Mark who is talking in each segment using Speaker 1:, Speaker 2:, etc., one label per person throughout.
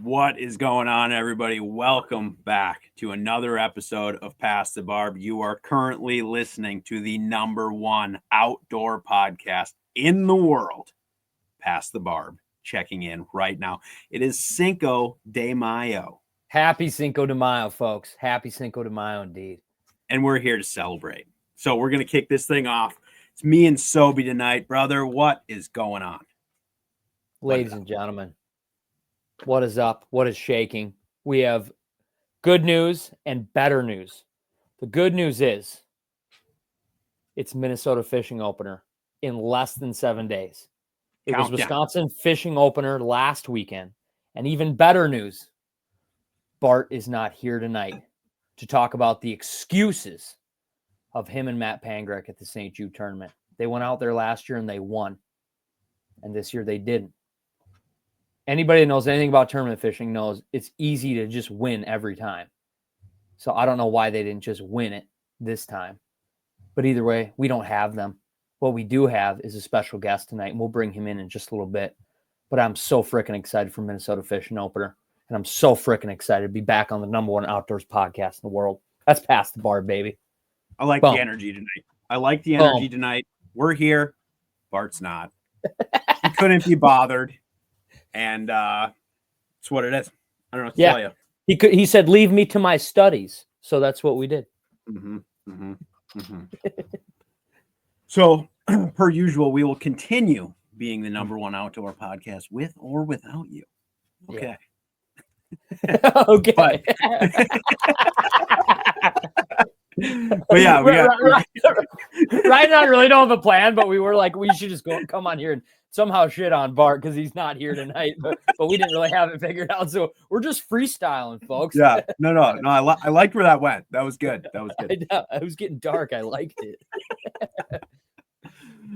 Speaker 1: What is going on, everybody? Welcome back to another episode of Past the Barb. You are currently listening to the #1 outdoor podcast in the world, Past the Barb, checking in right now. It is Cinco de Mayo.
Speaker 2: Happy Cinco de Mayo, folks. Happy Cinco de Mayo, indeed.
Speaker 1: And we're here to celebrate. So we're going to kick this thing off. It's me and Sobi tonight. Brother, what is going on?
Speaker 2: Ladies and gentlemen, what is up? What is shaking? We have good news and better news. The good news is it's Minnesota fishing opener in less than 7 days. It was Wisconsin fishing opener last weekend. And even better news, Bart is not here tonight to talk about the excuses of him and Matt Pangrek at the St. Jude tournament. They went out there last year and they won. And this year they didn't. Anybody that knows anything about tournament fishing knows it's easy to just win every time. So I don't know why they didn't just win it this time. But either way, we don't have them. What we do have is a special guest tonight, and we'll bring him in just a little bit. But I'm so freaking excited for Minnesota fishing opener. And I'm so freaking excited to be back on the #1 outdoors podcast in the world. That's Past the Barb, baby.
Speaker 1: I like the energy tonight. We're here. Bart's not. He couldn't be bothered. And it's what it is. I don't know what to tell you.
Speaker 2: He said, leave me to my studies. So that's what we did.
Speaker 1: So, per usual, we will continue being the #1 outdoor podcast with or without you. Okay.
Speaker 2: Yeah. Okay.
Speaker 1: But yeah,
Speaker 2: Ryan and I really don't have a plan, but we were like, we should just come on here and somehow shit on Bart because he's not here tonight. But we didn't really have it figured out, so we're just freestyling, folks.
Speaker 1: Yeah, no. I liked where that went. That was good.
Speaker 2: It was getting dark. I liked it.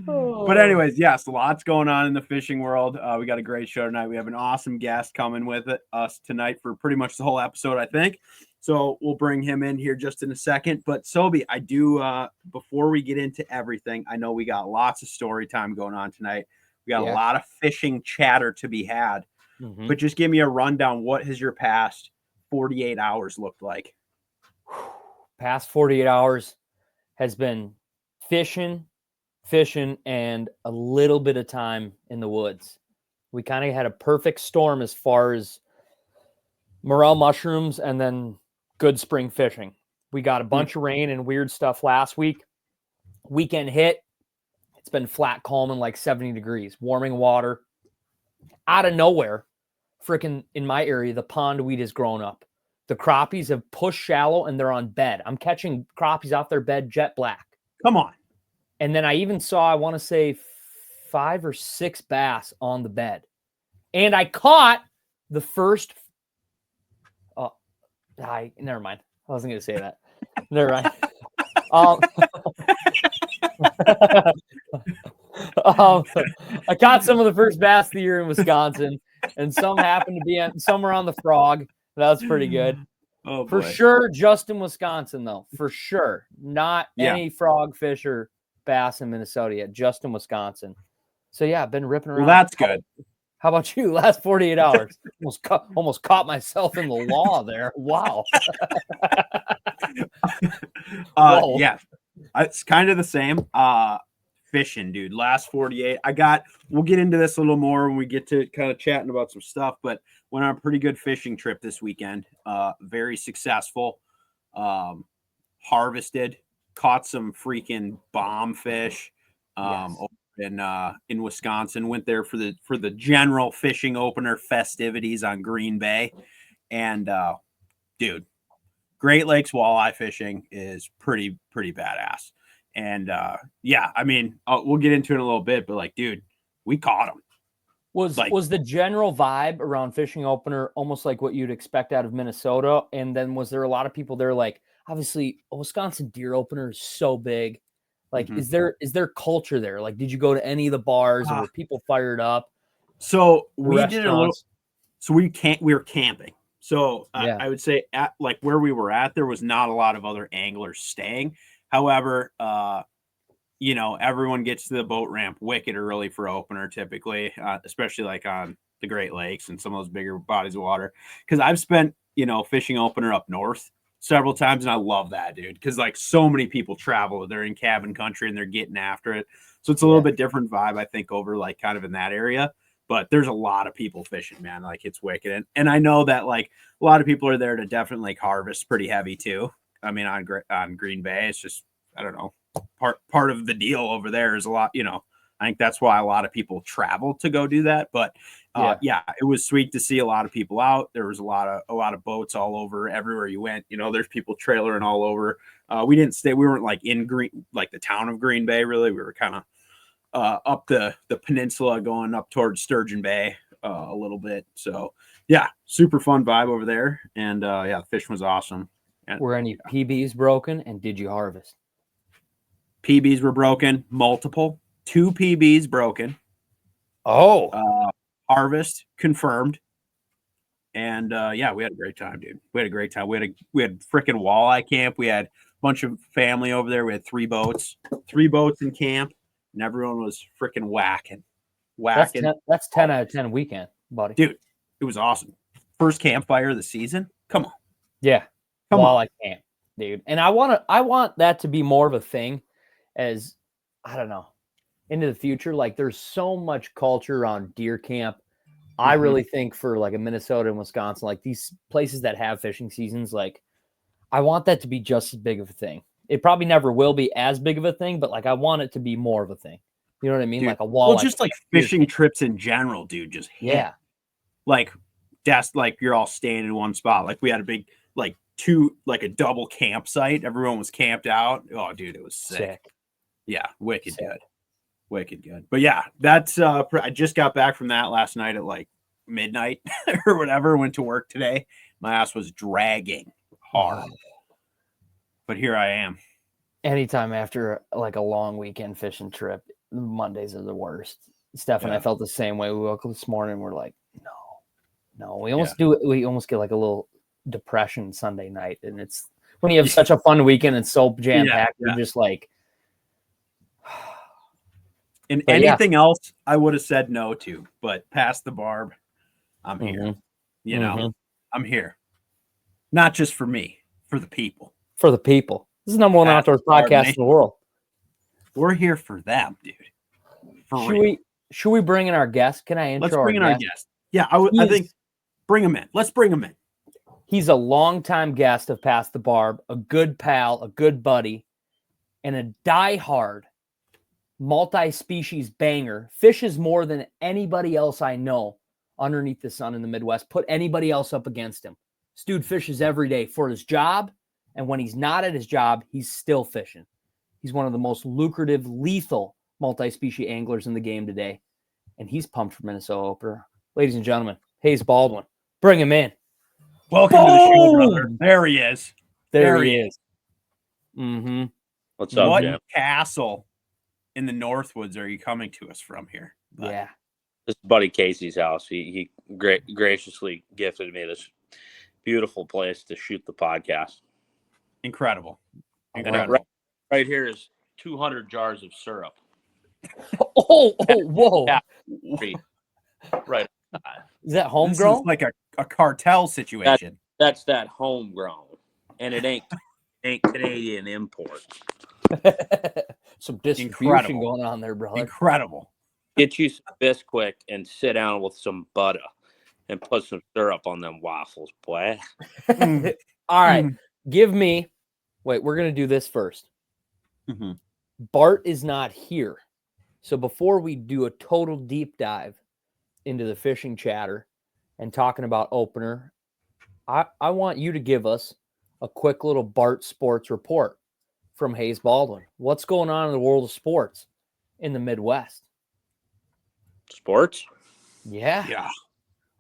Speaker 1: But anyways, yes, lots going on in the fishing world. We got a great show tonight. We have an awesome guest coming with us tonight for pretty much the whole episode, I think. So we'll bring him in here just in a second. But Sobi, I do, before we get into everything, I know we got lots of story time going on tonight. We got a lot of fishing chatter to be had. Mm-hmm. But just give me a rundown. What has your past 48 hours looked like?
Speaker 2: Past 48 hours has been fishing, and a little bit of time in the woods. We kind of had a perfect storm as far as morel mushrooms and then good spring fishing. We got a bunch of rain and weird stuff last week. Weekend hit. It's been flat, calm, and like 70 degrees. Warming water. Out of nowhere, freaking in my area, the pondweed has grown up. The crappies have pushed shallow and they're on bed. I'm catching crappies off their bed jet black.
Speaker 1: Come on.
Speaker 2: And then I even saw, I want to say 5 or 6 bass on the bed. And I caught the first. Never mind. I wasn't going to say that. Never mind. I caught some of the first bass of the year in Wisconsin, and some happened to be somewhere on the frog. That was pretty good.
Speaker 1: Oh,
Speaker 2: for sure, just in Wisconsin, though. For sure. Not any frogfish or bass in Minnesota yet, just in Wisconsin. So, yeah, I've been ripping around.
Speaker 1: Well, that's good.
Speaker 2: How about you? Last 48 hours. Almost caught myself in the law there. Wow.
Speaker 1: Yeah, it's kind of the same. Fishing, dude. Last 48. We'll get into this a little more when we get to kind of chatting about some stuff, but went on a pretty good fishing trip this weekend. Very successful. Harvested, caught some freaking bomb fish. In Wisconsin, went there for the general fishing opener festivities on Green Bay. And dude, Great Lakes walleye fishing is pretty badass. And I mean, we'll get into it in a little bit, but like, dude, we caught them.
Speaker 2: Was the general vibe around fishing opener almost like what you'd expect out of Minnesota? And then was there a lot of people there? Like, obviously, a Wisconsin deer opener is so big. Like, is there culture there? Like, did you go to any of the bars or were people fired up?
Speaker 1: So we did a little. So we were camping. So I would say at like where we were at, there was not a lot of other anglers staying. However, everyone gets to the boat ramp wicked early for opener typically, especially like on the Great Lakes and some of those bigger bodies of water. Because I've spent, fishing opener up north several times, and I love that, dude. Because like so many people travel, they're in cabin country and they're getting after it. So it's a little bit different vibe, I think, over like kind of in that area. But there's a lot of people fishing, man. Like it's wicked. And I know that like a lot of people are there to definitely like harvest pretty heavy too. I mean, on Green Bay, it's just, I don't know, part of the deal over there is a lot, I think that's why a lot of people travel to go do that. But it was sweet to see a lot of people out. There was a lot of boats all over everywhere you went. There's people trailering all over. We didn't stay. We weren't like in the town of Green Bay. Really, we were kind of up the peninsula, going up towards Sturgeon Bay a little bit. So yeah, super fun vibe over there. And the fishing was awesome. And,
Speaker 2: were any PBs broken? And did you harvest?
Speaker 1: PBs were broken, multiple. 2 PBs broken. Harvest confirmed. And we had a great time, dude. We had a great time. We had freaking walleye camp. We had a bunch of family over there. We had 3 boats in camp, and everyone was freaking whacking.
Speaker 2: That's 10 out of 10 weekend, buddy.
Speaker 1: Dude, it was awesome. First campfire of the season. Come on.
Speaker 2: Yeah. Walleye camp, dude. And I want that to be more of a thing as, I don't know, into the future. Like there's so much culture around deer camp. I really think for like a Minnesota and Wisconsin, like these places that have fishing seasons, like I want that to be just as big of a thing. It probably never will be as big of a thing, but like I want it to be more of a thing. You know what I mean?
Speaker 1: Dude,
Speaker 2: like a walleye.
Speaker 1: Well, just like fishing trips in general, dude. Just hit. Like that's like you're all staying in one spot. Like we had a big a double campsite. Everyone was camped out. Oh, dude, it was sick. Yeah, wicked good. But yeah, that's I just got back from that last night at like midnight or whatever. Went to work today. My ass was dragging hard. But here I am.
Speaker 2: Anytime after like a long weekend fishing trip, Mondays are the worst. Steph and I felt the same way. We woke up this morning, we're like, no. We almost do it. We almost get like a little depression Sunday night. And it's when you have such a fun weekend and so jam-packed, you're just like,
Speaker 1: and anything else I would have said no to, but Past the Barb, I'm here. I'm here. Not just for me, for the people.
Speaker 2: For the people. This is the number one outdoors podcast in the world.
Speaker 1: We're here for them, dude.
Speaker 2: Should we bring in our guest? Can I intro
Speaker 1: Let's bring in our guest? Yeah, I think bring him in. Let's bring him in.
Speaker 2: He's a longtime guest of Past the Barb, a good pal, a good buddy, and a diehard multi-species banger. Fishes more than anybody else I know underneath the sun in the Midwest. Put anybody else up against him. This dude fishes every day for his job, and when he's not at his job, he's still fishing. He's one of the most lucrative, lethal multi-species anglers in the game today, and he's pumped for Minnesota opener. Ladies and gentlemen, Hays Baldwin. Bring him in.
Speaker 1: Welcome to the show, brother. There he is.
Speaker 2: There he is.
Speaker 3: What's up,
Speaker 1: What
Speaker 3: Jim?
Speaker 1: castle in the Northwoods are you coming to us from here?
Speaker 2: Yeah.
Speaker 3: This is Buddy Casey's house. He graciously gifted me this beautiful place to shoot the podcast.
Speaker 1: Incredible.
Speaker 3: Right here is 200 jars of syrup.
Speaker 2: Whoa.
Speaker 3: Yeah. Right.
Speaker 2: Is that homegrown?
Speaker 1: This is like a cartel situation.
Speaker 3: That's that homegrown. And it ain't Canadian import.
Speaker 2: Some distribution going on there, brother.
Speaker 1: Incredible.
Speaker 3: Get you some Bisquick and sit down with some butter and put some syrup on them waffles, boy.
Speaker 2: All right. Wait, we're going to do this first. Bart is not here. So before we do a total deep dive into the fishing chatter and talking about opener, I want you to give us a quick little Bart sports report from Hays Baldwin. What's going on in the world of sports in the Midwest?
Speaker 3: Sports?
Speaker 2: Yeah.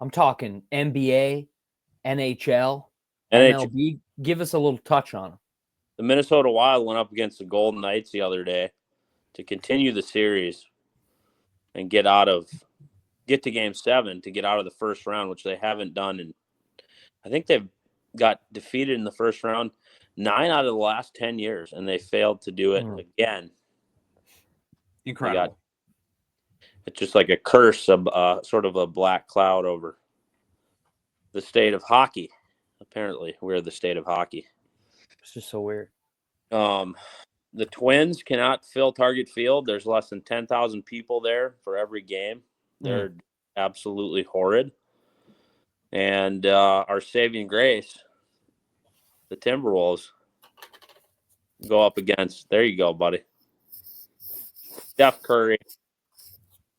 Speaker 2: I'm talking NBA, NHL, MLB. Give us a little touch on them.
Speaker 3: The Minnesota Wild went up against the Golden Knights the other day to continue the series and get to Game 7 to get out of the first round, which they haven't done. And I think they've got defeated in the first round 9 out of the last 10 years, and they failed to do it again.
Speaker 1: Incredible.
Speaker 3: it's just like a curse of sort of a black cloud over the state of hockey. Apparently, we're the state of hockey.
Speaker 2: It's just so weird.
Speaker 3: The Twins cannot fill Target Field. There's less than 10,000 people there for every game. They're absolutely horrid. And our saving grace, the Timberwolves, go up against, there you go, buddy, Steph Curry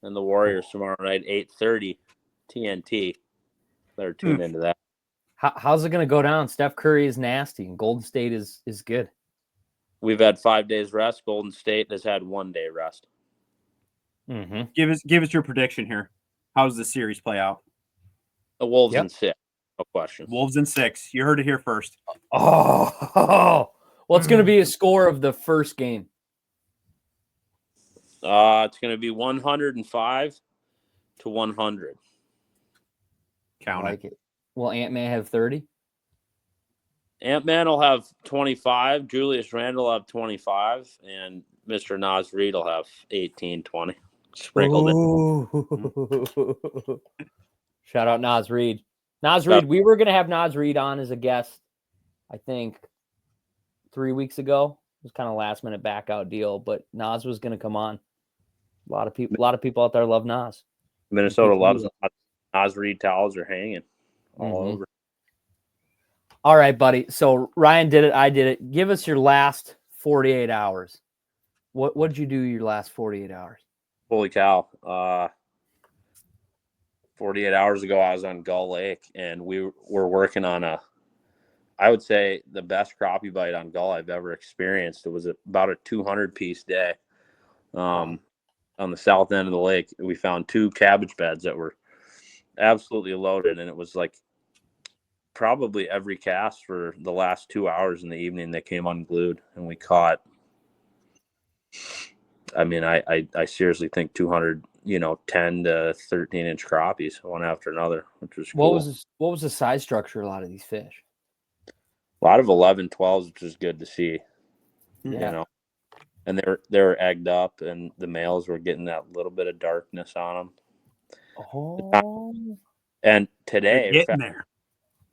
Speaker 3: and the Warriors tomorrow night, 8:30 TNT. Better tune into that.
Speaker 2: How's it going to go down? Steph Curry is nasty, and Golden State is good.
Speaker 3: We've had 5 days rest. Golden State has had 1 day rest.
Speaker 2: Mm-hmm.
Speaker 1: Give us your prediction here. How does the series play out?
Speaker 3: The Wolves in 6, no question.
Speaker 1: Wolves in 6. You heard it here first.
Speaker 2: Oh, what's going to be a score of the first game?
Speaker 3: It's going to be 105 to 100.
Speaker 1: Count it.
Speaker 2: Will Ant-Man have 30?
Speaker 3: Ant-Man will have 25. Julius Randle will have 25. And Mr. Nas Reed will have 18, 20. Sprinkled in.
Speaker 2: Shout out Nas Reed. Reed, we were going to have Nas Reed on as a guest, I think, 3 weeks ago. It was kind of last minute back out deal, but Nas was going to come on. A lot of people out there love Nas.
Speaker 3: Minnesota loves it. Nas Reed towels are hanging all over.
Speaker 2: All right, buddy. So Ryan did it. I did it. Give us your last 48 hours. What did you do your last 48 hours?
Speaker 3: Holy cow. 48 hours ago, I was on Gull Lake, and we were working on I would say, the best crappie bite on Gull I've ever experienced. It was about a 200-piece day. On the south end of the lake, we found 2 cabbage beds that were absolutely loaded, and it was like probably every cast for the last 2 hours in the evening that came unglued, and we caught, I mean, I seriously think 200, 10 to 13-inch crappies, one after another, which was cool.
Speaker 2: What was the size structure of a lot of these fish?
Speaker 3: A lot of 11, 12s, which is good to see.
Speaker 2: Yeah.
Speaker 3: And they were egged up, and the males were getting that little bit of darkness on them.
Speaker 2: Oh.
Speaker 3: And today,
Speaker 1: getting there.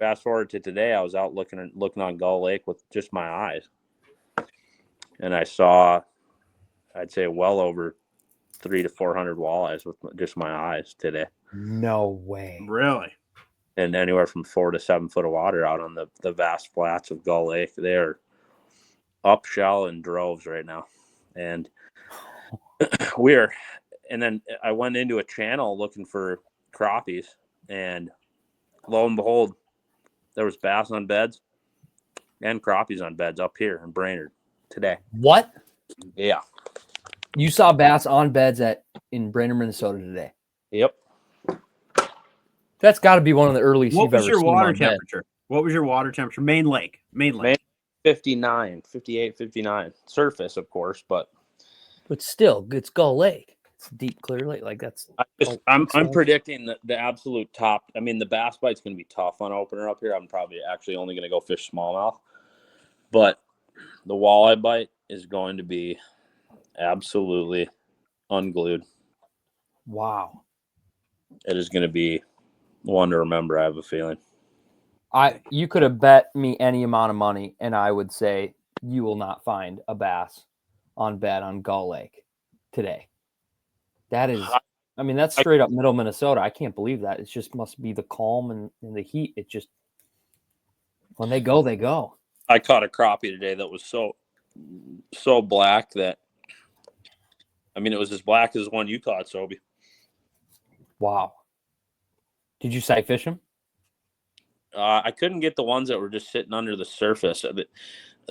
Speaker 3: Fast forward to today, I was out looking on Gull Lake with just my eyes, and I saw, I'd say, well over 300 to 400 walleyes with just my eyes today.
Speaker 2: No way.
Speaker 1: Really?
Speaker 3: And anywhere from 4 to 7 foot of water out on the vast flats of Gull Lake. They're up shell in droves right now. And and then I went into a channel looking for crappies, and lo and behold, there was bass on beds and crappies on beds up here in Brainerd today.
Speaker 2: What?
Speaker 3: Yeah.
Speaker 2: You saw bass on beds in Brainerd, Minnesota today?
Speaker 3: Yep.
Speaker 2: That's got to be one of the earliest you've ever seen.
Speaker 1: What was your water temperature? What was your water temperature? Main lake.
Speaker 3: 59, 58, 59. Surface, of course, but
Speaker 2: still, it's Gull Lake. It's a deep, clear lake. Like that's.
Speaker 3: I'm predicting the absolute top. I mean, the bass bite's going to be tough on opener up here. I'm probably actually only going to go fish smallmouth, but the walleye bite is going to be absolutely unglued.
Speaker 2: Wow.
Speaker 3: It is going to be one to remember, I have a feeling.
Speaker 2: You could have bet me any amount of money, and I would say you will not find a bass on bed on Gull Lake today. That is, I mean, that's straight up middle Minnesota. I can't believe that. It just must be the calm and the heat. It just, when they go, they go.
Speaker 3: I caught a crappie today that was so black that, I mean, it was as black as the one you caught, Sobi.
Speaker 2: Wow. Did you sight fish them?
Speaker 3: I couldn't get the ones that were just sitting under the surface of it,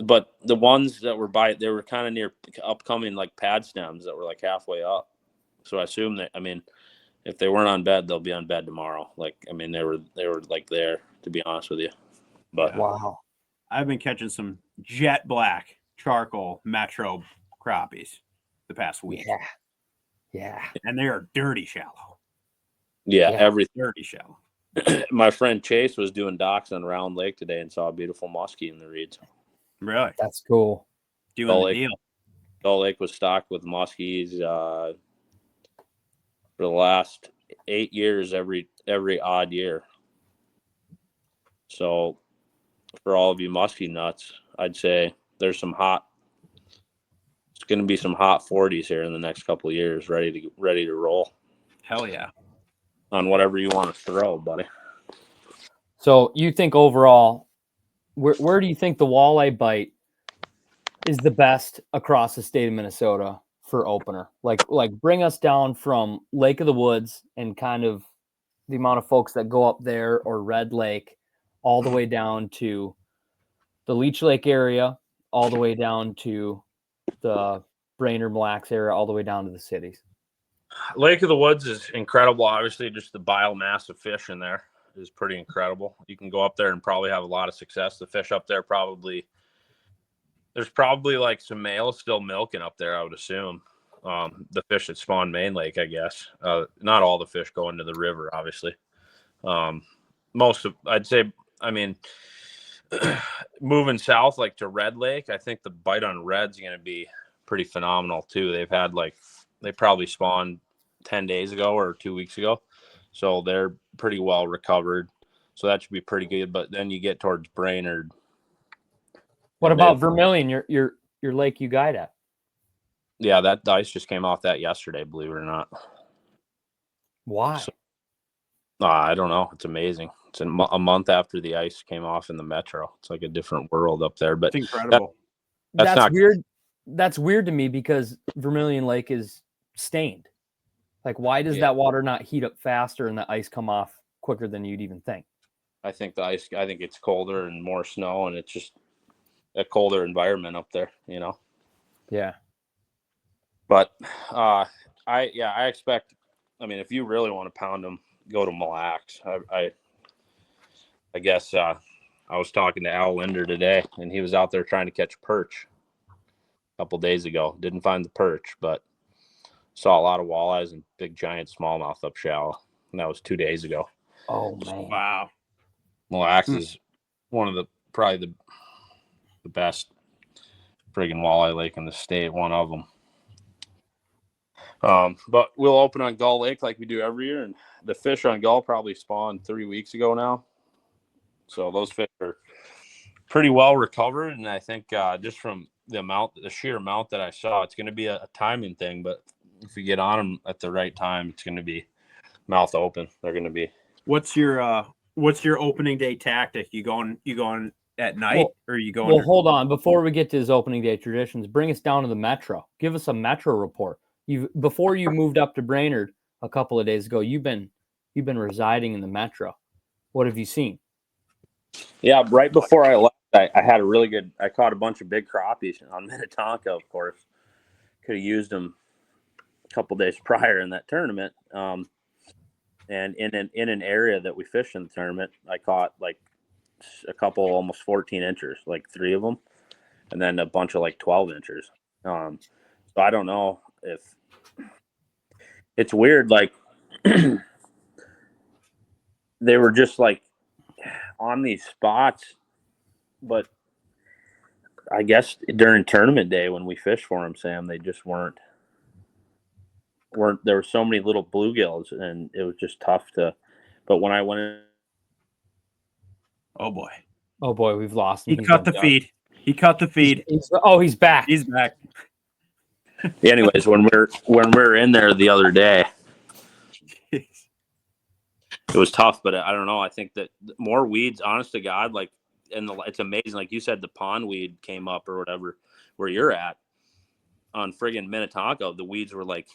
Speaker 3: but the ones that were they were kind of near upcoming like pad stems that were like halfway up. So I assume that, I mean, if they weren't on bed, they'll be on bed tomorrow. Like, I mean, they were like there, to be honest with you. But
Speaker 2: wow,
Speaker 1: I've been catching some jet black charcoal metro crappies the past week.
Speaker 2: Yeah,
Speaker 1: and they are dirty shallow.
Speaker 3: Yeah, everything
Speaker 1: dirty shallow.
Speaker 3: My friend Chase was doing docks on Round Lake today and saw a beautiful muskie in the reeds.
Speaker 1: Really?
Speaker 2: That's cool.
Speaker 1: Doing the deal.
Speaker 3: Gull Lake was stocked with muskies. For for the last 8 years, every odd year. So for all of you muskie nuts, I'd say there's some hot. It's going to be some hot 40s here in the next couple of years, ready to roll.
Speaker 1: Hell yeah.
Speaker 3: On whatever you want to throw, buddy.
Speaker 2: So you think overall, where do you think the walleye bite is the best across the state of Minnesota for opener? Like bring us down from Lake of the Woods and kind of the amount of folks that go up there, or Red Lake, all the way down to the Leech Lake area, all the way down to the Brainerd Mille Lacs area, all the way down to the cities.
Speaker 3: Lake of the Woods is incredible. Obviously, just the biomass of fish in there is pretty incredible. You can go up there and probably have a lot of success. The fish up there there's probably like some males still milking up there, I would assume. The fish that spawn Main Lake, I guess. Not all the fish go into the river, obviously. I'd say, moving south, like to Red Lake, I think the bite on Red's going to be pretty phenomenal too. They probably spawned 10 days ago or 2 weeks ago. So they're pretty well recovered. So that should be pretty good. But then you get towards Brainerd.
Speaker 2: What about Vermilion, your lake you guide at?
Speaker 3: Yeah, that ice just came off that yesterday, believe it or not.
Speaker 2: Why?
Speaker 3: So, I don't know. It's amazing. It's a month after the ice came off in the metro. It's like a different world up there. But
Speaker 1: it's incredible.
Speaker 3: That's not
Speaker 2: weird. That's weird to me because Vermilion Lake is stained. Like, why does that water not heat up faster and the ice come off quicker than you'd even think?
Speaker 3: I think it's colder and more snow, and it's just a colder environment up there, you know?
Speaker 2: Yeah.
Speaker 3: But I expect, if you really want to pound them, go to Mille Lacs. I guess I was talking to Al Linder today, and he was out there trying to catch perch a couple days ago. Didn't find the perch, but saw a lot of walleyes and big giant smallmouth up shallow. And that was 2 days ago.
Speaker 2: Oh, man.
Speaker 1: Wow.
Speaker 3: Mille Lacs is one of probably the best friggin' walleye lake in the state, one of them. But we'll open on Gull Lake like we do every year, and the fish on Gull probably spawned 3 weeks ago now. So those fish are pretty well recovered, and I think just from the sheer amount that I saw, it's going to be a timing thing. But if you get on them at the right time, it's going to be mouth open. They're going to be.
Speaker 1: What's your opening day tactic? You going at night, or are you going?
Speaker 2: Well, hold on. Before we get to his opening day traditions, bring us down to the metro. Give us a metro report. Before you moved up to Brainerd a couple of days ago, you've been residing in the metro. What have you seen?
Speaker 3: Yeah, right before I left, I had I caught a bunch of big crappies on Minnetonka, of course. Could have used them a couple days prior in that tournament. And in an area that we fished in the tournament, I caught like a couple almost 14 inchers, like 3 of them, and then a bunch of like 12 inchers. So I don't know if it's weird. Like they were just like on these spots, but I guess during tournament day when we fished for them, Sam, they just weren't. There were so many little bluegills, and it was just tough to. But when I went in,
Speaker 1: Oh boy,
Speaker 2: we've lost him.
Speaker 1: He cut the feed.
Speaker 2: He's back.
Speaker 1: He's back.
Speaker 3: Anyways, when we were in there the other day, it was tough. But I don't know. I think that more weeds, honest to God, like, it's amazing. Like you said, the pond weed came up or whatever where you're at. On friggin' Minnetonka, the weeds were like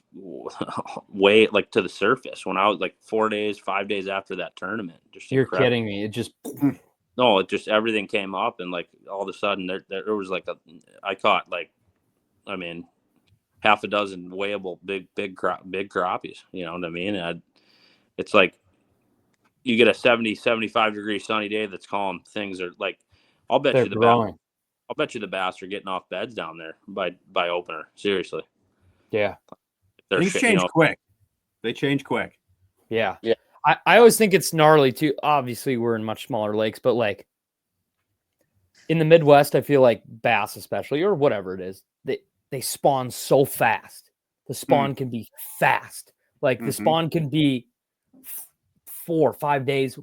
Speaker 3: way like to the surface when I was like 5 days after that tournament. Just
Speaker 2: You're
Speaker 3: incredible.
Speaker 2: kidding me. It just
Speaker 3: no, it just everything came up, and like all of a sudden there was like I caught like half a dozen weighable big crappies. You know what I mean? It's like you get a 70-75 degree sunny day that's calm. Things are like I'll bet you the bass are getting off beds down there by opener. Seriously.
Speaker 2: Yeah.
Speaker 1: Things change quick. They change quick.
Speaker 2: Yeah. I always think it's gnarly too. Obviously, we're in much smaller lakes, but like in the Midwest, I feel like bass, especially, or whatever it is, they spawn so fast. The spawn can be fast. Like the spawn can be 4 or 5 days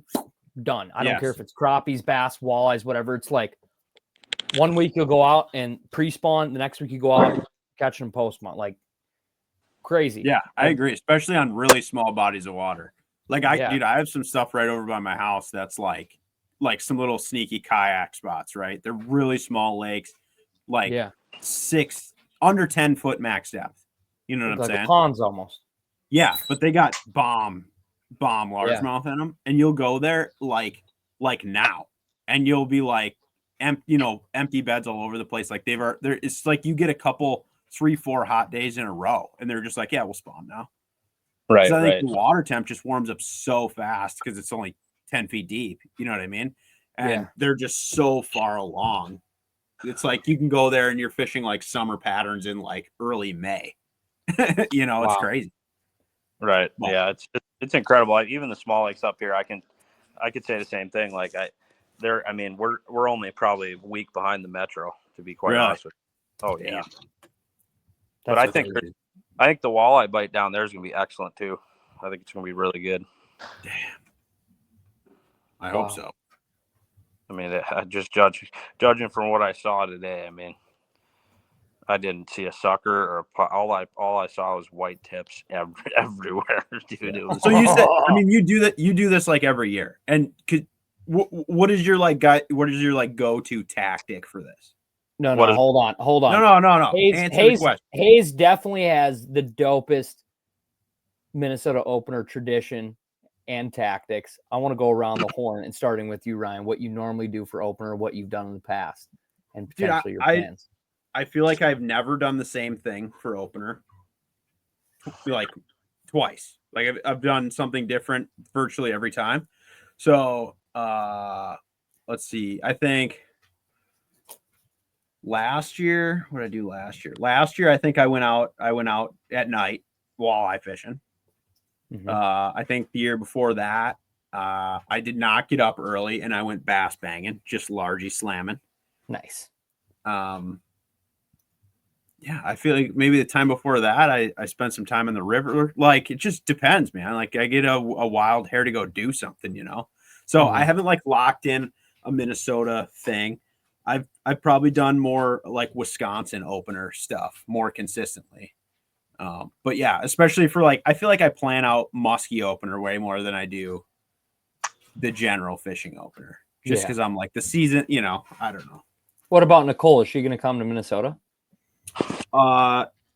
Speaker 2: done. I don't care if it's crappies, bass, walleyes, whatever. It's like 1 week you'll go out and pre-spawn. The next week you go out catch them post-spawn. Like crazy.
Speaker 1: Yeah, I agree, especially on really small bodies of water. Like dude, I have some stuff right over by my house that's like some little sneaky kayak spots, right? They're really small lakes, like 6 under 10 foot max depth. You know what I'm saying?
Speaker 2: Ponds almost.
Speaker 1: Yeah, but they got bomb largemouth in them, and you'll go there like now, and you'll be like, empty beds all over the place. Like there. It's like you get a couple 3-4 hot days in a row, and they're just like, yeah, we'll spawn now.
Speaker 3: Right.
Speaker 1: I think the water temp just warms up so fast because it's only 10 feet deep. You know what I mean? And they're just so far along. It's like you can go there and you're fishing like summer patterns in like early May. It's crazy.
Speaker 3: Right. But, yeah, it's incredible. Like, even the small lakes up here, I could say the same thing. Like we're only probably a week behind the metro, to be quite honest with you. Oh yeah. But I think the walleye bite down there is going to be excellent too. I think it's going to be really good.
Speaker 1: Damn. I hope so.
Speaker 3: I mean, just judging from what I saw today, I mean, I didn't see a sucker or all I saw was white tips everywhere, dude. It was
Speaker 1: so you said, I mean, you do this like every year, and what is your go-to tactic for this?
Speaker 2: No, hold on.
Speaker 1: No.
Speaker 2: Hays definitely has the dopest Minnesota opener tradition and tactics. I want to go around the horn and starting with you, Ryan, what you normally do for opener, what you've done in the past, and potentially your plans.
Speaker 1: I feel like I've never done the same thing for opener, like twice. Like I've done something different virtually every time. So let's see. I think last year, what did I do last year? Last year, I think I went out at night walleye fishing.
Speaker 2: Mm-hmm.
Speaker 1: I think the year before that, I did not get up early and I went bass banging, just largy slamming.
Speaker 2: Nice.
Speaker 1: Yeah, I feel like maybe the time before that, I spent some time in the river. Like, it just depends, man. Like, I get a wild hair to go do something, So I haven't like locked in a Minnesota thing. I've probably done more like Wisconsin opener stuff more consistently. But yeah, especially for like, I feel like I plan out muskie opener way more than I do the general fishing opener. Just because I'm like the season, I don't know.
Speaker 2: What about Nicole? Is she going to come to Minnesota?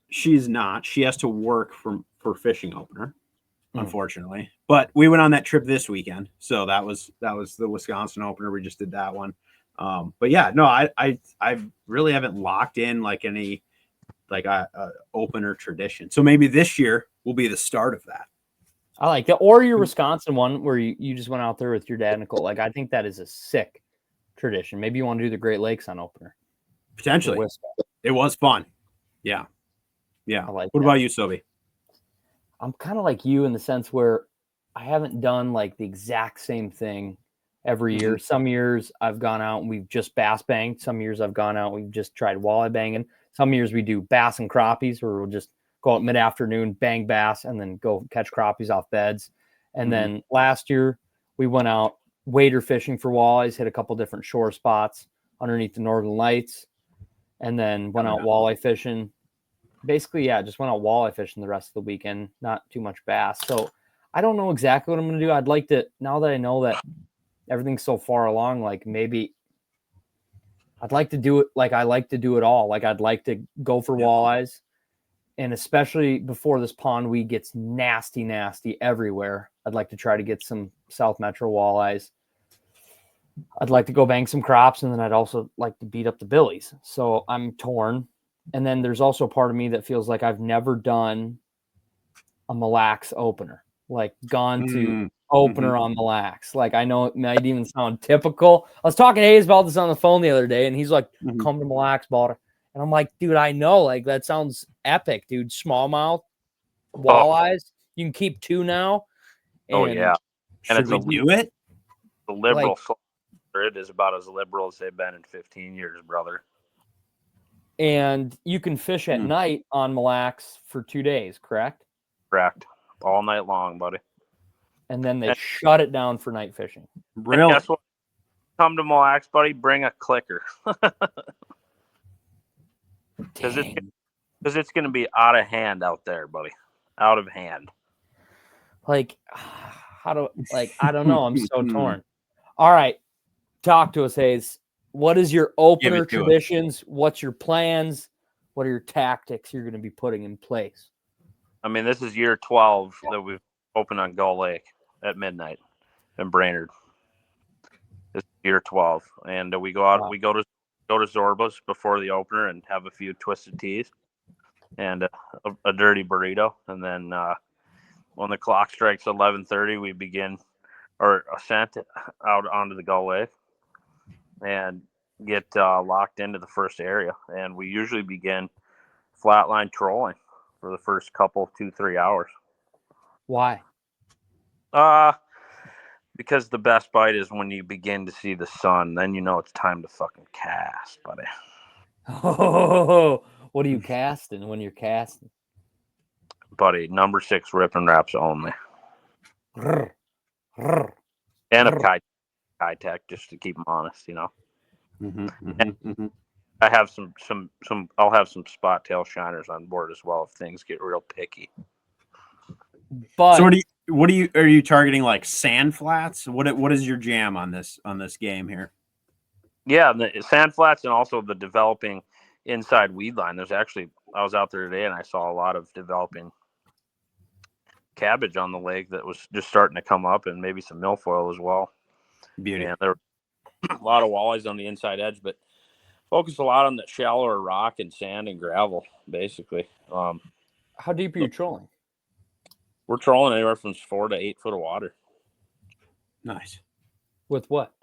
Speaker 1: She's not. She has to work for fishing opener, unfortunately. But we went on that trip this weekend, so that was the Wisconsin opener. We just did that one. But yeah, no, I really haven't locked in like any like a opener tradition. So maybe this year will be the start of that.
Speaker 2: I like that. Or your Wisconsin one where you just went out there with your dad, Nicole. Like, I think that is a sick tradition. Maybe you want to do the Great Lakes on opener.
Speaker 1: Potentially. It was fun. Yeah.
Speaker 2: I like
Speaker 1: what about you, Sobi?
Speaker 2: I'm kind of like you in the sense where I haven't done like the exact same thing every year. Some years I've gone out and we've just bass banged. Some years I've gone out and we've just tried walleye banging. Some years we do bass and crappies where we'll just go out mid-afternoon, bang bass, and then go catch crappies off beds. And then last year we went out wader fishing for walleyes, hit a couple different shore spots underneath the Northern Lights, and then went out walleye fishing. Basically, just went out walleye fishing the rest of the weekend. Not too much bass. So I don't know exactly what I'm going to do. I'd like to, now that I know that everything's so far along, like maybe I'd like to do it like I like to do it all. Like I'd like to go for walleyes. And especially before this pond weed gets nasty everywhere, I'd like to try to get some South Metro walleyes. I'd like to go bang some crops, and then I'd also like to beat up the billies. So I'm torn. And then there's also a part of me that feels like I've never done a Mille Lacs opener, like gone to opener on Mille Lacs. Like, I know it might even sound typical. I was talking to Hays Baldwin on the phone the other day, and he's like, come to Mille Lacs, Balder. And I'm like, dude, I know, like, that sounds epic, dude. Smallmouth, walleyes. You can keep 2 now. And
Speaker 3: yeah. And
Speaker 1: should we do it?
Speaker 3: The liberal it is about as liberal as they've been in 15 years, brother.
Speaker 2: And you can fish at night on Mille Lacs for 2 days, correct?
Speaker 3: Correct. all night long, buddy.
Speaker 2: And then they shut it down for night fishing.
Speaker 1: Really?
Speaker 3: And guess what? Come to Mille Lacs, buddy. Bring a clicker because it's going to be out of hand out there, buddy. Out of hand.
Speaker 2: Like, I don't know. I'm so torn. All right, talk to us, Hays. What is your opener traditions? What's your plans? What are your tactics you're going to be putting in place?
Speaker 3: I mean, this is year 12 that we've opened on Gull Lake at midnight in Brainerd. This is year 12, and we go out. Wow. We go to Zorba's before the opener and have a few twisted teas and a dirty burrito, and then when the clock strikes 11:30, we begin our ascent out onto the Gull Lake and get locked into the first area. And we usually begin flatline trolling for the first couple, 2-3 hours.
Speaker 2: Why?
Speaker 3: Because the best bite is when you begin to see the sun. Then you know it's time to fucking cast, buddy.
Speaker 2: Oh, what are you casting when you're casting?
Speaker 3: Buddy, number 6 rip and wraps only.
Speaker 2: Rrr, rrr,
Speaker 3: and a Kitech, just to keep them honest, you know. I have some I'll have some spot tail shiners on board as well if things get real picky.
Speaker 2: But
Speaker 1: so are you targeting, like sand flats? What is your jam on this game here?
Speaker 3: Yeah, the sand flats and also the developing inside weed line. There's actually, I was out there today and I saw a lot of developing cabbage on the lake that was just starting to come up, and maybe some milfoil as well.
Speaker 1: Beauty.
Speaker 3: And there were a lot of walleyes on the inside edge, but focus a lot on the shallower rock and sand and gravel, basically.
Speaker 2: How deep are you trolling?
Speaker 3: We're trolling anywhere from 4 to 8 foot of water.
Speaker 1: Nice.
Speaker 2: With what?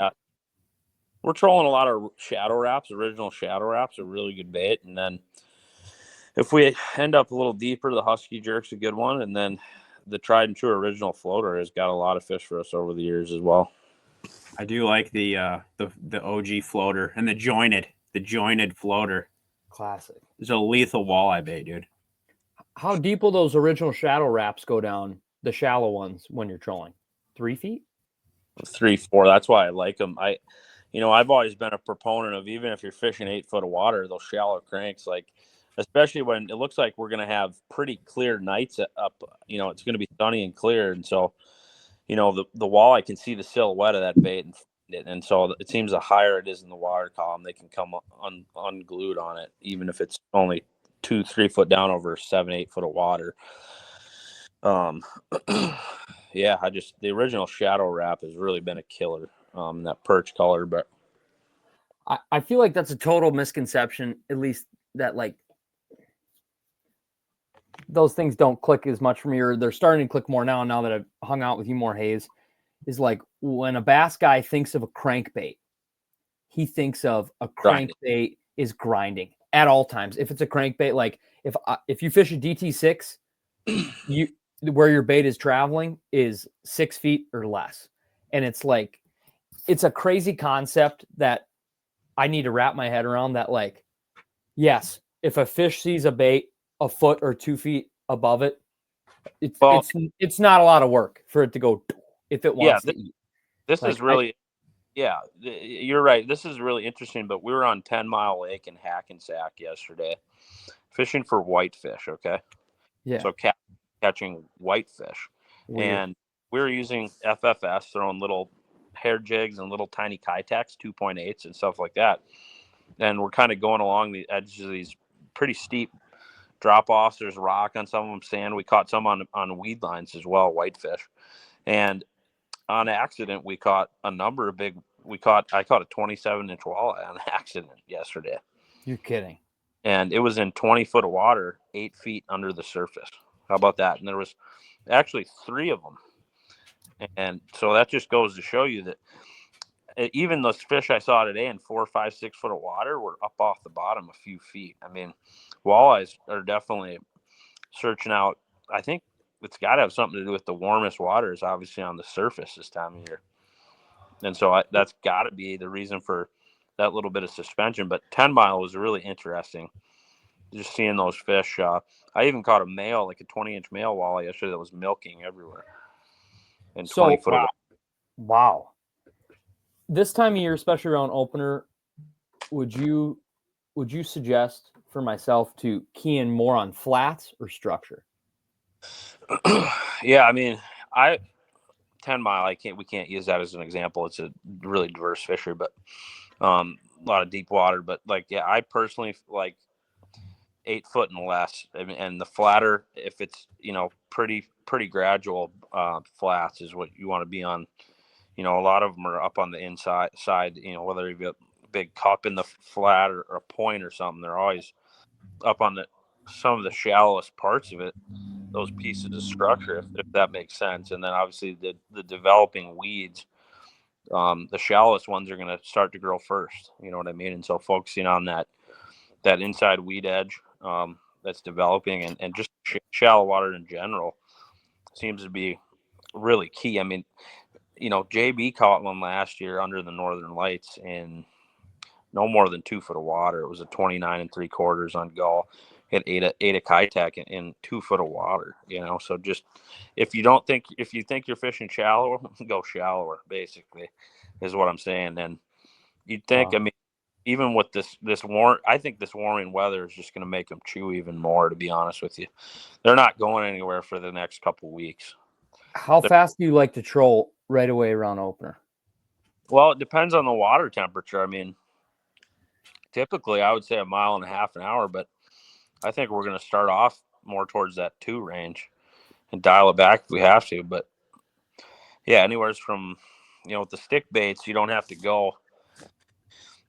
Speaker 3: We're trolling a lot of shadow wraps. Original shadow wraps are really good bait. And then if we end up a little deeper, the Husky Jerk's a good one. And then the tried and true original floater has got a lot of fish for us over the years as well.
Speaker 1: I do like the OG floater and the jointed floater.
Speaker 2: Classic.
Speaker 1: It's a lethal walleye bait, dude.
Speaker 2: How deep will those original shadow wraps go down, the shallow ones, when you're trolling? 3 feet?
Speaker 3: 3, 4. That's why I like them. I've always been a proponent of, even if you're fishing 8 foot of water, those shallow cranks, like, especially when it looks like we're going to have pretty clear nights up, it's going to be sunny and clear. And so, the walleye can see the silhouette of that bait. And so it seems the higher it is in the water column, they can come unglued on it, even if it's only 2-3 foot down over 7-8 foot of water. Yeah, the original shadow wrap has really been a killer. That perch color, but
Speaker 2: I feel like that's a total misconception, at least that, like, those things don't click as much for me, or they're starting to click more now that I've hung out with you more, Hays, is like when a bass guy thinks of a crankbait, he thinks of a crankbait is grinding at all times. If it's a crankbait, like if you fish a DT6, where your bait is traveling is 6 feet or less. And it's like, it's a crazy concept that I need to wrap my head around, that, like, yes, if a fish sees a bait a foot or 2 feet above it, it's not a lot of work for it to go if it wants to eat.
Speaker 3: This is really, you're right. This is really interesting, but we were on 10 Mile Lake in Hackensack yesterday fishing for whitefish, okay?
Speaker 2: Yeah.
Speaker 3: So catching whitefish. Weird. And we were using FFS, throwing little hair jigs and little tiny Kitechs, 2.8s and stuff like that. And we're kind of going along the edges of these pretty steep drop-offs. There's rock on some of them, sand. We caught some on weed lines as well, whitefish. And on accident, we caught a number of I caught a 27-inch walleye on accident yesterday.
Speaker 2: You're kidding.
Speaker 3: And it was in 20 foot of water, 8 feet under the surface. How about that? And there was actually 3 of them. And so that just goes to show you that even those fish I saw today in 4, 5, 6 foot of water were up off the bottom a few feet. I mean, walleyes are definitely searching out. I think it's got to have something to do with the warmest water is obviously on the surface this time of year. And so that's got to be the reason for that little bit of suspension. But 10 Mile was really interesting. just seeing those fish. I even caught a male, like a 20-inch male walleye yesterday that was milking everywhere. And 20 foot.
Speaker 2: Wow. This time of year, especially around opener, would you suggest for myself to key in more on flats or structure?
Speaker 3: Yeah, I mean, 10 mile, we can't use that as an example. It's a really diverse fishery, but a lot of deep water. But like, yeah, I personally like 8 foot and less, and the flatter, if it's pretty gradual flats is what you want to be on. A lot of them are up on the inside side. Whether you've got a big cup in the flat or a point or something, they're always up on some of the shallowest parts of it. Those pieces of structure, if that makes sense. And then obviously the developing weeds, the shallowest ones are going to start to grow first. You know what I mean? And so focusing on that inside weed edge that's developing and just shallow water in general seems to be really key. I mean, JB caught one last year under the Northern Lights in no more than 2 foot of water. It was a 29 3/4 on gull. It ate a Kitech in 2 foot of water, So just if you think you're fishing shallower, go shallower, basically, is what I'm saying. And you'd think,
Speaker 2: Wow.
Speaker 3: I mean, even with I think this warming weather is just going to make them chew even more, to be honest with you. They're not going anywhere for the next couple weeks.
Speaker 2: How fast do you like to troll right away around opener?
Speaker 3: Well, it depends on the water temperature. I mean, typically I would say 1.5 miles an hour, but I think we're going to start off more towards that 2 range and dial it back if we have to. But yeah, anywhere from, with the stick baits, you don't have to go.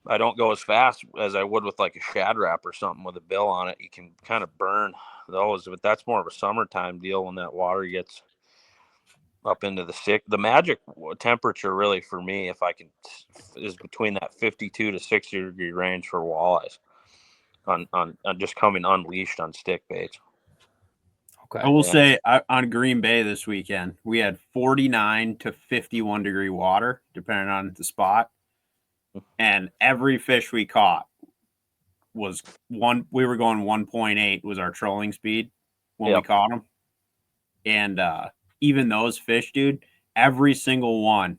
Speaker 3: I don't go as fast as I would with like a shad wrap or something with a bill on it. You can kind of burn those, but that's more of a summertime deal when that water gets up into the magic temperature really for me, if I can, is between that 52 to 60 degree range for walleyes on just coming unleashed on stick baits.
Speaker 2: Okay.
Speaker 1: I will say on Green Bay this weekend, we had 49 to 51 degree water, depending on the spot. And every fish we caught was we were going 1.8 was our trolling speed when we caught them. And even those fish, dude, every single one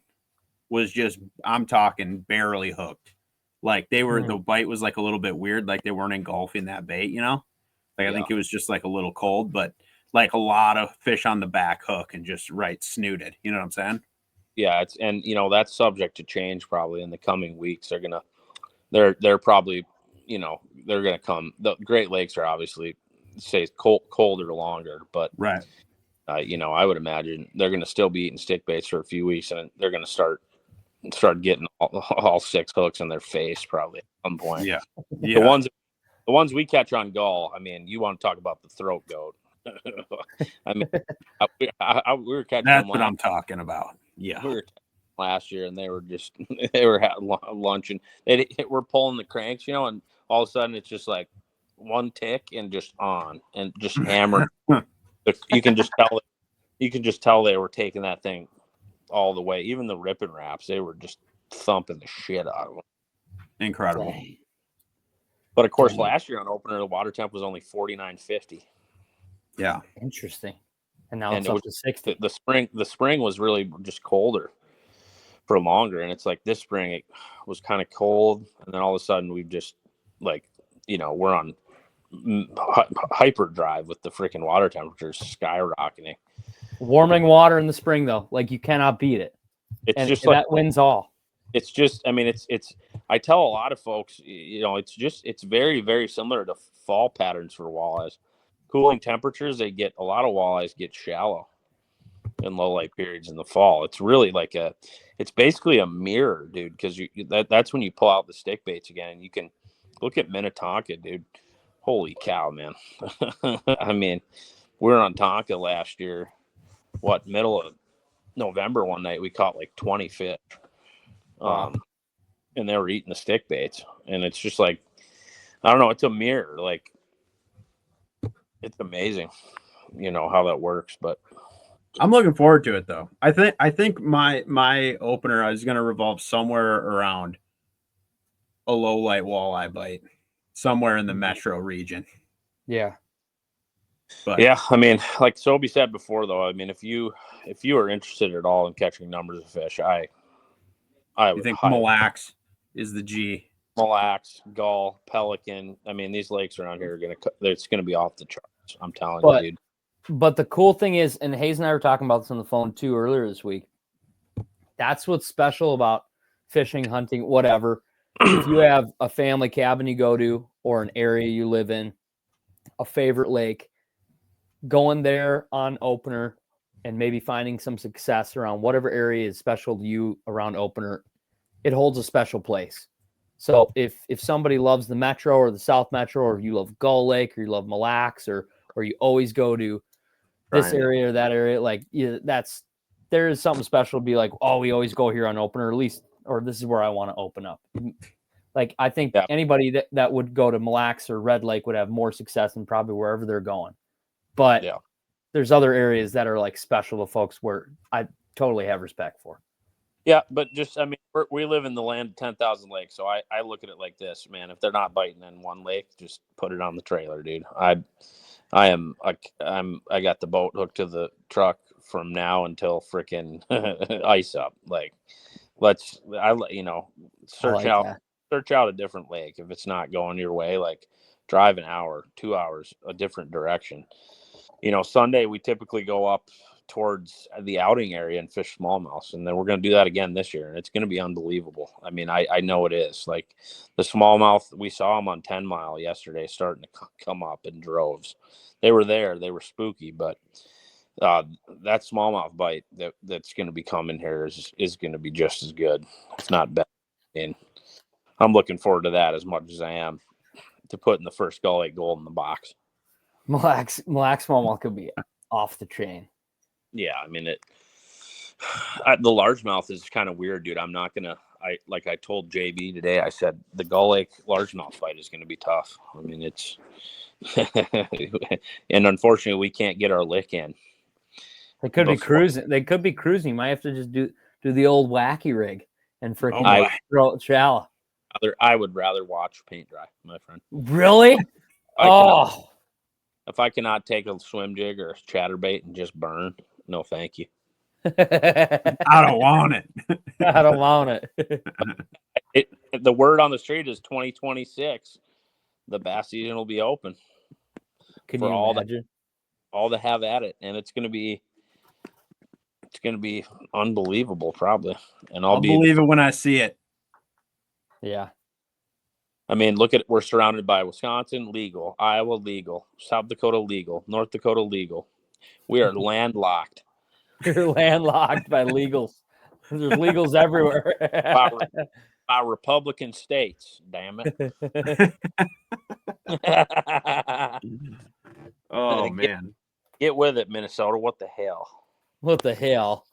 Speaker 1: was just, I'm talking barely hooked. Like the bite was like a little bit weird. Like they weren't engulfing that bait, I think it was just like a little cold, but like a lot of fish on the back hook and just right snooted. You know what I'm saying?
Speaker 3: Yeah. That's subject to change probably in the coming weeks. They're probably, they're going to come. The Great Lakes are obviously stays colder longer, but
Speaker 1: right.
Speaker 3: I would imagine they're going to still be eating stick baits for a few weeks, and they're going to start getting all 6 hooks in their face probably at some point.
Speaker 1: Yeah.
Speaker 3: The ones we catch on gull, I mean, you want to talk about the throat goat. I mean, we were catching
Speaker 1: That's
Speaker 3: them
Speaker 1: what I'm talking about. Yeah.
Speaker 3: We were last year, and they were just they were at lunch, and we're pulling the cranks, and all of a sudden it's just like one tick and just on and just hammer. You can just tell they were taking that thing all the way. Even the ripping wraps, they were just thumping the shit out of them.
Speaker 1: Incredible.
Speaker 2: Dang.
Speaker 3: But of course, last year on opener, the water temp was only 49.50.
Speaker 1: Yeah,
Speaker 2: interesting. And now it's up to 60.
Speaker 3: The spring was really just colder for longer, and it's like this spring it was kind of cold, and then all of a sudden we've just we're on hyperdrive with the freaking water temperatures skyrocketing.
Speaker 2: Warming water in the spring though, like you cannot beat it.
Speaker 3: It's just like
Speaker 2: that wins all.
Speaker 3: It's just, I mean, it's. I tell a lot of folks, it's very, very similar to fall patterns for walleyes. Cooling temperatures, a lot of walleyes get shallow in low light periods in the fall. It's really like it's basically a mirror, dude, because that's when you pull out the stick baits again, and you can look at Minnetonka, dude. Holy cow, man! I mean, we were on Tonka last year. Middle of November one night we caught like 20 fish.
Speaker 2: Wow.
Speaker 3: And they were eating the stick baits, and it's just like, I don't know, it's a mirror. Like, it's amazing, how that works. But
Speaker 1: I'm looking forward to it though. I think my opener is going to revolve somewhere around a low light walleye bite, somewhere in the metro region.
Speaker 2: Yeah.
Speaker 1: But
Speaker 3: Yeah, I mean, like Sobi said before, though, I mean, if you are interested at all in catching numbers of fish, I
Speaker 1: you
Speaker 3: would
Speaker 1: think
Speaker 3: highly
Speaker 1: Mille Lacs is the G?
Speaker 3: Mille Lacs, Gull, Pelican. I mean, these lakes around here are it's gonna be off the charts. I'm telling you, dude.
Speaker 2: But the cool thing is, and Hays and I were talking about this on the phone too earlier this week. That's what's special about fishing, hunting, whatever. If you have a family cabin you go to or an area you live in, a favorite lake, going there on opener and maybe finding some success around whatever area is special to you around opener, it holds a special place. So if somebody loves the Metro or the South Metro, or you love Gull Lake or you love Mille Lacs, or you always go to this area or that area, like there is something special to be like, oh, we always go here on opener, at least, or this is where I want to open up. Like, I think anybody that would go to Mille Lacs or Red Lake would have more success than probably wherever they're going. But there's other areas that are like special to folks where I totally have respect for.
Speaker 3: Yeah, but just, I mean, we live in the land of 10,000 lakes, so I look at it like this, man. If they're not biting in one lake, just put it on the trailer, dude. I got the boat hooked to the truck from now until freaking ice up. Like, search out a different lake if it's not going your way. Like, drive an hour, 2 hours, a different direction. Sunday we typically go up towards the outing area and fish smallmouth, and then we're going to do that again this year, and it's going to be unbelievable. I mean, I know it is. Like, the smallmouth, we saw them on 10 Mile yesterday starting to come up in droves. They were there, they were spooky, but that smallmouth bite that's going to be coming here is going to be just as good, if not better. And I'm looking forward to that as much as I am to putting the first Gull Lake gold in the box.
Speaker 2: Mille Lacs smallmouth could be off the chain.
Speaker 3: Yeah, I mean the largemouth is kind of weird, dude. I'm not gonna. I told JB today. I said the Gull Lake largemouth fight is gonna be tough. I mean, it's and unfortunately we can't get our lick in.
Speaker 2: They could be cruising. They could be cruising. You might have to just do the old wacky rig and freaking throw it shallow.
Speaker 3: I would rather watch paint dry, my friend.
Speaker 2: Really?
Speaker 3: If I cannot take a swim jig or a chatterbait and just burn, no, thank you.
Speaker 1: I don't want it.
Speaker 2: I don't want
Speaker 3: it. The word on the street is 2026. The bass season will be open.
Speaker 2: Can you imagine?
Speaker 3: All to have at it, and it's going to be unbelievable, probably. And I'll
Speaker 1: believe it when I see it.
Speaker 2: Yeah.
Speaker 3: I mean, we're surrounded by Wisconsin, legal, Iowa, legal, South Dakota, legal, North Dakota, legal. We are landlocked.
Speaker 2: You're landlocked by legals. There's legals everywhere.
Speaker 3: by Republican states, damn it.
Speaker 1: Oh, man.
Speaker 3: Get with it, Minnesota. What the hell?
Speaker 2: What the hell?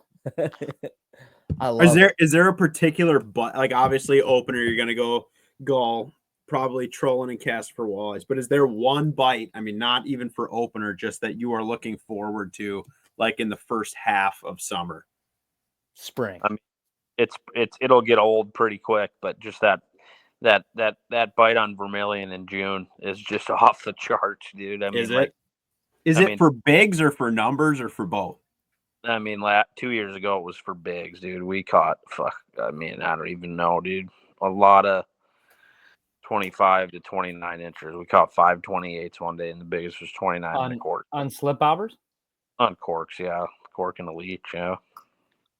Speaker 2: I love
Speaker 1: Is there a particular like, obviously opener you're going to go Gull, probably trolling and cast for walleyes, but is there one bite, I mean, not even for opener, just that you are looking forward to, like in the first half of summer?
Speaker 2: Spring.
Speaker 3: I mean, it'll get old pretty quick, but just that bite on vermilion in June is just off the charts, dude. I mean,
Speaker 1: is it for bigs or for numbers or for both?
Speaker 3: I mean, 2 years ago it was for bigs, dude. We caught I don't even know, dude. A lot of 25 to 29 inches. We caught 5/28 one day, and the biggest was 29 and a quarter.
Speaker 2: On slip bobbers?
Speaker 3: On corks, yeah. Cork and a leech, yeah.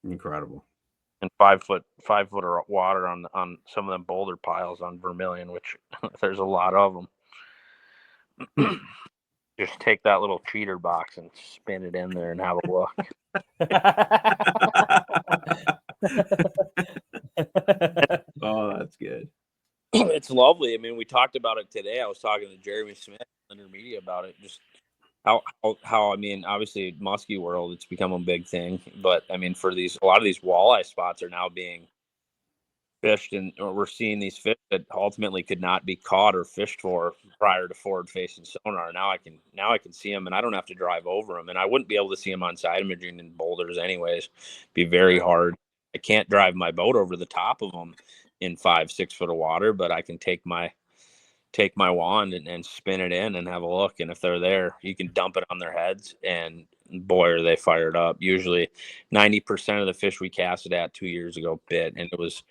Speaker 1: Incredible.
Speaker 3: And 5 foot water on some of them boulder piles on vermilion, which there's a lot of them. Just take that little cheater box and spin it in there and have a look.
Speaker 1: Oh, that's good.
Speaker 3: It's lovely. I mean, we talked about it today. I was talking to Jeremy Smith, Intermedia, about it. Just how I mean, obviously, muskie world, it's become a big thing. But I mean, a lot of these walleye spots are now being fished, and we're seeing these fish that ultimately could not be caught or fished for prior to forward-facing sonar. Now I can see them, and I don't have to drive over them, and I wouldn't be able to see them on side imaging in boulders anyways. It'd be very hard. I can't drive my boat over the top of them in 5-6 foot of water, but I can take my take my wand and spin it in and have a look. And if they're there, you can dump it on their heads, and boy, are they fired up. Usually 90% of the fish we casted at 2 years ago bit, and it was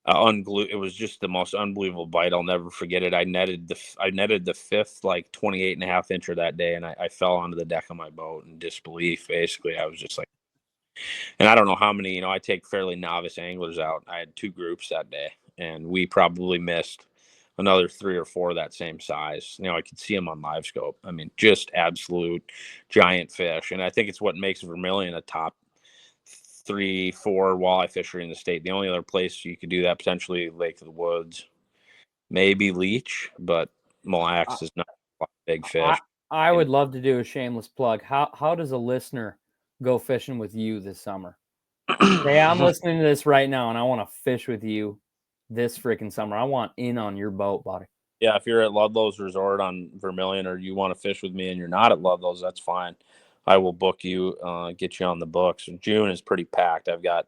Speaker 3: it was just the most unbelievable bite. I'll never forget it. I netted the fifth, like 28.5 incher that day, and I fell onto the deck of my boat in disbelief. Basically, I was just like, and I don't know how many, I take fairly novice anglers out. I had 2 groups that day, and we probably missed another 3 or 4 that same size. I could see them on live scope. I mean, just absolute giant fish. And I think it's what makes Vermilion a top 3, 4 walleye fishery in the state. The only other place you could do that, potentially Lake of the Woods, maybe Leech, but Mille Lacs is not a big fish.
Speaker 2: I would love to do a shameless plug. How does a listener go fishing with you this summer? Hey, I'm listening to this right now, and I want to fish with you this freaking summer. I want in on your boat, buddy.
Speaker 3: Yeah, if you're at Ludlow's Resort on Vermilion, or you want to fish with me and you're not at Ludlow's, that's fine. I will book you, get you on the books. June is pretty packed. I've got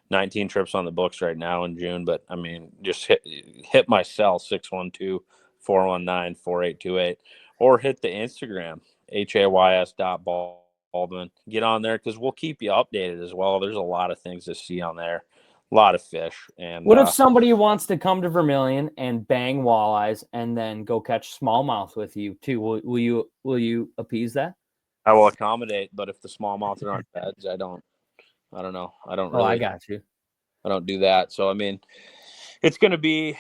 Speaker 3: 19 trips on the books right now in June, but I mean, just hit my cell 612-419-4828, or hit the Instagram hays.baldwin. Get on there, because we'll keep you updated as well. There's a lot of things to see on there, a lot of fish. And
Speaker 2: what if somebody wants to come to Vermilion and bang walleyes and then go catch smallmouth with you too? Will you appease that?
Speaker 3: I will accommodate, but if the smallmouth are on beds, I don't know. I don't really.
Speaker 2: I got you.
Speaker 3: I don't do that. So I mean, it's going to be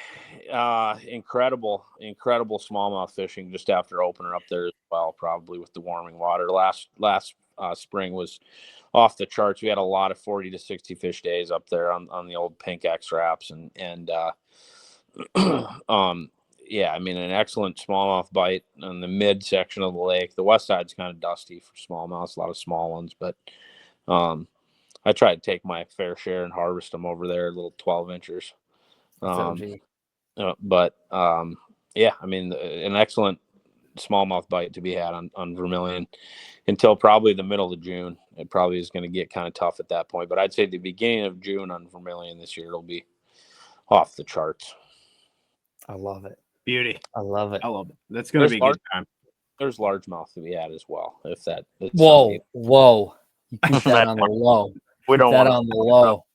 Speaker 3: incredible smallmouth fishing just after opener up there as well. Probably with the warming water. Last spring was off the charts. We had a lot of 40 to 60 fish days up there on the old pink X wraps, and yeah, I mean, an excellent smallmouth bite on the mid section of the lake. The west side's kind of dusty for smallmouths, a lot of small ones, but I try to take my fair share and harvest them over there, little 12 inchers. Yeah, I mean, an excellent smallmouth bite to be had on Vermilion until probably the middle of June. It probably is going to get kind of tough at that point, but I'd say the beginning of June on Vermilion this year, it'll be off the charts.
Speaker 2: I love it.
Speaker 1: Beauty.
Speaker 2: I love it.
Speaker 1: That's going to be a good time.
Speaker 3: There's largemouth to be had as well. If that.
Speaker 2: Whoa. You keep that on the low.
Speaker 3: We don't want
Speaker 2: on the low.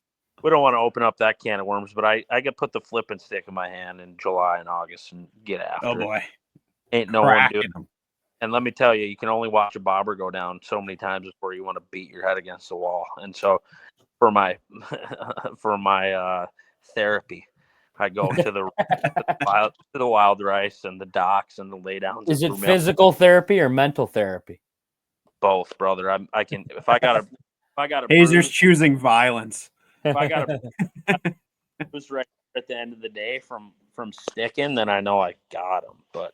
Speaker 3: We don't want to open up that can of worms, but I could put the flipping stick in my hand in July and August and get after it.
Speaker 1: Oh boy.
Speaker 3: Ain't no one doing it. And let me tell you, you can only watch a bobber go down so many times before you want to beat your head against the wall. And so for my therapy, I go to the wild rice and the docks and the laydowns.
Speaker 2: Is it physical therapy or mental therapy?
Speaker 3: Both, brother. I can if I got a
Speaker 1: Hazer's choosing violence.
Speaker 3: If I got a bruise right at the end of the day from sticking, then I know I got him. But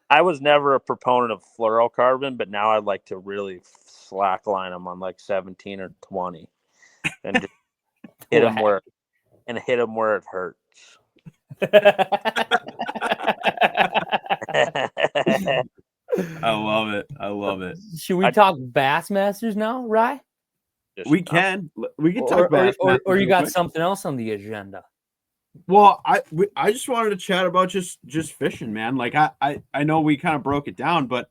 Speaker 3: I was never a proponent of fluorocarbon, but now I'd like to really slackline them on like 17 or 20 and just hit them where it hurts.
Speaker 1: I love it.
Speaker 2: Should we talk Bassmasters now, Rye?
Speaker 1: We can talk Bassmasters.
Speaker 2: Or you got something else on the agenda?
Speaker 1: Well, I just wanted to chat about just fishing, man. Like I know we kind of broke it down, but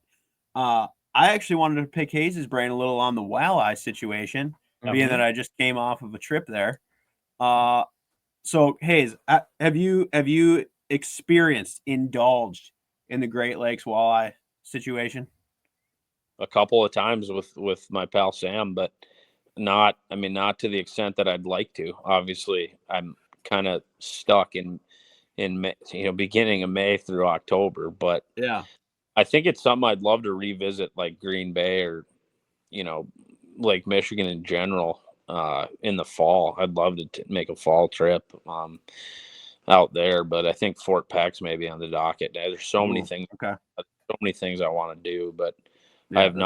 Speaker 1: I actually wanted to pick Hays' brain a little on the walleye situation, being that I just came off of a trip there. So Hays, have you indulged in the Great Lakes walleye situation?
Speaker 3: A couple of times with my pal Sam, but not to the extent that I'd like to. Obviously, I'm kind of stuck in May, beginning of May through October, but
Speaker 1: yeah,
Speaker 3: I think it's something I'd love to revisit, like Green Bay or Lake Michigan in general. In the fall, I'd love to make a fall trip out there, but I think Fort Peck's maybe on the docket. There's so many things.
Speaker 1: Okay.
Speaker 3: So many things I want to do, but
Speaker 1: yeah,
Speaker 3: I have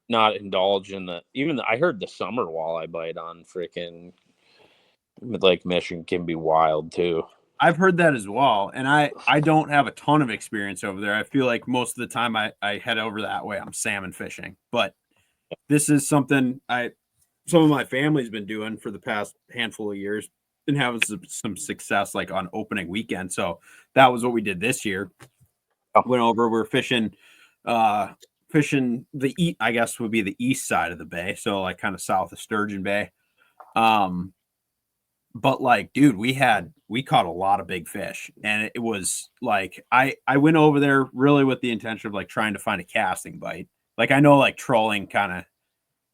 Speaker 3: not indulged in I heard the summer walleye bite on freaking Lake Michigan can be wild too.
Speaker 1: I've heard that as well, and I don't have a ton of experience over there. I feel like most of the time I head over that way, I'm salmon fishing, but this is something some of my family's been doing for the past handful of years. and having some success like on opening weekend. So that was what we did this year. Went over, we're fishing the I guess would be the east side of the bay, so like kind of south of Sturgeon Bay. But like, dude, we caught a lot of big fish, and it was like I went over there really with the intention of like trying to find a casting bite. Like I know like trolling kind of,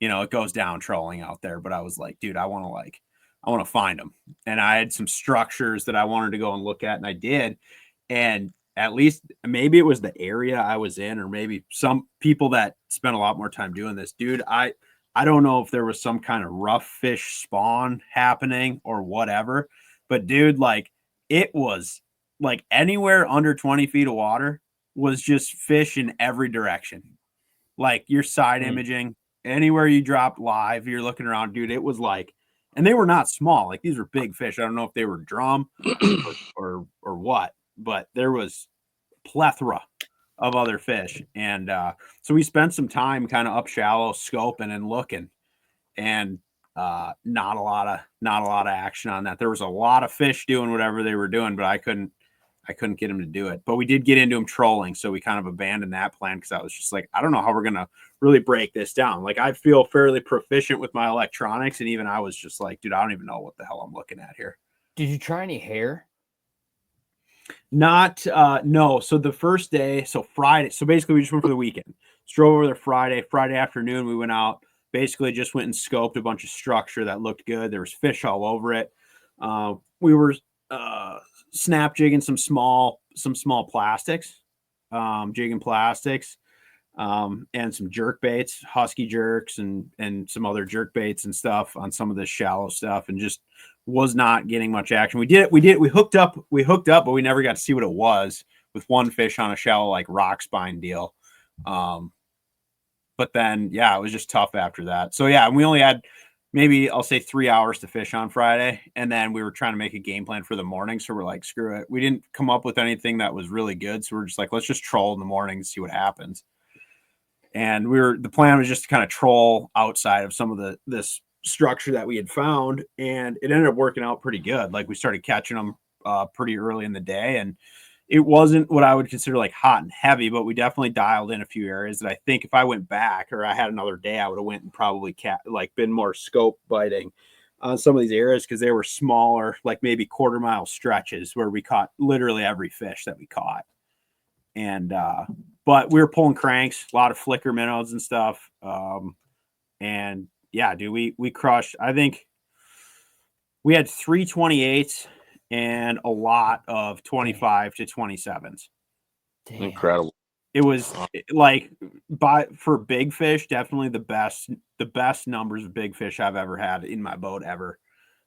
Speaker 1: it goes down trolling out there, but I was like, dude, I want to find them, and I had some structures that I wanted to go and look at, and I did, and at least maybe it was the area I was in, or maybe some people that spent a lot more time doing this, dude. I don't know if there was some kind of rough fish spawn happening or whatever, but dude, like it was like anywhere under 20 feet of water was just fish in every direction. Like your side imaging, anywhere you dropped live, you're looking around, dude. It was like, and they were not small. Like these were big fish. I don't know if they were drum or what, but there was plethora of other fish. And so we spent some time kind of up shallow scoping and looking, and not a lot of action on that. There was a lot of fish doing whatever they were doing, but I couldn't get them to do it. But we did get into them trolling, so we kind of abandoned that plan because I was just like, I don't know how we're gonna really break this down. Like I feel fairly proficient with my electronics, and even I was just like, dude, I don't even know what the hell I'm looking at here.
Speaker 2: Did you try any hair?
Speaker 1: Not no. So the first day, so Friday, so basically we just went for the weekend. Drove over there Friday afternoon. We went out, basically just went and scoped a bunch of structure that looked good. There was fish all over it. We were snap jigging some small plastics, jigging plastics, and some jerk baits, husky jerks, and some other jerk baits and stuff on some of the shallow stuff, and just was not getting much action. We hooked up, but we never got to see what it was with one fish on a shallow like rock spine deal. But then yeah, it was just tough after that. So yeah, we only had maybe I'll say 3 hours to fish on Friday, and then we were trying to make a game plan for the morning. So we're like, screw it. We didn't come up with anything that was really good. So we're just like, let's just troll in the morning and see what happens. And the plan was just to kind of troll outside of some of this structure that we had found, and it ended up working out pretty good. Like we started catching them pretty early in the day, and it wasn't what I would consider like hot and heavy, but we definitely dialed in a few areas that I think if I went back or I had another day, I would have went and probably been more scope biting on some of these areas, because they were smaller, like maybe quarter-mile stretches where we caught literally every fish that we caught. And but we were pulling cranks, a lot of flicker minnows and stuff. And yeah, dude, we crushed. I think we had 3 28s and a lot of 25 to 27s.
Speaker 2: Damn.
Speaker 3: Incredible.
Speaker 1: It was like for big fish, definitely the best numbers of big fish I've ever had in my boat ever.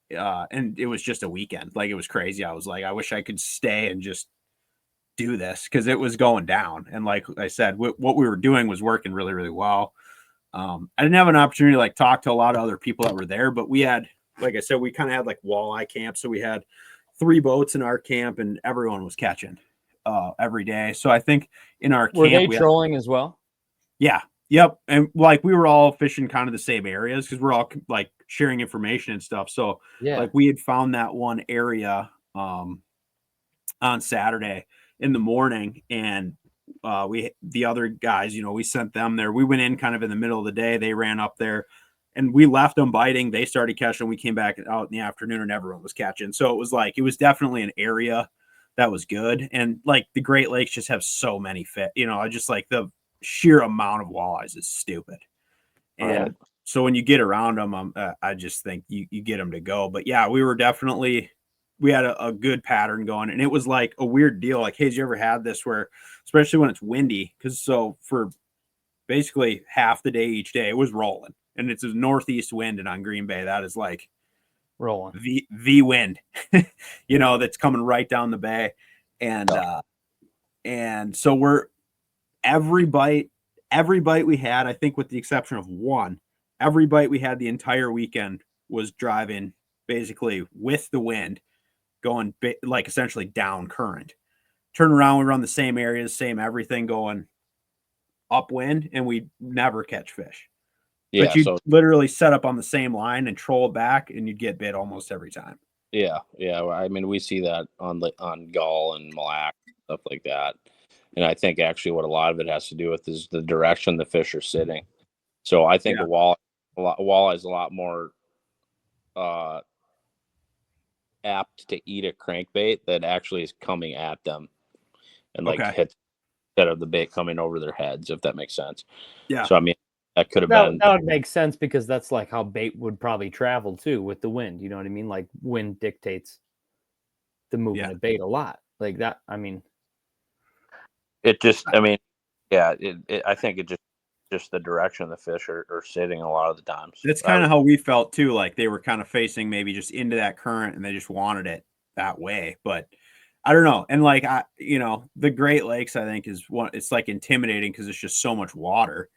Speaker 1: And it was just a weekend. Like it was crazy. I was like, I wish I could stay and just do this, because it was going down. And like I said, what we were doing was working really, really well. I didn't have an opportunity to like talk to a lot of other people that were there, but we had, like I said, we kind of had like walleye camp. So we had 3 boats in our camp, and everyone was catching every day. So I think in our
Speaker 2: Were
Speaker 1: camp,
Speaker 2: they trolling as well?
Speaker 1: Yeah. Yep. And like we were all fishing kind of the same areas because we're all like sharing information and stuff. So
Speaker 2: Yeah.
Speaker 1: like we had found that one area on Saturday in the morning, and the other guys, we sent them there. We went in kind of in the middle of the day. They ran up there, and we left them biting. They started catching. We came back out in the afternoon, and everyone was catching. So it was definitely an area that was good. And like the Great Lakes just have so many fish. I just like the sheer amount of walleyes is stupid. And so when you get around them, I just think you get them to go. But yeah, we had a good pattern going, and it was like a weird deal. Like, Hays, you ever had this where, especially when it's windy, because so for basically half the day each day, it was rolling, and it's a northeast wind, and on Green Bay, that is like
Speaker 2: rolling
Speaker 1: V wind, that's coming right down the bay. And so we're every bite we had, I think with the exception of one, every bite we had the entire weekend was driving basically with the wind going like essentially down current. Turn around, we run the same areas, same everything going upwind, and we never catch fish. Yeah, but you literally set up on the same line and troll it back, and you'd get bit almost every time.
Speaker 3: Yeah. I mean, we see that on gull and mille lacs, stuff like that. And I think actually what a lot of it has to do with is the direction the fish are sitting. So I think
Speaker 1: Yeah.
Speaker 3: walleye is a lot more apt to eat a crankbait that actually is coming at them and like
Speaker 1: Okay.
Speaker 3: hits instead of the bait coming over their heads, if that makes sense.
Speaker 1: Yeah.
Speaker 3: So I mean, that could have
Speaker 2: That,
Speaker 3: been.
Speaker 2: that would make sense because that's like how bait would probably travel too with the wind. You know what I mean? Like wind dictates the movement of bait a lot. Like that. I mean,
Speaker 3: It just, I mean, yeah. I think it just the direction the fish are sitting a lot of the times.
Speaker 1: That's kind of how we felt too. Like they were kind of facing maybe just into that current and they just wanted it that way. But I don't know. And like, the Great Lakes, I think is one, it's like intimidating because it's just so much water.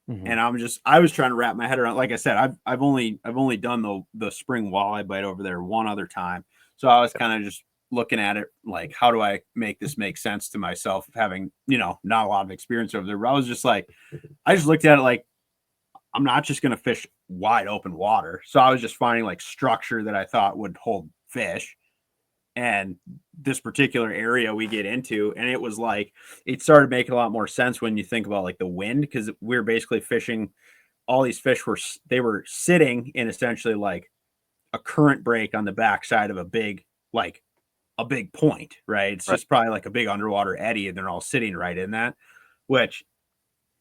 Speaker 1: And I was trying to wrap my head around, like I said, I've only done the spring walleye bite over there one other time. So I was kind of just looking at it like, how do I make this make sense to myself, having, not a lot of experience over there. But I was just like, I just looked at it like, I'm not just going to fish wide open water. So I was just finding like structure that I thought would hold fish. And this particular area we get into, and it was like, it started making a lot more sense when you think about like the wind, because we were basically fishing, all these fish were sitting in essentially like a current break on the backside of a big point, right? It's just probably like a big underwater eddy, and they're all sitting right in that, which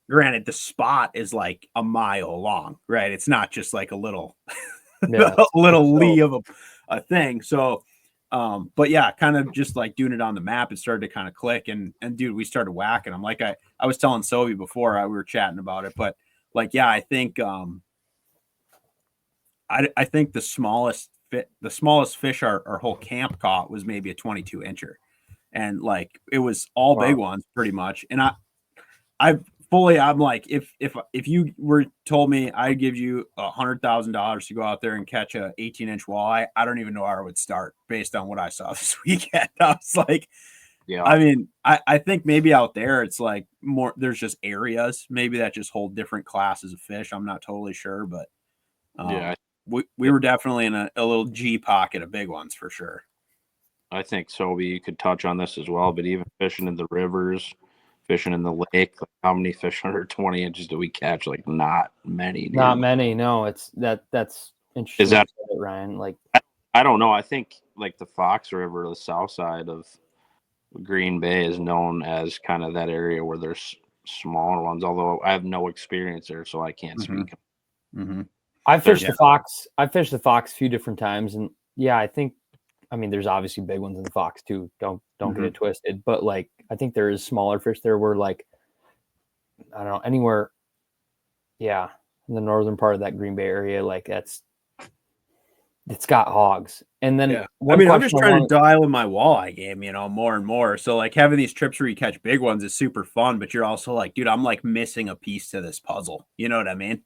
Speaker 1: granted, the spot is like a mile long, right? It's not just like a little, lee of a thing. So, but yeah, kind of just like doing it on the map, it started to kind of click, and dude, we started whacking them. Like I was telling Sobi before we were chatting about it, but like, yeah, I think, I think the smallest fish our whole camp caught was maybe a 22 incher. And like, it was all big ones pretty much. And I'm like, if you were told me I'd give you $100,000 to go out there and catch a 18-inch walleye, I don't even know where I would start based on what I saw this weekend. I was like, yeah, I mean, I think maybe out there it's like more, there's just areas maybe that just hold different classes of fish. I'm not totally sure, but we were definitely in a little G pocket of big ones for sure.
Speaker 3: I think Sobi, you could touch on this as well, but even fishing in the rivers, fishing in the lake, like how many fish under 20 inches do we catch? Like not many. Dude.
Speaker 2: Not many. No, that's interesting.
Speaker 3: Is that
Speaker 2: Ryan? Like,
Speaker 3: I don't know. I think like the Fox River, the south side of Green Bay, is known as kind of that area where there's smaller ones. Although I have no experience there, so I can't speak.
Speaker 2: I fished the Fox. I fished the Fox a few different times, and yeah, I mean, there's obviously big ones in the Fox too. Don't get it twisted. But like, I think there is smaller fish there where like, I don't know, anywhere. Yeah. In the northern part of that Green Bay area, like it's got hogs. And then,
Speaker 1: I mean, I'm just trying to dial in my walleye game, more and more. So like having these trips where you catch big ones is super fun, but you're also like, dude, I'm like missing a piece to this puzzle. You know what I mean?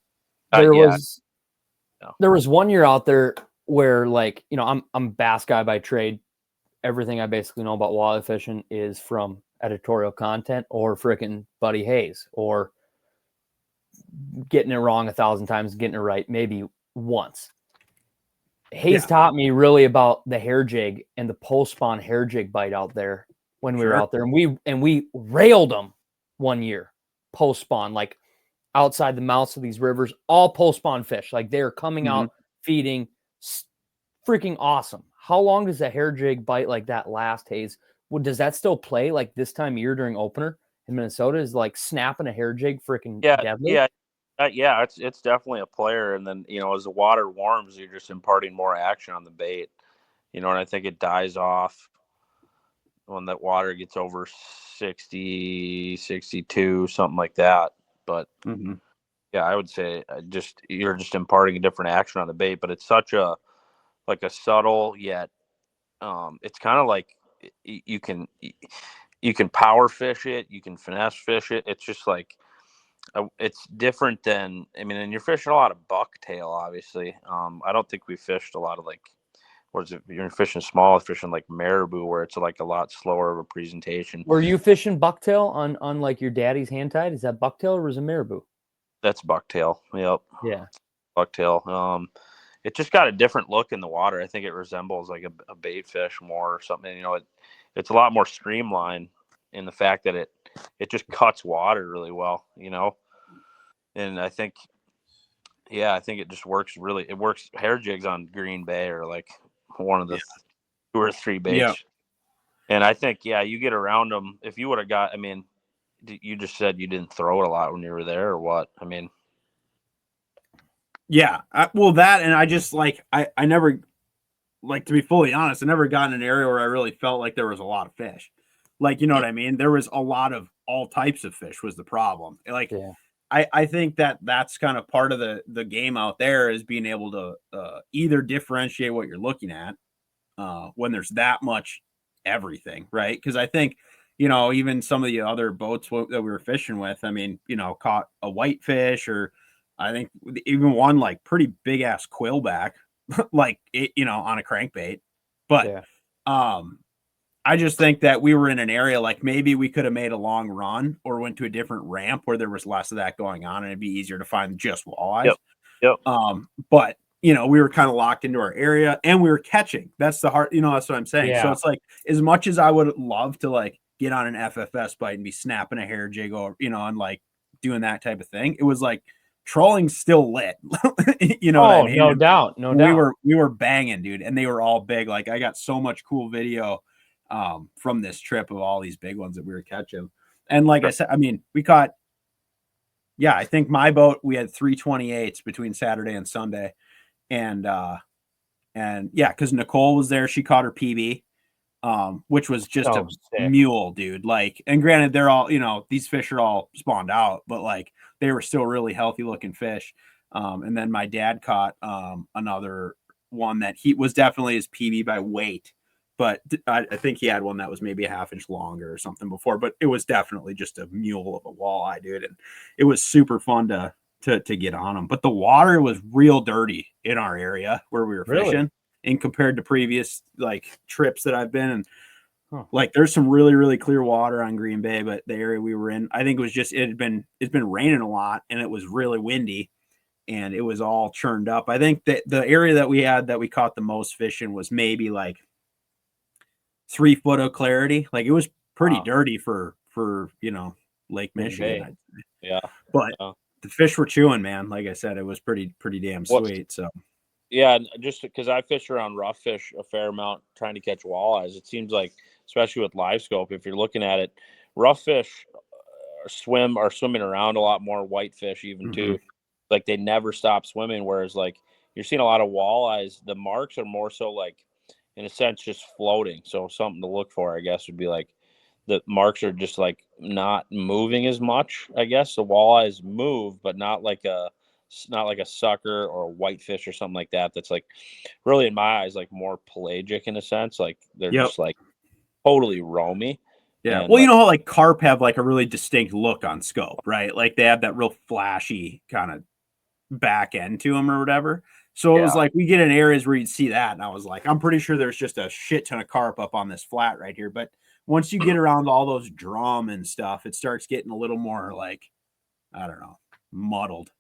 Speaker 2: There was one year out there where like, I'm a bass guy by trade. Everything I basically know about walleye fishing is from editorial content or frickin' Buddy Hays, or getting it wrong 1,000 times, getting it right maybe once. Hays taught me really about the hair jig and the post spawn hair jig bite out there when we were out there, and we railed them one year post spawn, like outside the mouths of these rivers, all post spawn fish. Like they're coming out feeding, freaking awesome. How long does a hair jig bite like that last, Hays? Well, does that still play like this time of year during opener in Minnesota? Is like snapping a hair jig freaking deadly?
Speaker 3: Yeah, it's definitely a player. And then, as the water warms, you're just imparting more action on the bait, and I think it dies off when that water gets over 60, 62, something like that. But yeah, I would say you're just imparting a different action on the bait, but it's such a subtle yet, it's kind of like you can power fish it, you can finesse fish it. It's just like, it's different than, I mean, and you're fishing a lot of bucktail, obviously. I don't think we fished a lot of like, what is it? You're fishing small, fishing like marabou, where it's like a lot slower of a presentation.
Speaker 2: Were you fishing bucktail on like your daddy's hand tied? Is that bucktail or was it marabou?
Speaker 3: That's bucktail. Yep.
Speaker 2: Yeah.
Speaker 3: Bucktail. it just got a different look in the water. I think it resembles like a bait fish more or something. It's a lot more streamlined in the fact that it just cuts water really well, and I think it just works it works. Hair jigs on Green Bay are like one of the 2 or 3 baits.
Speaker 1: Yeah.
Speaker 3: And I think, you get around them. If you would have got, you just said you didn't throw it a lot when you were there or what?
Speaker 1: Yeah. That, and I just I never, to be fully honest, I never got in an area where I really felt like there was a lot of fish. You know what I mean? There was a lot of all types of fish was the problem. I think that's kind of part of the game out there is being able to either differentiate what you're looking at when there's that much everything, right? Because I think, even some of the other boats that we were fishing with, caught a whitefish, or I think even one like pretty big ass quillback, on a crankbait. But I just think that we were in an area like maybe we could have made a long run or went to a different ramp where there was less of that going on and it'd be easier to find just walleyes.
Speaker 3: Yep.
Speaker 1: But we were kind of locked into our area and we were catching. That's the heart, that's what I'm saying.
Speaker 2: Yeah.
Speaker 1: So it's like, as much as I would love to get on an FFS bite and be snapping a hair jig or, and doing that type of thing, it was like trolling's still lit. What I mean?
Speaker 2: No doubt.
Speaker 1: We were banging, dude. And they were all big. I got so much cool video from this trip of all these big ones that we were catching. And I said, we caught, I think my boat, we had 328s between Saturday and Sunday. And because Nicole was there, she caught her PB, which was just a mule, dude. And granted, they're all, these fish are all spawned out, but they were still really healthy looking fish. And then my dad caught another one that he was definitely his PB by weight, but I think he had one that was maybe a half inch longer or something before, but it was definitely just a mule of a walleye, dude. And it was super fun to get on them. But the water was real dirty in our area where we were fishing and compared to previous trips that I've been. And there's some really, really clear water on Green Bay, but the area we were in, I think it was just, it's been raining a lot and it was really windy and it was all churned up. I think that the area that we caught the most fish in was maybe 3 foot of clarity. It was pretty dirty for Lake Michigan.
Speaker 3: Yeah.
Speaker 1: But the fish were chewing, man. Like I said, it was pretty damn sweet. So
Speaker 3: yeah, just because I fish around rough fish a fair amount trying to catch walleyes, it seems like, especially with live scope, if you're looking at it, rough fish are swimming around a lot more, whitefish even too. They never stop swimming, whereas you're seeing a lot of walleyes, the marks are more so in a sense just floating. So something to look for, I guess, would be the marks are just not moving as much. I guess the walleyes move, but not like a sucker or a whitefish or something like that. That's really in my eyes more pelagic in a sense. They're just totally roamy.
Speaker 1: Yeah.
Speaker 3: And,
Speaker 1: well, you know how carp have a really distinct look on scope, right? They have that real flashy kind of back end to them or whatever. So it was we get in areas where you'd see that, and I was I'm pretty sure there's just a shit ton of carp up on this flat right here. But once you get around all those drum and stuff, it starts getting a little more I don't know, muddled.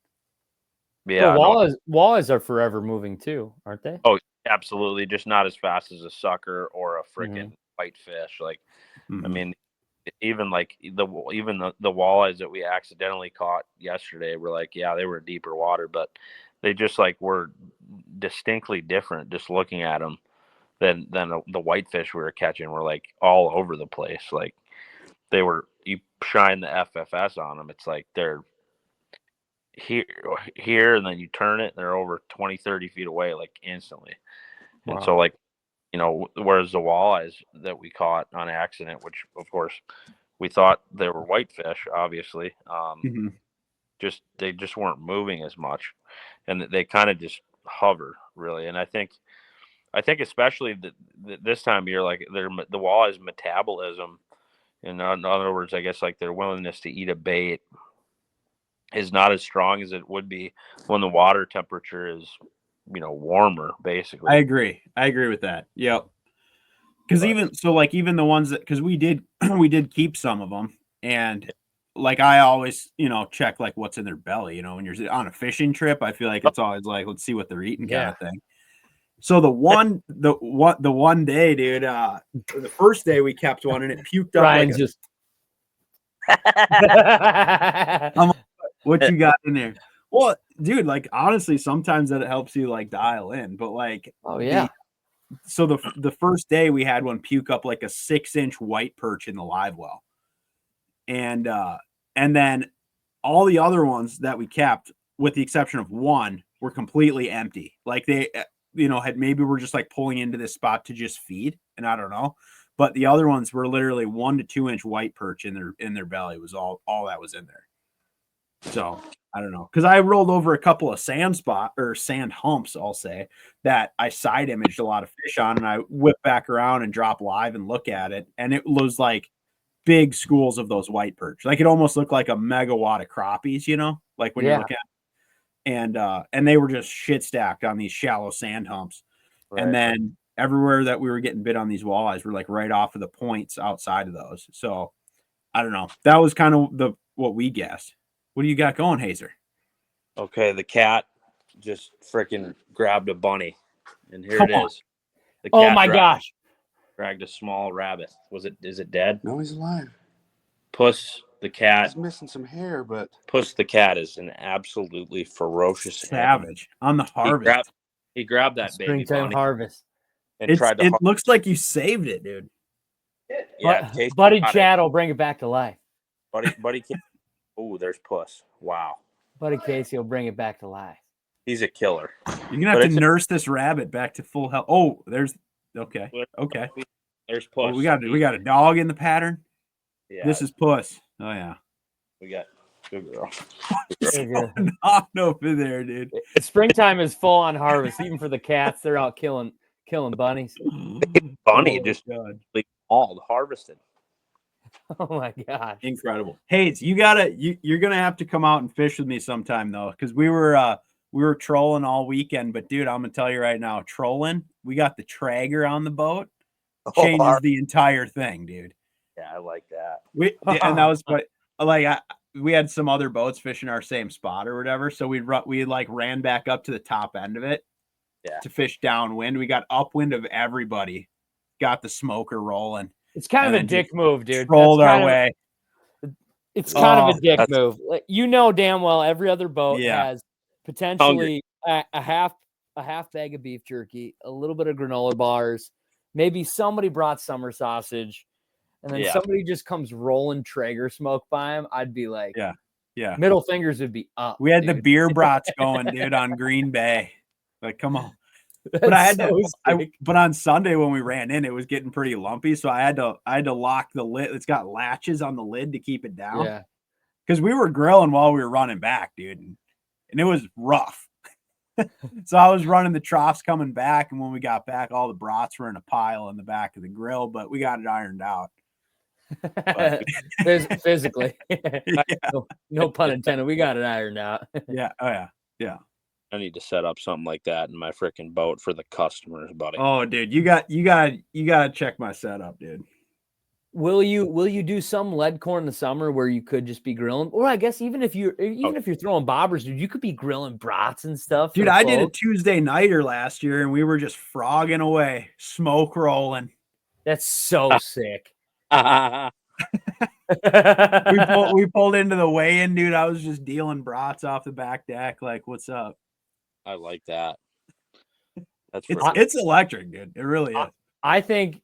Speaker 2: Yeah, walleyes are forever moving too, aren't they?
Speaker 3: Oh, absolutely, just not as fast as a sucker or a freaking whitefish. Even the walleyes that we accidentally caught yesterday were they were deeper water, but they just were distinctly different just looking at them than the whitefish we were catching were all over the place. You shine the FFS on them, it's they're here and then you turn it, they're over 20-30 feet away instantly. Wow. And so whereas the walleyes that we caught on accident, which of course we thought they were whitefish, obviously, they just weren't moving as much, and they kind of just hover really. And I think especially this time of year, the walleyes metabolism, in other words, I guess their willingness to eat a bait is not as strong as it would be when the water temperature is warmer, basically.
Speaker 1: I agree with that. Yep. Because even the ones that, because we did keep some of them, and like I always, check like what's in their belly. When you're on a fishing trip, I feel like it's always like, let's see what they're eating kind of thing. So the one day, dude, the first day we kept one and it puked up.
Speaker 2: Ryan's
Speaker 1: like
Speaker 2: just.
Speaker 1: What you got in there? Well, dude, like honestly, sometimes that helps you like dial in, but like,
Speaker 2: oh yeah.
Speaker 1: So the first day we had one puke up like a 6-inch white perch in the live well, and then all the other ones that we kept, with the exception of one, were completely empty. Like they, had maybe we're just like pulling into this spot to just feed, and I don't know, but the other ones were literally 1 to 2 inch white perch in their belly was all that was in there. So I don't know, because I rolled over a couple of sand humps, I'll say, that I side imaged a lot of fish on, and I whip back around and drop live and look at it, and it was like big schools of those white perch. Like it almost looked like a megawatt of crappies, like when you're looking at, and they were just shit stacked on these shallow sand humps. Right. And then everywhere that we were getting bit on these walleyes were like right off of the points outside of those. So I don't know. That was kind of what we guessed. What do you got going, Hazer?
Speaker 3: Okay, the cat just freaking grabbed a bunny, and here it is. The cat
Speaker 2: my gosh!
Speaker 3: Dragged a small rabbit. Is it dead?
Speaker 4: No, he's alive.
Speaker 3: Puss the cat.
Speaker 4: He's missing some hair, but
Speaker 3: Puss the cat is an absolutely ferocious
Speaker 1: savage on the harvest.
Speaker 3: He grabbed that baby
Speaker 2: springtime
Speaker 3: bunny
Speaker 2: harvest,
Speaker 3: and tried to.
Speaker 1: It looks like you saved it, dude.
Speaker 3: Yeah,
Speaker 2: Buddy Chad will bring it back to life.
Speaker 3: Buddy. Oh, there's Puss. Wow.
Speaker 2: Buddy Casey will bring it back to life.
Speaker 3: He's a killer.
Speaker 1: You're gonna have to nurse this rabbit back to full health. Oh, there's okay.
Speaker 3: There's Puss.
Speaker 1: Oh, we got a dog in the pattern.
Speaker 3: Yeah.
Speaker 1: This is Puss. Oh yeah.
Speaker 3: We got good girl.
Speaker 1: Not over there, dude.
Speaker 2: Springtime is full on harvest, even for the cats. They're out killing bunnies.
Speaker 3: Bunny just all harvested.
Speaker 2: Oh my gosh.
Speaker 1: Incredible. Hays, you're gonna have to come out and fish with me sometime though, because we were trolling all weekend. But dude, I'm gonna tell you right now, trolling, we got the Traeger on the boat, changes the entire thing, dude.
Speaker 3: Yeah, I like that.
Speaker 1: And that was we had some other boats fishing our same spot or whatever, so we like ran back up to the top end of it to fish downwind. We got upwind of everybody, got the smoker rolling.
Speaker 2: It's kind of a dick move, dude.
Speaker 1: Rolled our way.
Speaker 2: It's kind of a dick move. Like, damn well every other boat has potentially a half bag of beef jerky, a little bit of granola bars, maybe somebody brought summer sausage, and then somebody just comes rolling Traeger smoke by him. I'd be like,
Speaker 1: yeah,
Speaker 2: middle fingers would be up.
Speaker 1: We had the beer brats going, dude, on Green Bay. Like, come on. But but on Sunday when we ran in, it was getting pretty lumpy, so I had to lock the lid. It's got latches on the lid to keep it down.
Speaker 2: Yeah,
Speaker 1: because we were grilling while we were running back, dude, and it was rough. So I was running the troughs coming back, and when we got back, all the brats were in a pile in the back of the grill, but we got it ironed out.
Speaker 2: Physically, no pun intended. We got it ironed out.
Speaker 1: Yeah. Oh yeah.
Speaker 3: I need to set up something like that in my freaking boat for the customers, buddy.
Speaker 1: Oh, dude, you got to check my setup, dude.
Speaker 2: Will you do some lead corn in the summer where you could just be grilling? Or I guess even if you're throwing bobbers, dude, you could be grilling brats and stuff.
Speaker 1: Dude, I did a Tuesday nighter last year, and we were just frogging away, smoke rolling.
Speaker 2: That's so sick.
Speaker 1: We pulled into the weigh-in, dude. I was just dealing brats off the back deck. Like, what's up?
Speaker 3: I like that.
Speaker 1: It's electric, dude. It really is.
Speaker 2: I think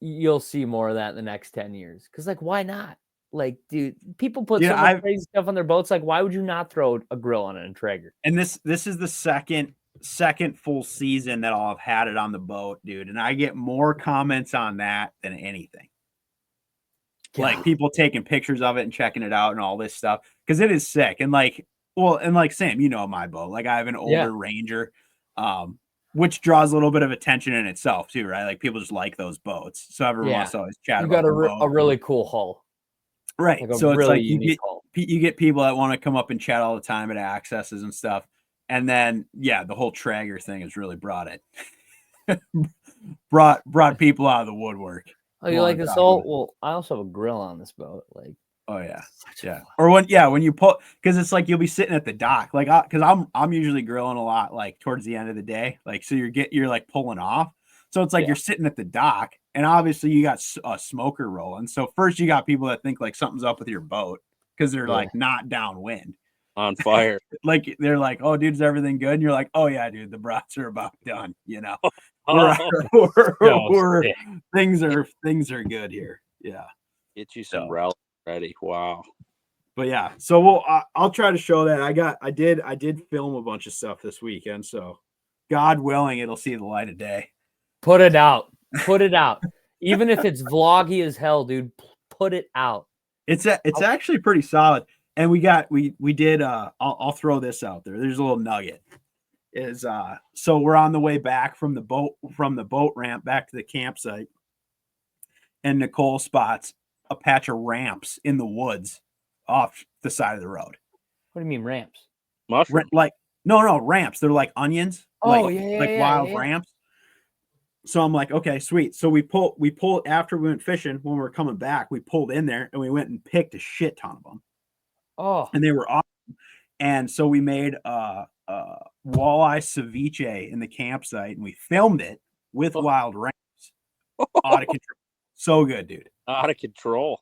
Speaker 2: you'll see more of that in the next 10 years. Because, like, why not? Like, dude, people put so much crazy stuff on their boats. Like, why would you not throw a grill on it in Traeger? And
Speaker 1: this is the second full season that I'll have had it on the boat, dude. And I get more comments on that than anything. Like people taking pictures of it and checking it out and all this stuff. Because it is sick. And like Sam, my boat. Like I have an older Ranger, which draws a little bit of attention in itself too, right? Like people just like those boats. So everyone wants to always chat about it.
Speaker 2: You got a really cool hull.
Speaker 1: Right. Like so it's really like you get people that want to come up and chat all the time at accesses and stuff. And then the whole Traeger thing has really brought people out of the woodwork.
Speaker 2: Oh, you like this whole? Well, I also have a grill on this boat. Like
Speaker 1: Oh yeah. Yeah. Or when you pull, because it's like you'll be sitting at the dock, like because I'm usually grilling a lot like towards the end of the day, like so you're like pulling off, so it's like you're sitting at the dock, and obviously you got a smoker rolling. So first you got people that think like something's up with your boat because they're like not downwind,
Speaker 3: on fire.
Speaker 1: like they're like, oh dude, is everything good? And you're like, oh yeah, dude, the brats are about done. You know, things are good here. Yeah,
Speaker 3: get you some relic ready. Wow.
Speaker 1: But yeah, so I'll try to show that. I did film a bunch of stuff this weekend, so God willing, it'll see the light of day.
Speaker 2: Put it out. Put it out. Even if it's vloggy as hell, dude, put it out.
Speaker 1: It's actually pretty solid. And we did I'll throw this out there. There's a little nugget. So we're on the way back from the boat ramp back to the campsite, and Nicole spots a patch of ramps in the woods off the side of the road.
Speaker 2: What do you mean ramps?
Speaker 3: Mushrooms?
Speaker 1: Like no ramps. They're like onions.
Speaker 2: Oh,
Speaker 1: like wild ramps. So I'm like, okay, sweet. So we pulled after we went fishing. When we were coming back, we pulled in there and we went and picked a shit ton of them.
Speaker 2: Oh,
Speaker 1: and they were awesome. And so we made walleye ceviche in the campsite, and we filmed it with wild ramps. Out of control. So good, dude.
Speaker 3: Out of control.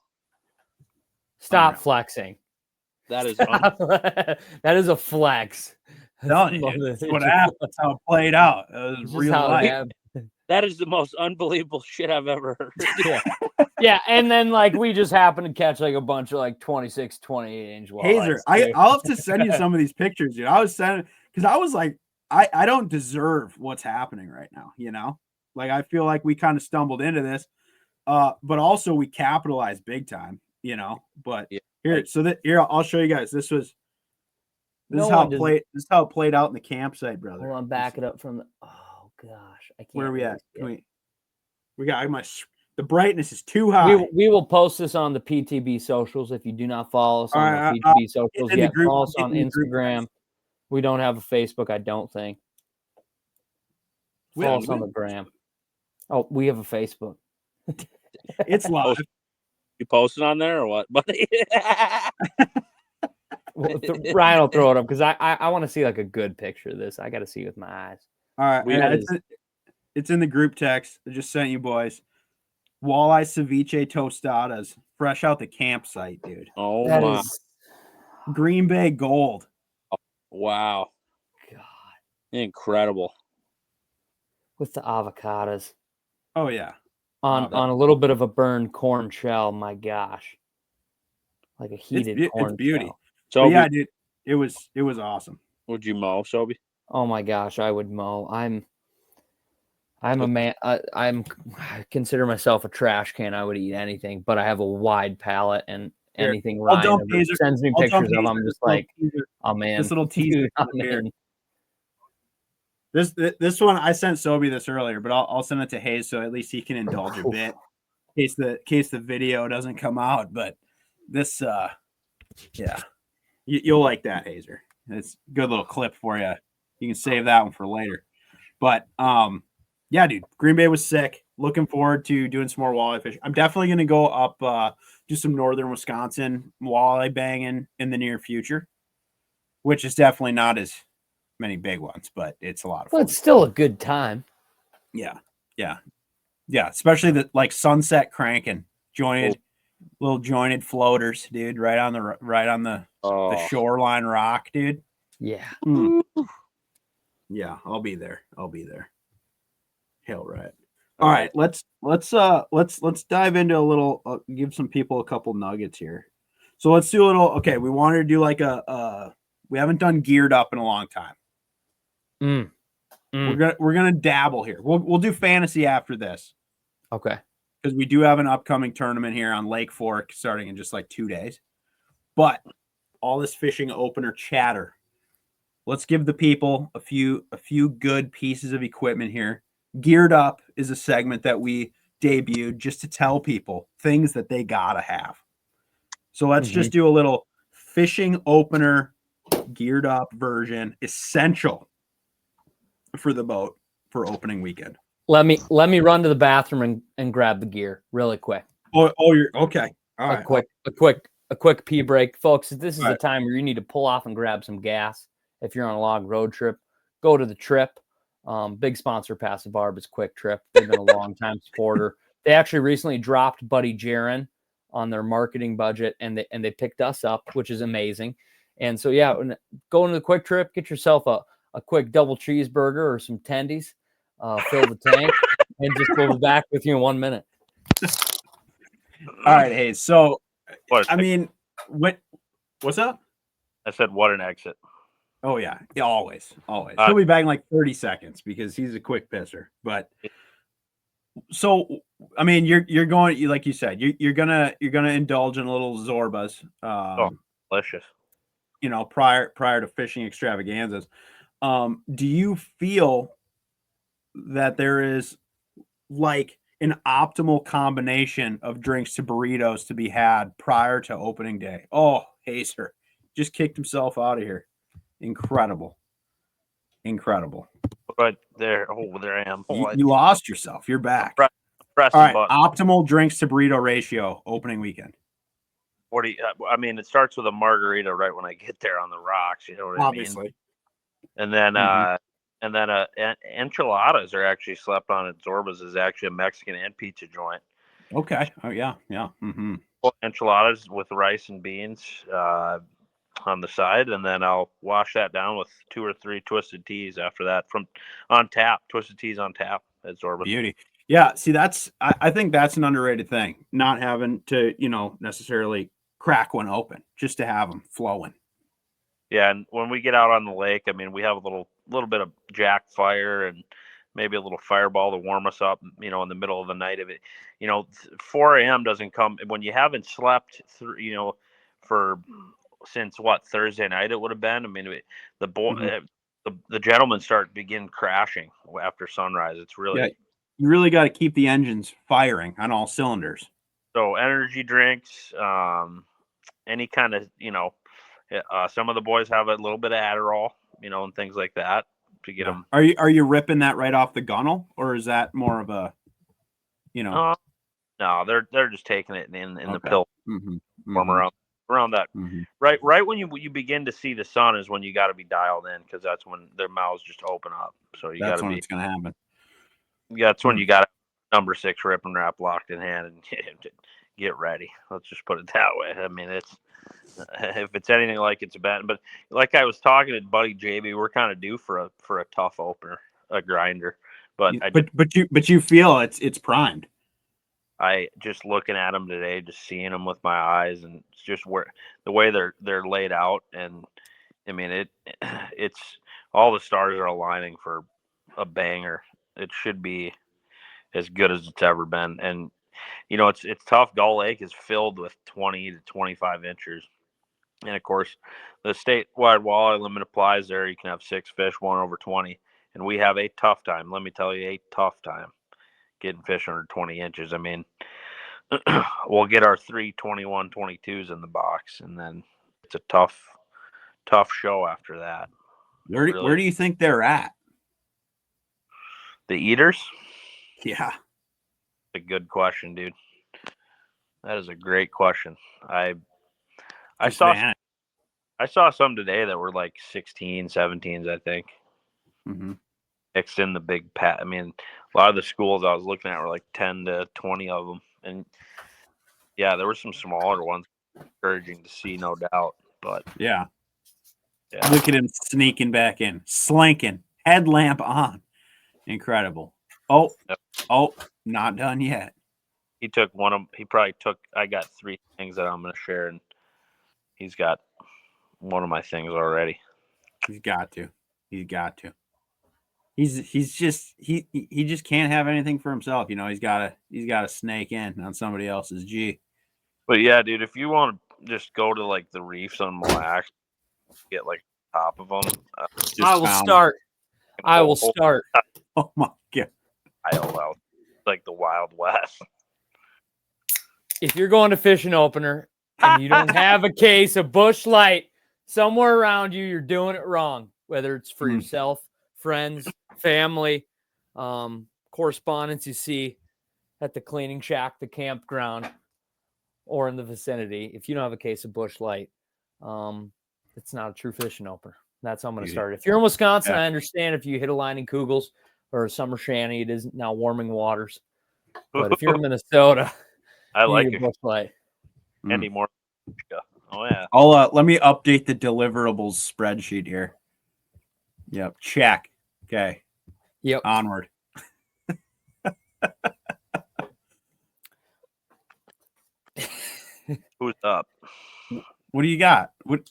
Speaker 2: Stop flexing.
Speaker 3: That is
Speaker 2: that is a flex.
Speaker 1: That's what happened. That's how it played out. It was real life.
Speaker 3: That is the most unbelievable shit I've ever heard.
Speaker 2: Yeah, and then like we just happened to catch like a bunch of like 26, 28-inch walleyes.
Speaker 1: Hazer, I'll have to send you some of these pictures, dude. I was sending because I was like, I don't deserve what's happening right now, you know? Like I feel like we kind of stumbled into this, but also we capitalized big time, you know. But here I'll show you guys. This is how it played out in the campsite, brother.
Speaker 2: Hold on, back it up from the. Oh gosh, I can't.
Speaker 1: Where are we at? We got the brightness is too high.
Speaker 2: We will post this on the PTB socials. If you do not follow us on the PTB socials yet, follow us on Instagram. We don't have a Facebook, I don't think. Follow us on the gram. Oh, we have a Facebook.
Speaker 1: It's live.
Speaker 3: You posted on there or what, buddy?
Speaker 2: Ryan will throw it up because I want to see like a good picture of this. I got to see with my eyes.
Speaker 1: All right, it's in the group text. I just sent you boys. Walleye ceviche tostadas, fresh out the campsite, dude.
Speaker 3: Oh my!
Speaker 1: Green Bay gold.
Speaker 3: Oh, wow!
Speaker 2: God,
Speaker 3: incredible.
Speaker 2: With the avocados.
Speaker 1: Oh yeah.
Speaker 2: On a little bit of a burned corn shell. My gosh, like a heated corn
Speaker 1: it's beauty.
Speaker 2: shell.
Speaker 1: So yeah, dude, it was awesome.
Speaker 3: Would you mow, Sobi?
Speaker 2: Oh my gosh, I would mow. I'm a man. I consider myself a trash can. I would eat anything, but I have a wide palate, and anything Ryan sends me pictures of, I'm just like, oh man,
Speaker 1: this little teaser. This one I sent Sobi this earlier, but I'll send it to Hays so at least he can indulge a bit in case the video doesn't come out. But this, you'll like that, Hazer. It's a good little clip for you. You can save that one for later. But yeah, dude, Green Bay was sick. Looking forward to doing some more walleye fishing. I'm definitely going to go up, do some northern Wisconsin walleye banging in the near future, which is definitely not as many big ones, but it's a lot of fun.
Speaker 2: Well, it's still a good time.
Speaker 1: Yeah. Especially the like sunset cranking, little jointed floaters, dude, right on the shoreline rock, dude.
Speaker 2: Yeah.
Speaker 1: Yeah, I'll be there. Hell right. All right, let's dive into a little. Give some people a couple nuggets here. So let's do a little. Okay, we wanted to do like we haven't done geared up in a long time. We're gonna dabble here. We'll do fantasy after this.
Speaker 2: Okay.
Speaker 1: Because we do have an upcoming tournament here on Lake Fork starting in just like 2 days. But all this fishing opener chatter. Let's give the people a few good pieces of equipment here. Geared Up is a segment that we debuted just to tell people things that they gotta have. So let's just do a little fishing opener geared up version, essential for the boat for opening weekend.
Speaker 2: Let me run to the bathroom and grab the gear really quick.
Speaker 1: Oh, you're okay. All right.
Speaker 2: A a quick pee break. Folks, this is
Speaker 1: All
Speaker 2: the
Speaker 1: right.
Speaker 2: time where you need to pull off and grab some gas. If you're on a long road trip, go to the Trip. Big sponsor, Past The Barb, is Quick Trip. They've been a long time supporter. They actually recently dropped Buddy Jaron on their marketing budget, and they picked us up, which is amazing. And so, yeah, go into the Quick Trip, get yourself a quick double cheeseburger or some tendies, fill the tank, and just we'll be back with you in 1 minute.
Speaker 1: All right, Hays. So,
Speaker 3: What
Speaker 1: I mean, what's up?
Speaker 3: I said, what an exit.
Speaker 1: Oh yeah, always. He'll be back in like 30 seconds because he's a quick pisser. But so, I mean, you're going, like you said, you're gonna indulge in a little Zorbas.
Speaker 3: Delicious.
Speaker 1: You know, prior to fishing extravaganzas. Do you feel that there is like an optimal combination of drinks to burritos to be had prior to opening day? Oh, Hazer just kicked himself out of here. Incredible.
Speaker 3: Right there. Oh, there I am.
Speaker 1: You lost yourself. You're back.
Speaker 3: Press
Speaker 1: All right.
Speaker 3: button.
Speaker 1: Optimal drinks to burrito ratio opening weekend.
Speaker 3: What do you, I mean, it starts with a margarita right when I get there on the rocks. You know what
Speaker 1: Obviously.
Speaker 3: I mean? And then, enchiladas are actually slept on at Zorba's. Is actually a Mexican and pizza joint.
Speaker 1: Okay. Oh yeah. Mm-hmm.
Speaker 3: Enchiladas with rice and beans on the side, and then I'll wash that down with 2 or 3 twisted teas after that from on tap. Twisted teas on tap at Zorba's.
Speaker 1: Beauty. Yeah. See, I think that's an underrated thing. Not having to, necessarily crack one open, just to have them flowing.
Speaker 3: Yeah, and when we get out on the lake, I mean, we have a little bit of jack fire and maybe a little fireball to warm us up, in the middle of the night. Of it, 4 a.m. doesn't come when you haven't slept through, for since Thursday night it would have been. I mean, the gentlemen begin crashing after sunrise. It's really
Speaker 1: you really got to keep the engines firing on all cylinders.
Speaker 3: So energy drinks, any kind of some of the boys have a little bit of Adderall, and things like that to get them.
Speaker 1: Are you ripping that right off the gunnel, or is that more of a,
Speaker 3: No, they're just taking it in the pill form around that. Right when you begin to see the sun is when you got to be dialed in, because that's when their mouths just open up. So
Speaker 1: that's when it's gonna happen.
Speaker 3: That's when you got number 6 rip and wrap locked in hand and get ready. Let's just put it that way. I mean, it's. If it's anything like it's bad, but like I was talking to Buddy JB, we're kind of due for a tough opener, a grinder. But
Speaker 1: you feel it's primed.
Speaker 3: I just looking at them today, just seeing them with my eyes, and it's just the way they're laid out, and I mean it's all the stars are aligning for a banger. It should be as good as it's ever been, and it's tough. Gull Lake is filled with 20 to 25 inches. And, of course, the statewide walleye limit applies there. You can have 6 fish, 1 over 20. And we have a tough time. Let me tell you, a tough time getting fish under 20 inches. I mean, we'll get our 3 21 22s in the box, and then it's a tough show after that.
Speaker 1: Where do you think they're at?
Speaker 3: The eaters?
Speaker 1: Yeah.
Speaker 3: A good question, dude. That is a great question. I saw some today that were like 16, 17s, I think. Mixed in the big pat. I mean, a lot of the schools I was looking at were like 10 to 20 of them. And yeah, there were some smaller ones. Encouraging to see, no doubt. But
Speaker 1: yeah. Look at him sneaking back in, slinking, headlamp on. Incredible. Oh, not done yet.
Speaker 3: He probably took, I got 3 things that I'm going to share, and he's got one of my things already.
Speaker 1: He's got to. He's just he just can't have anything for himself. He's got to snake in on somebody else's G.
Speaker 3: But yeah, dude, if you want to just go to like the reefs on Mille Lacs, get like top of them.
Speaker 2: I will start.
Speaker 1: Oh my God.
Speaker 3: Like the Wild West.
Speaker 2: If you're going to fish an opener and you don't have a case of Busch Light somewhere around you, you're doing it wrong. Whether it's for yourself, friends, family, correspondence you see at the cleaning shack, the campground. or in the vicinity, if you don't have a case of Busch Light, it's not a true fishing opener. That's how I'm going to start. If you're in Wisconsin, I understand if you hit a line in Kugels or a summer shanty, it is now warming waters. But if you're in Minnesota,
Speaker 4: I like
Speaker 2: a Busch Light.
Speaker 4: Andy more. Oh yeah.
Speaker 1: I'll let me update the deliverables spreadsheet here. Yep, check. Okay.
Speaker 2: Yep.
Speaker 1: Onward.
Speaker 4: Who's up?
Speaker 1: What do you got? What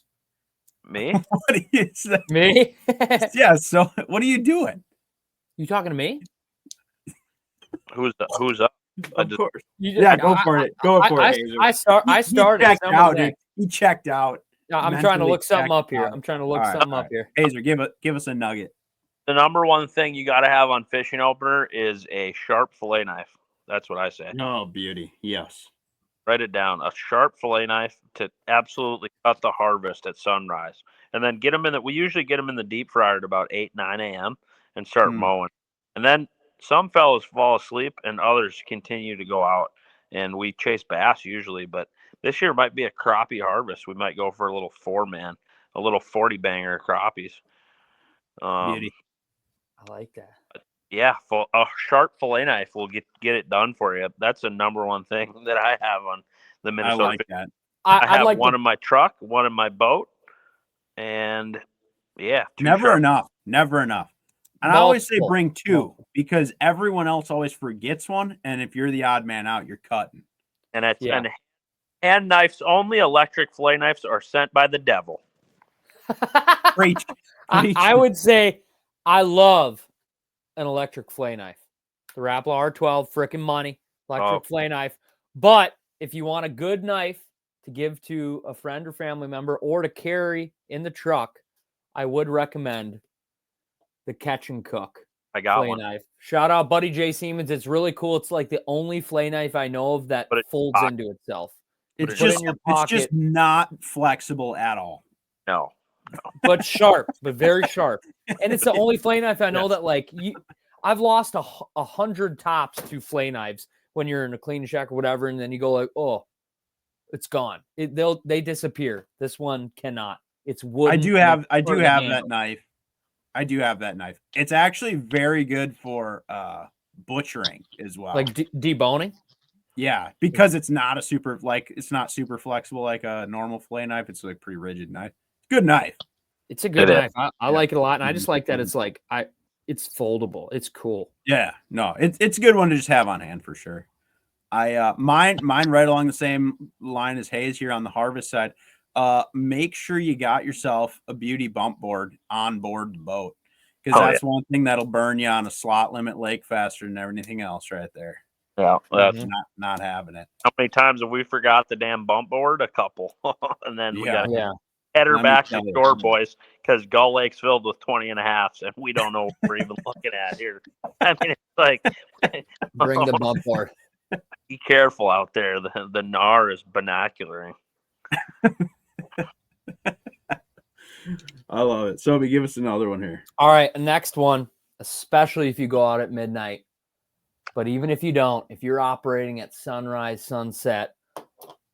Speaker 4: Me?
Speaker 1: what do you say?
Speaker 2: Me?
Speaker 1: Yeah, so what are you doing?
Speaker 2: You talking to me?
Speaker 4: Who's up?
Speaker 1: Of course.
Speaker 2: Yeah,
Speaker 1: go for it. Go for it. Hazer.
Speaker 2: I started.
Speaker 1: He checked out, dude. He checked out.
Speaker 2: No, I'm trying to
Speaker 1: Mentally
Speaker 2: look something up here.
Speaker 1: out.
Speaker 2: I'm trying to look
Speaker 1: All right,
Speaker 2: something
Speaker 1: all
Speaker 2: up here.
Speaker 1: Hazer, give us a nugget.
Speaker 4: The number one thing you got to have on fishing opener is a sharp fillet knife. That's what I say.
Speaker 1: Oh, beauty. Yes.
Speaker 4: Write it down. A sharp fillet knife to absolutely cut the harvest at sunrise. And then get them in we usually get them in the deep fryer at about 8, 9 a.m. and start mowing. And then some fellows fall asleep and others continue to go out. And we chase bass usually, but this year might be a crappie harvest. We might go for a little 4-man, a little 40 banger crappies.
Speaker 1: Beauty.
Speaker 2: I like that.
Speaker 4: Yeah, a sharp fillet knife will get it done for you. That's the number one thing that I have on the Minnesota.
Speaker 1: I like that.
Speaker 4: I have like one in my truck, one in my boat, and yeah.
Speaker 1: Never enough. And I always say bring 2 because everyone else always forgets one, and if you're the odd man out, you're cutting.
Speaker 4: And that's and hand knives only. Electric fillet knives are sent by the devil.
Speaker 1: Preach.
Speaker 2: I would say I love an electric fillet knife. The Rapala R12, freaking money, electric fillet knife. But if you want a good knife to give to a friend or family member or to carry in the truck, I would recommend the Catch and Cook.
Speaker 4: I got
Speaker 2: fillet
Speaker 4: one.
Speaker 2: Knife. Shout out Buddy J. Siemens. It's really cool. It's like the only fillet knife I know of that folds into itself.
Speaker 1: It's just not flexible at all.
Speaker 4: No.
Speaker 2: But sharp, but very sharp. And it's the only fillet knife I know that I've lost 100 tops to fillet knives when you're in a clean shack or whatever, and then you go like, oh, it's gone. They disappear. This one cannot. It's wood.
Speaker 1: I do have that knife. I do have that knife. It's actually very good for butchering as well.
Speaker 2: Like deboning?
Speaker 1: Yeah, because it's not it's not super flexible like a normal fillet knife. It's like pretty rigid knife. Good knife.
Speaker 2: It's a good knife. I like it a lot, and I just like that it's it's foldable. It's cool.
Speaker 1: Yeah, no, it's a good one to just have on hand for sure. Mine right along the same line as Hays here on the harvest side. Make sure you got yourself a beauty bump board on board the boat, because that's one thing that'll burn you on a slot limit lake faster than anything else right there.
Speaker 4: Yeah, that's
Speaker 1: not having it.
Speaker 4: How many times have we forgot the damn bump board? A couple. And then we got head her back to shore, boys, because Gull Lake's filled with 20.5s, and we don't know what we're even looking at here. I mean, it's like
Speaker 2: bring the bump board.
Speaker 4: Be careful out there. The NAR is binocularing.
Speaker 1: I love it. Sobi, give us another one here.
Speaker 2: All right, next one, especially if you go out at midnight. But even if you don't, if you're operating at sunrise, sunset,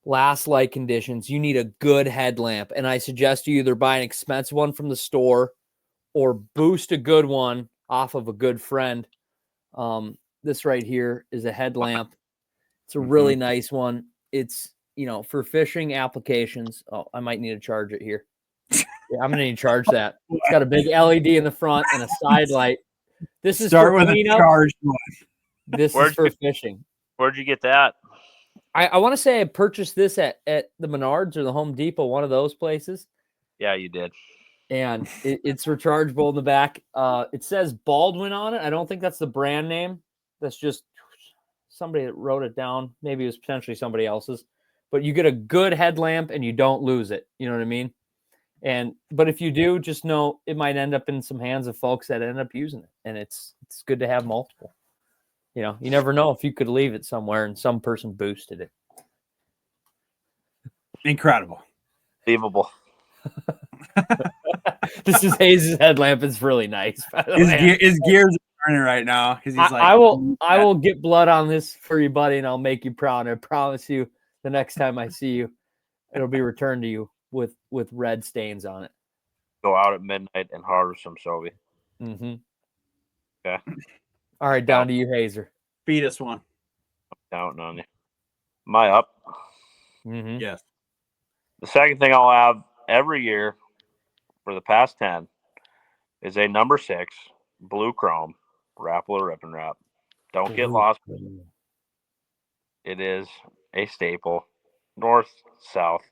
Speaker 2: last light conditions, you need a good headlamp. And I suggest you either buy an expensive one from the store or boost a good one off of a good friend. This right here is a headlamp. It's a really nice one. It's, for fishing applications. Oh, I might need to charge it here. Yeah, I'm going to need to charge that. It's got a big LED in the front and a side light. This is
Speaker 1: Start
Speaker 2: for
Speaker 1: with
Speaker 2: cleanup.
Speaker 1: a charged one.
Speaker 2: This is for fishing.
Speaker 4: Where'd you get that?
Speaker 2: I want to say I purchased this at the Menards or the Home Depot, one of those places.
Speaker 4: Yeah, you did.
Speaker 2: And it's rechargeable in the back. It says Baldwin on it. I don't think that's the brand name. That's just somebody that wrote it down. Maybe it was potentially somebody else's. But you get a good headlamp and you don't lose it. You know what I mean? But if you do, just know it might end up in some hands of folks that end up using it. And it's good to have multiple. You never know if you could leave it somewhere and some person boosted it.
Speaker 1: Incredible.
Speaker 4: Unbelievable.
Speaker 2: This is Hays' headlamp. It's really nice.
Speaker 1: His gears are turning right now because he's like,
Speaker 2: I will get blood on this for you, buddy, and I'll make you proud. I promise you, The next time I see you, it'll be returned to you with red stains on it.
Speaker 4: Go out at midnight and harvest some Sobi.
Speaker 2: Mm-hmm.
Speaker 4: Okay.
Speaker 2: All right, down to you, Hazer.
Speaker 1: Feed us one.
Speaker 4: Counting on you. Am I up?
Speaker 2: Mm-hmm.
Speaker 1: Yes.
Speaker 4: The second thing I'll have every year for the past 10 is a number 6 blue chrome Rapala Rip and Wrap. Don't get lost. It is a staple. North, south,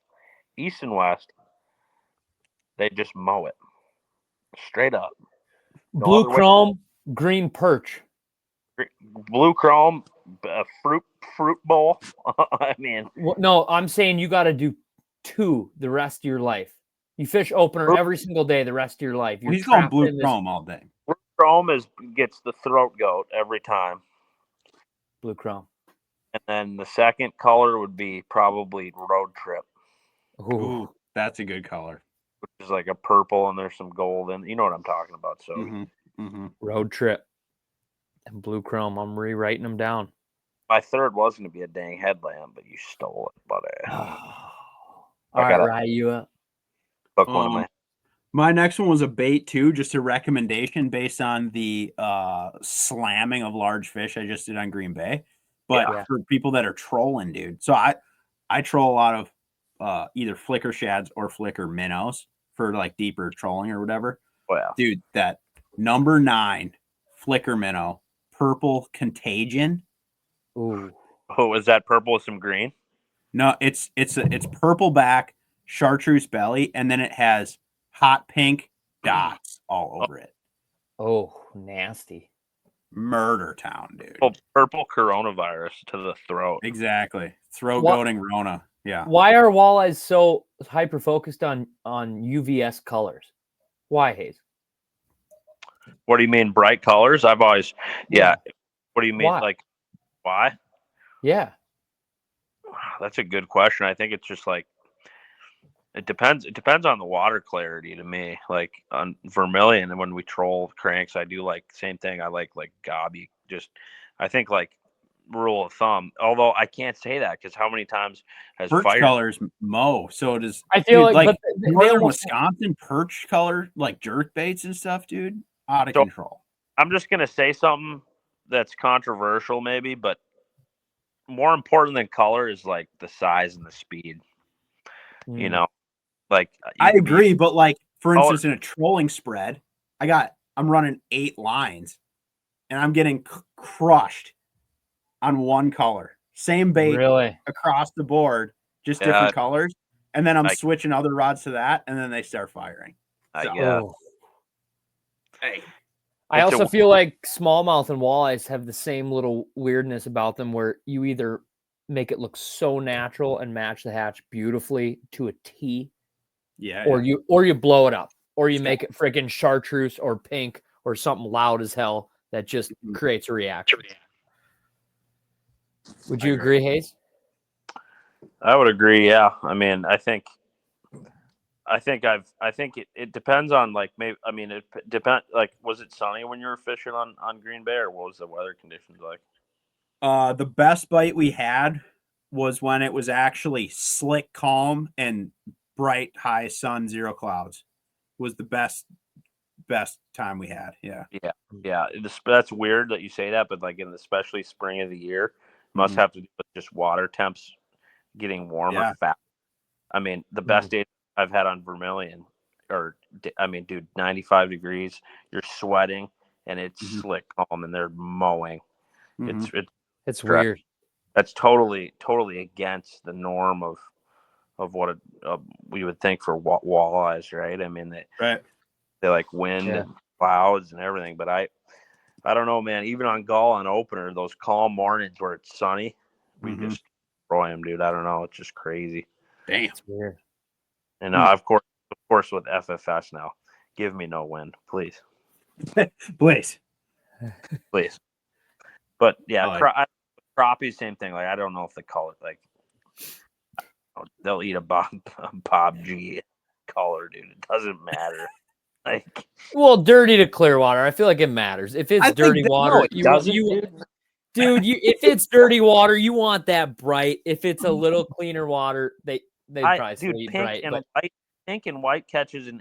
Speaker 4: east, and west. They just mow it straight up.
Speaker 2: Blue chrome, green perch.
Speaker 4: Blue chrome, fruit bowl. I mean,
Speaker 2: No, I'm saying you got to do 2 the rest of your life. You fish opener every single day the rest of your life.
Speaker 1: Well, he's going blue chrome all day.
Speaker 4: Blue chrome gets the throat goat every time.
Speaker 2: Blue chrome.
Speaker 4: And then the second color would be probably road trip.
Speaker 1: Ooh, that's a good color.
Speaker 4: Which is like a purple and there's some gold in. You know what I'm talking about. So
Speaker 2: road trip and blue chrome. I'm rewriting them down.
Speaker 4: My third was going to be a dang headlamp, but you stole it, buddy.
Speaker 2: All right, right, you up.
Speaker 4: Book one of
Speaker 1: my next one was a bait too, just a recommendation based on the slamming of large fish I just did on Green Bay. But for people that are trolling, dude. So I troll a lot of either flicker shads or flicker minnows for like deeper trolling or whatever.
Speaker 4: Wow.
Speaker 1: Dude, that number 9 flicker minnow, purple contagion.
Speaker 2: Ooh.
Speaker 4: Oh, is that purple with some green?
Speaker 1: No, it's purple back, chartreuse belly, and then it has hot pink dots all over it.
Speaker 2: Oh, nasty.
Speaker 1: Murder town, dude.
Speaker 4: Oh, purple coronavirus to the throat.
Speaker 1: Exactly. Throat goating Rona. Yeah.
Speaker 2: Why are walleyes so hyper focused on UVS colors? Why, Hays?
Speaker 4: What do you mean bright colors? I've always What do you mean?
Speaker 2: Why?
Speaker 4: Like why?
Speaker 2: Yeah.
Speaker 4: That's a good question. I think it's just like it depends on the water clarity to me. Like on vermilion and when we troll cranks, I do like same thing. I like gobby. Just I think like rule of thumb. Although I can't say that because how many times has
Speaker 1: perch
Speaker 4: fire
Speaker 1: colors mow? So does
Speaker 2: I feel
Speaker 1: dude,
Speaker 2: like
Speaker 1: northern Wisconsin perch color like jerk baits and stuff, dude, out of control.
Speaker 4: I'm just gonna say something that's controversial, maybe, but more important than color is like the size and the speed. You know, like
Speaker 1: I agree, but like for instance, in a trolling spread, I'm running 8 lines, and I'm getting crushed on one color, same bait across the board, just different colors, and then I'm switching other rods to that, and then they start firing.
Speaker 2: Hey. I also feel like smallmouth and walleyes have the same little weirdness about them where you either make it look so natural and match the hatch beautifully to a T, or you blow it up, or you make it freaking chartreuse or pink or something loud as hell that just creates a reaction. Would you agree, Hays?
Speaker 4: I would agree. Yeah. I mean, I think it depends on like maybe. I mean, it depends. Like, was it sunny when you were fishing on Green Bay, or what was the weather conditions like?
Speaker 1: The best bite we had was when it was actually slick, calm, and bright, high sun, 0 clouds. Was the best time we had. Yeah.
Speaker 4: That's weird that you say that, but like in especially spring of the year, must have to do with just water temps getting warmer fast. I mean, the best day I've had on vermilion, dude, 95 degrees, you're sweating, and it's slick, calm, and they're mowing.
Speaker 2: It's weird.
Speaker 4: That's totally against the norm of what we would think for walleyes, right? I mean, they like wind and clouds and everything, but I don't know, man. Even on Gull on opener, those calm mornings where it's sunny, we just destroy them, dude. I don't know. It's just crazy.
Speaker 1: Damn,
Speaker 2: it's weird.
Speaker 4: And of course, with FFS now, give me no wind, please,
Speaker 1: please.
Speaker 4: But yeah, crappie, same thing. Like I don't know if they call it like they'll eat a Bob G color, dude. It doesn't matter. Like,
Speaker 2: well, dirty to clear water. I feel like it matters. If it's dirty water,
Speaker 4: it doesn't.
Speaker 2: Dude, if it's dirty water, you want that bright. If it's a little cleaner water, they probably still eat bright.
Speaker 4: Pink and white catches in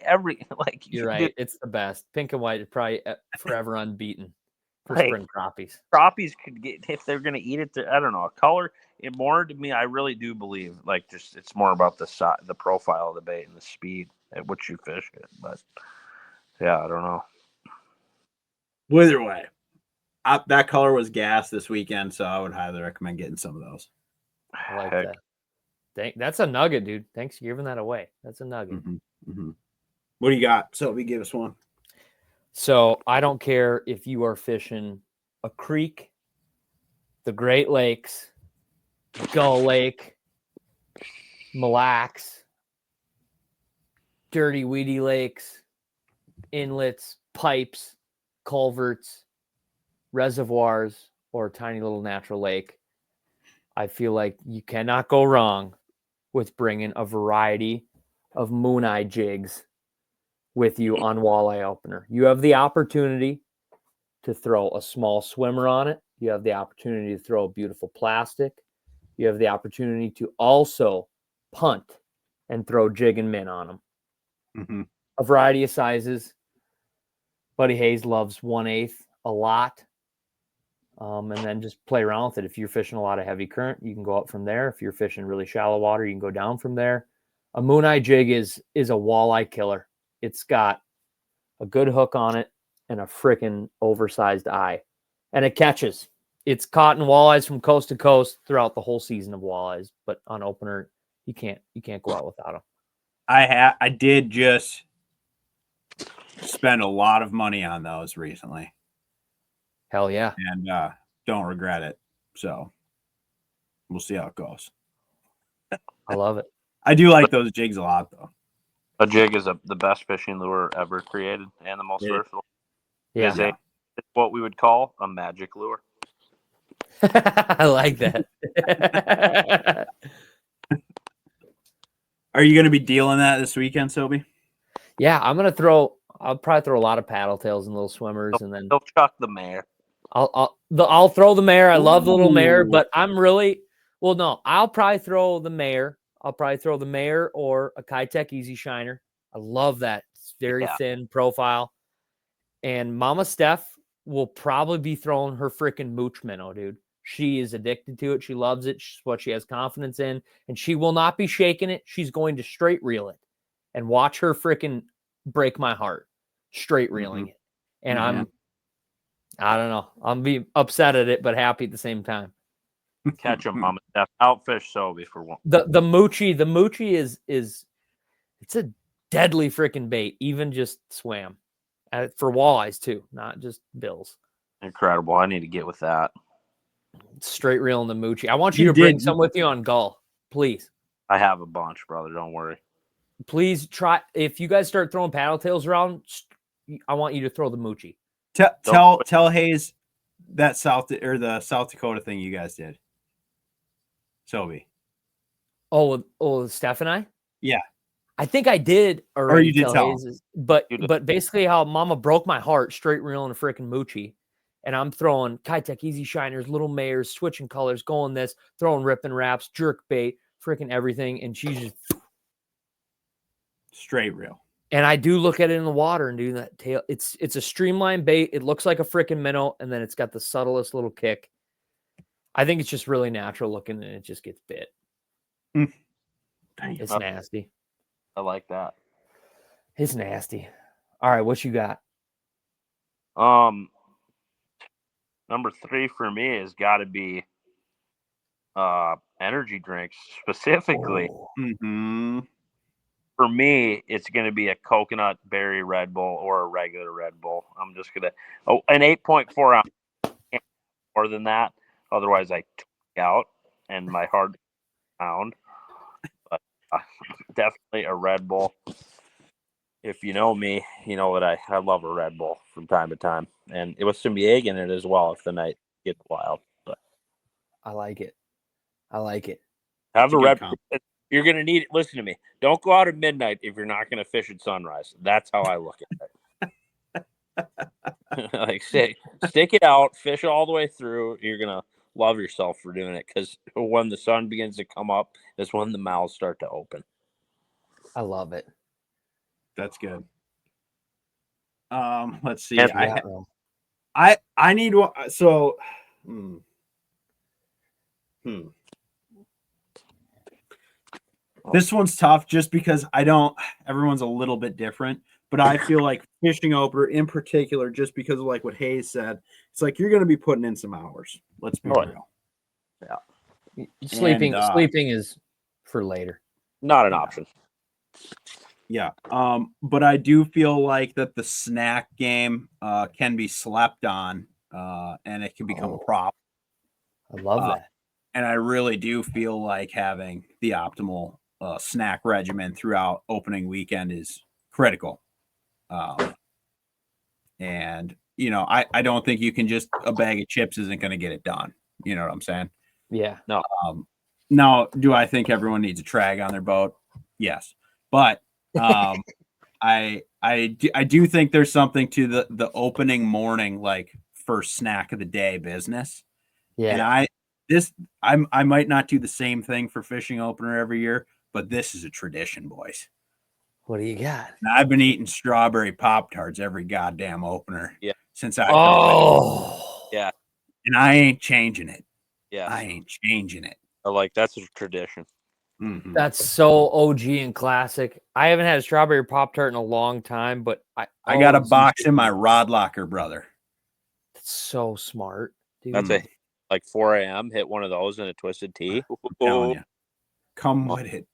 Speaker 4: every
Speaker 2: You're right. It's the best. Pink and white is probably forever unbeaten for
Speaker 4: Like,
Speaker 2: spring crappies.
Speaker 4: Crappies could get, if they're going to eat it. I don't know. Color it more to me. I really do believe just it's more about the profile of the bait and the speed at which you fish it. But yeah, I don't know.
Speaker 1: Either way, that color was gas this weekend, so I would highly recommend getting some of those.
Speaker 2: I like that. That's a nugget, dude. Thanks for giving that away. That's a nugget.
Speaker 1: What do you got? Sobi, give us one.
Speaker 2: So I don't care if you are fishing a creek, the Great Lakes, Gull Lake, Mille Lacs, dirty, weedy lakes, inlets, pipes, culverts, reservoirs, or a tiny little natural lake. I feel like you cannot go wrong with bringing a variety of moon eye jigs with you on walleye opener. You have the opportunity to throw a small swimmer on it. You have the opportunity to throw a beautiful plastic. You have the opportunity to also punt and throw jig and min on them. A variety of sizes. Buddy Hays loves 1/8 a lot. And then just play around with it. If you're fishing a lot of heavy current, you can go up from there. If you're fishing really shallow water, you can go down from there. A moon eye jig is a walleye killer. It's got a good hook on it and a freaking oversized eye. And it catches. It's caught in walleyes from coast to coast throughout the whole season of walleyes. But on opener, you can't go out without them.
Speaker 1: I did just spend a lot of money on those recently.
Speaker 2: Hell yeah.
Speaker 1: And don't regret it. So we'll see how it goes.
Speaker 2: I love it.
Speaker 1: I do like those jigs a lot, though.
Speaker 4: A jig is the best fishing lure ever created and the most versatile.
Speaker 2: Yeah.
Speaker 4: It's what we would call a magic lure.
Speaker 2: I like that.
Speaker 1: Are you going to be dealing that this weekend, Sobi?
Speaker 2: Yeah, I'll probably throw a lot of paddle tails and little swimmers, and then
Speaker 4: they'll chuck the mare.
Speaker 2: I'll throw the mare. I love the little mare, but I'll probably throw the mare. I'll probably throw the mare or a Kitech Easy Shiner. I love that. It's very thin profile. And Mama Steph will probably be throwing her freaking mooch minnow, dude. She is addicted to it. She loves it. It's what she has confidence in. And she will not be shaking it. She's going to straight reel it. And watch her freaking break my heart. Straight reeling it. And I don't know. I'm being upset at it, but happy at the same time.
Speaker 4: Catch them, Mama Steph. Outfish Sobi for one.
Speaker 2: The moochie is it's a deadly freaking bait, even just swam. For walleyes too, not just bills.
Speaker 4: Incredible. I need to get with that.
Speaker 2: Straight reeling the moochie. I want you to bring some with you on gull, please.
Speaker 4: I have a bunch, brother. Don't worry.
Speaker 2: Please try. If you guys start throwing paddle tails around, I want you to throw the moochie.
Speaker 1: Tell Hays that South Dakota thing you guys did. Sobi.
Speaker 2: Oh, Steph and I?
Speaker 1: Yeah.
Speaker 2: I think I did already.
Speaker 1: Or you did tell
Speaker 2: Hays, but basically how Mama broke my heart straight reeling a freaking moochie. And I'm throwing Kitech Easy Shiners, little mares, switching colors, going this, throwing ripping wraps, jerk bait, freaking everything. And she's just
Speaker 1: straight reel.
Speaker 2: And I do look at it in the water and do that tail. It's a streamlined bait. It looks like a freaking minnow, and then it's got the subtlest little kick. I think it's just really natural looking, and it just gets bit. It's nasty.
Speaker 4: I like that.
Speaker 2: It's nasty. All right, what you got?
Speaker 4: Number 3 for me has got to be energy drinks specifically. For me, it's going to be a coconut berry Red Bull or a regular Red Bull. I'm just going to an 8.4 ounce. More than that, otherwise I tweak out and my heart pound. But definitely a Red Bull. If you know me, you know that I love a Red Bull from time to time, and it was some egg in it as well if the night gets wild. But
Speaker 2: I like it.
Speaker 4: Have a Red Bull. You're going to need it. Listen to me. Don't go out at midnight if you're not going to fish at sunrise. That's how I look at it.
Speaker 3: Like, stick it out, fish all the way through. You're gonna love yourself for doing it, because when the sun begins to come up is when the mouths start to open.
Speaker 2: I love it.
Speaker 1: That's good. Let's see.
Speaker 2: Yeah,
Speaker 1: I need one. So, this one's tough just because everyone's a little bit different, but I feel like fishing opener in particular, just because of like what Hays said, it's like you're going to be putting in some hours. Let's be real.
Speaker 3: Yeah.
Speaker 2: Sleeping is for later.
Speaker 3: Not an option.
Speaker 1: Yeah. But I do feel like that the snack game can be slept on, and it can become a problem.
Speaker 2: I love that.
Speaker 1: And I really do feel like having the optimal snack regimen throughout opening weekend is critical. And, you know, I don't think you can just, a bag of chips isn't going to get it done. You know what I'm saying?
Speaker 2: Yeah.
Speaker 3: No.
Speaker 1: Now, do I think everyone needs a trag on their boat? Yes. But I do think there's something to the opening morning, like first snack of the day business.
Speaker 2: Yeah.
Speaker 1: And I might not do the same thing for fishing opener every year, but this is a tradition, boys.
Speaker 2: What do you got?
Speaker 1: And I've been eating strawberry Pop-Tarts every goddamn opener since I
Speaker 3: yeah.
Speaker 1: And I ain't changing it.
Speaker 3: Yeah.
Speaker 1: I ain't changing it.
Speaker 3: That's a tradition.
Speaker 1: Mm-hmm.
Speaker 2: That's so OG and classic. I haven't had a strawberry Pop-Tart in a long time, but
Speaker 1: I got a box in my rod locker, brother.
Speaker 2: That's so smart, dude.
Speaker 3: That's like 4 a.m. Hit one of those in a twisted tea.
Speaker 1: I'm telling you. Come with it.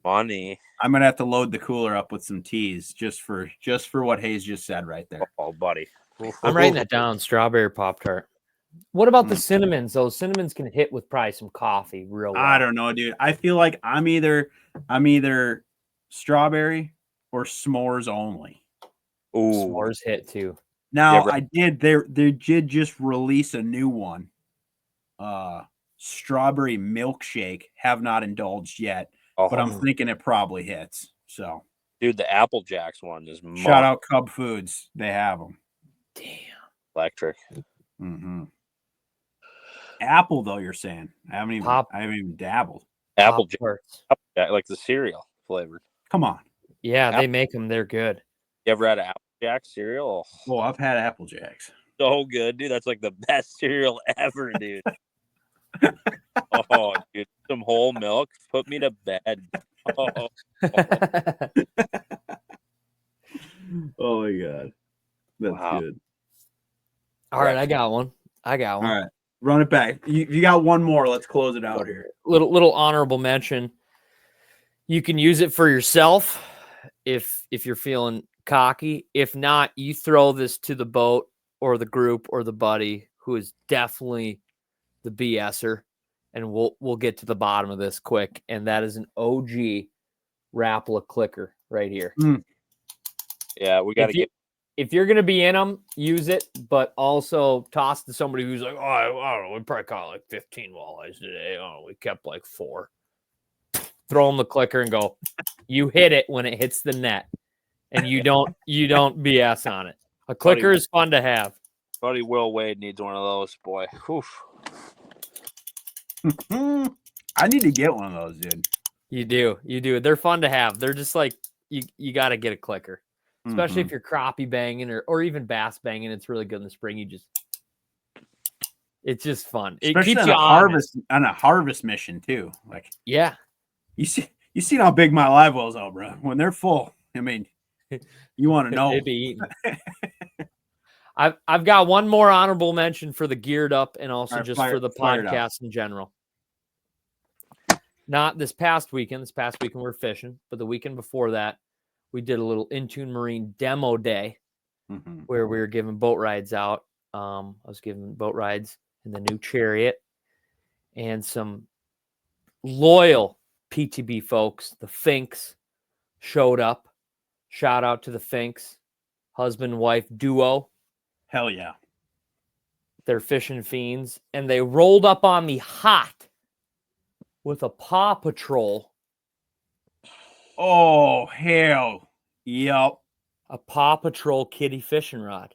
Speaker 3: Funny.
Speaker 1: I'm gonna have to load the cooler up with some teas just for what Hays just said right there.
Speaker 3: Oh, buddy.
Speaker 2: I'm writing that down. Strawberry Pop-Tart. What about the cinnamons? Those cinnamons can hit with probably some coffee real well.
Speaker 1: I don't know, dude. I feel like I'm either strawberry or s'mores only.
Speaker 3: Ooh.
Speaker 2: S'mores hit too.
Speaker 1: Now they did just release a new one. Strawberry milkshake. Have not indulged yet, but I'm thinking it probably hits. So,
Speaker 3: dude, the Apple Jacks one is
Speaker 1: shout out Cub Foods. They have them.
Speaker 2: Damn.
Speaker 3: Electric.
Speaker 1: Mm-hmm. Apple, though, you're saying? I haven't even dabbled.
Speaker 3: Apple Jacks, like the cereal flavored.
Speaker 1: Come on.
Speaker 2: Yeah, they make them. They're good.
Speaker 3: You ever had an Apple Jack cereal?
Speaker 1: Well, I've had Apple Jacks.
Speaker 3: So good, dude. That's like the best cereal ever, dude. Oh, dude, some whole milk. Put me to bed. Oh.
Speaker 1: Oh my god, that's good.
Speaker 2: All right, I got one. All
Speaker 1: right, run it back. You got one more. Let's close it out here.
Speaker 2: Little honorable mention. You can use it for yourself if you're feeling cocky. If not, you throw this to the boat or the group or the buddy who is definitely the BSer, and we'll get to the bottom of this quick. And that is an OG Rapala clicker right here.
Speaker 3: Yeah, we got to get.
Speaker 2: If you're going to be in them, use it, but also toss to somebody who's like, oh, I don't know, we probably caught like 15 walleyes today. Oh, we kept like 4. Throw them the clicker and go. You hit it when it hits the net, and you don't BS on it. A clicker is fun to have.
Speaker 3: Buddy Will Wade needs one of those, boy. Oof.
Speaker 1: I need to get one of those, dude.
Speaker 2: You do. They're fun to have. They're just like you got to get a clicker. Especially if you're crappie banging or even bass banging, it's really good in the spring. It's just fun. It
Speaker 1: Especially
Speaker 2: keeps you
Speaker 1: on a harvest mission too. Like,
Speaker 2: yeah,
Speaker 1: you see how big my live wells are, bro. When they're full, I mean, you want to know.
Speaker 2: They'd be eating. I've got one more honorable mention for the geared up and also for the podcast in general. Not this past weekend. This past weekend we're fishing, but the weekend before that, we did a little Intune Marine demo day where we were giving boat rides out. I was giving boat rides in the new Chariot, and some loyal PTB folks, the Finks, showed up. Shout out to the Finks, husband-wife duo.
Speaker 1: Hell yeah.
Speaker 2: They're fishing fiends, and they rolled up on me hot with a Paw Patrol.
Speaker 1: Oh, hell. Yep.
Speaker 2: A Paw Patrol kiddie fishing rod.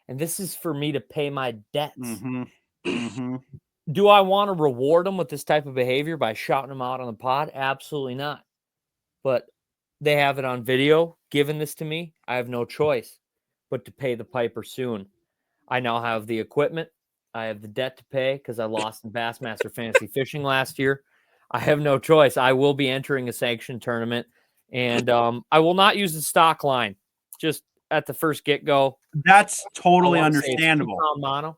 Speaker 2: and this is for me to pay my debts.
Speaker 1: Mm-hmm. Mm-hmm.
Speaker 2: Do I want to reward them with this type of behavior by shouting them out on the pod? Absolutely not. But they have it on video, giving this to me. I have no choice but to pay the piper soon. I now have the equipment. I have the debt to pay because I lost in Bassmaster Fantasy Fishing last year. I have no choice. I will be entering a sanctioned tournament, and I will not use the stock line just at the first get-go.
Speaker 1: That's totally
Speaker 2: I wanna say it's
Speaker 1: understandable.
Speaker 2: 2-pound mono.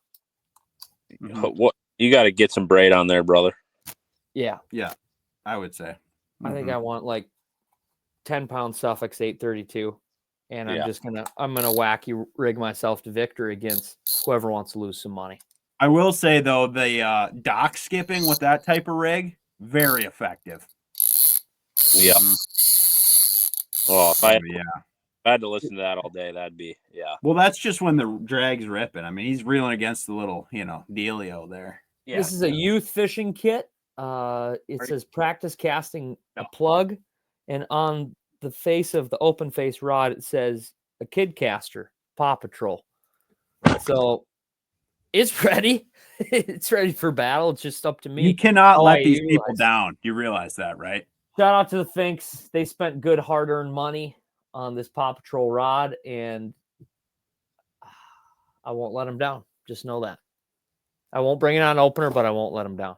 Speaker 1: Mhm.
Speaker 3: What you got to get some braid on there, brother.
Speaker 2: Yeah.
Speaker 1: I would say.
Speaker 2: I think
Speaker 1: Mhm.
Speaker 2: I want like 10-pound Suffolk 832, and
Speaker 3: Yeah.
Speaker 2: I'm gonna wacky rig myself to victory against whoever wants to lose some money.
Speaker 1: I will say though, the dock skipping with that type of rig, very effective.
Speaker 3: Yeah.
Speaker 1: Mhm.
Speaker 3: Oh, if I
Speaker 1: Yeah.
Speaker 3: had to listen to that all day, that'd be
Speaker 1: Well, that's just when the drag's ripping. I mean, he's reeling against the little, dealio there.
Speaker 3: yeah.
Speaker 2: This is a youth fishing kit. It says practice casting a plug, and on the face of the open face rod, it says a kid caster, Paw Patrol. So it's ready. It's ready for battle. It's just up to me.
Speaker 1: You cannot
Speaker 2: how
Speaker 1: let
Speaker 2: I
Speaker 1: these people
Speaker 2: utilize it.
Speaker 1: down. You realize that, right?
Speaker 2: Shout out to the Finks. They spent good hard-earned money on this Paw Patrol rod, and I won't let them down. Just know that. I won't bring it on opener, but I won't let them down.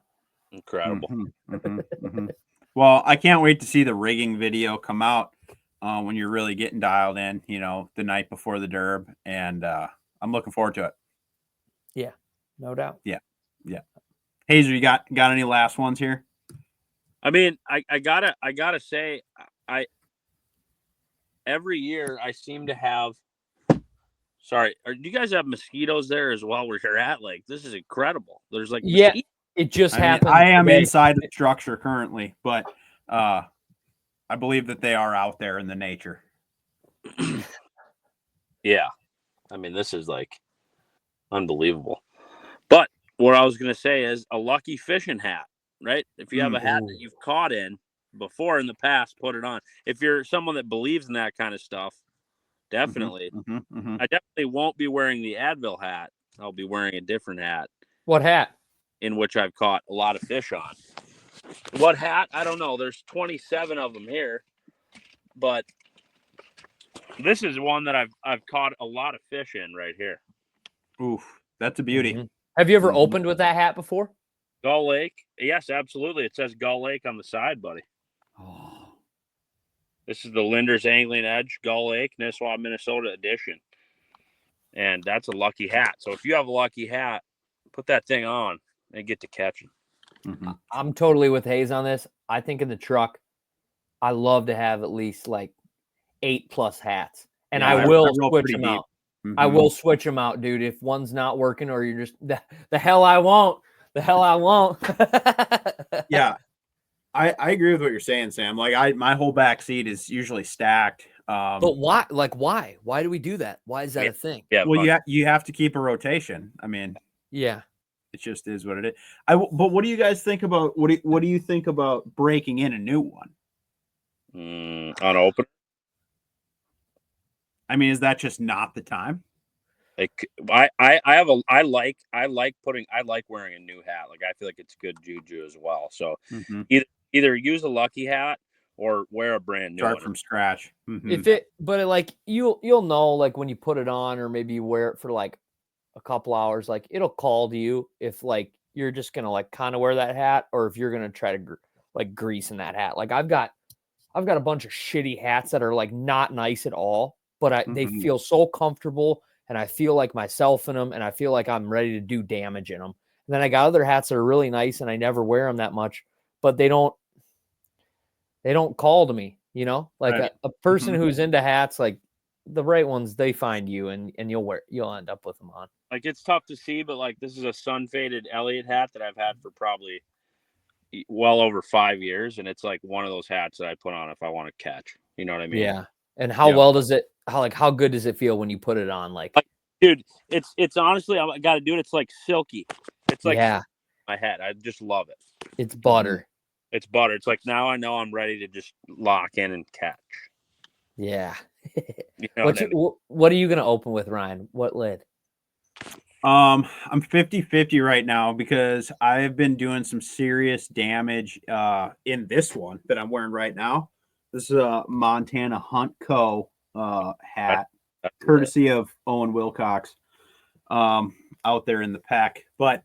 Speaker 3: Incredible.
Speaker 1: Mhm, mhm, mhm. Well, I can't wait to see the rigging video come out when you're really getting dialed in, the night before the derb. And I'm looking forward to it.
Speaker 2: Yeah, no doubt.
Speaker 1: Yeah. Hazer, you got any last ones here?
Speaker 3: I mean, I gotta say, I every year I seem to have. Sorry, do you guys have mosquitoes there as well where you're at? Like, this is incredible. There's like
Speaker 2: Yeah, it just happened.
Speaker 1: I am
Speaker 2: today.
Speaker 1: inside the structure currently, but I believe that they are out there in the nature.
Speaker 3: Yeah, I mean, this is like unbelievable. But what I was gonna say is a lucky fishing hat, right? If you have a hat that you've caught in before in the past, put it on. If you're someone that believes in that kind of stuff, definitely. I definitely won't be wearing the Advil hat. I'll be wearing a different hat.
Speaker 2: What hat?
Speaker 3: In which I've caught a lot of fish on. What hat? I don't know. There's 27 of them here, but this is one that I've caught a lot of fish in right here.
Speaker 1: Oof, that's a beauty.
Speaker 2: Mm-hmm. Have you ever opened with that hat before?
Speaker 3: Gull Lake? Yes, absolutely. It says Gull Lake on the side, buddy.
Speaker 1: Oh.
Speaker 3: This is the Linder's Angling Edge Gull Lake, Nisswa, Minnesota edition. And that's a lucky hat. So if you have a lucky hat, put that thing on and get to catching.
Speaker 1: Mm-hmm.
Speaker 2: I'm totally with Hays on this. I think in the truck, I love to have at least like 8+ hats. And
Speaker 1: Yeah,
Speaker 2: I will
Speaker 1: roll
Speaker 2: switch
Speaker 1: pretty
Speaker 2: them
Speaker 1: deep.
Speaker 2: out.
Speaker 1: Mm-hmm.
Speaker 2: I will switch them out, dude. If one's not working or you're just the hell I won't. The hell I won't.
Speaker 1: Yeah. I agree with what you're saying, Sam. Like my whole back seat is usually stacked.
Speaker 2: But why? Like why? Why do we do that? Why is that a thing?
Speaker 3: Yeah.
Speaker 1: Well, you have to keep a rotation. I mean,
Speaker 2: yeah.
Speaker 1: it just is what it is. But what do you guys think about what do you think about breaking in a new one?
Speaker 3: On open.
Speaker 1: I mean, is that just not the time?
Speaker 3: Like I like wearing a new hat. Like I feel like it's good juju as well. So either use a lucky hat or wear a brand new
Speaker 1: Start
Speaker 3: one
Speaker 1: from scratch. Mm-hmm.
Speaker 2: You'll know like when you put it on or maybe you wear it for like a couple hours, like it'll call to you if like you're just gonna like kind of wear that hat or if you're gonna try to like grease in that hat. Like I've got a bunch of shitty hats that are like not nice at all, but they feel so comfortable and I feel like myself in them and I feel like I'm ready to do damage in them. And then I got other hats that are really nice and I never wear them that much, but they don't call to me, like
Speaker 1: right.
Speaker 2: a person who's into hats, like the right ones, they find you and you'll end up with them on.
Speaker 3: Like it's tough to see, but like this is a sun faded Elliott hat that I've had for probably well over 5 years. And it's like one of those hats that I put on if I want to catch, you know what I mean?
Speaker 2: Yeah. And how does it, how good does it feel when you put it on? Like
Speaker 3: dude, it's honestly, I got to do it. It's like silky. It's like my head. I just love it.
Speaker 2: It's butter.
Speaker 3: It's butter. It's like now I know I'm ready to just lock in and catch.
Speaker 2: Yeah.
Speaker 3: You know
Speaker 2: what are you going to open with, Ryan? What lid?
Speaker 1: I'm 50-50 right now because I've been doing some serious damage in this one that I'm wearing right now. This is a Montana Hunt Co. Hat, courtesy of Owen Wilcox out there in the pack. But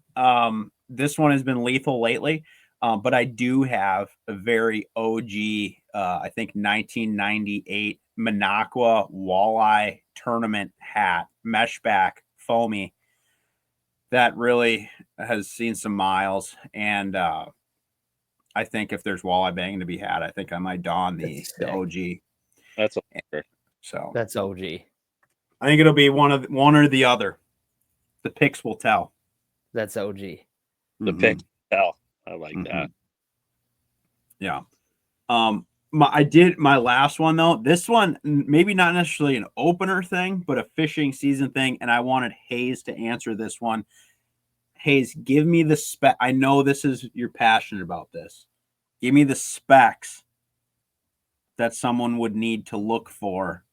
Speaker 1: this one has been lethal lately. But I do have a very OG, I think 1998 Minocqua Walleye tournament hat, mesh back, foamy, that really has seen some miles. And I think if there's walleye banging to be had, I think I might don the OG.
Speaker 3: That's
Speaker 1: so
Speaker 2: that's OG.
Speaker 1: I think it'll be one or the other. The picks will tell.
Speaker 2: That's OG.
Speaker 3: The picks tell. I like that.
Speaker 1: Yeah. I did my last one though. This one, maybe not necessarily an opener thing, but a fishing season thing. And I wanted Hays to answer this one. Hays, give me the spec. I know you're passionate about this. Give me the specs that someone would need to look for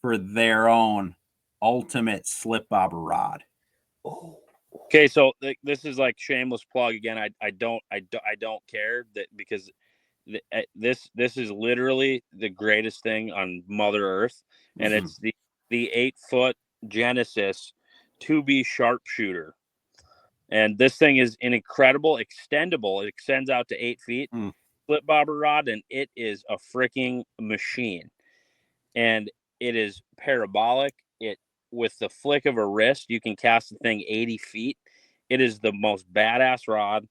Speaker 1: their own ultimate slip bobber rod.
Speaker 3: Okay, so this is like shameless plug again. I don't care that because this is literally the greatest thing on Mother Earth, and it's the 8-foot Genesis 2B sharpshooter, and this thing is an incredible extendable. It extends out to 8 feet, flip bobber rod, and it is a freaking machine, and it is parabolic. It with the flick of a wrist, you can cast the thing 80 feet. It is the most badass rod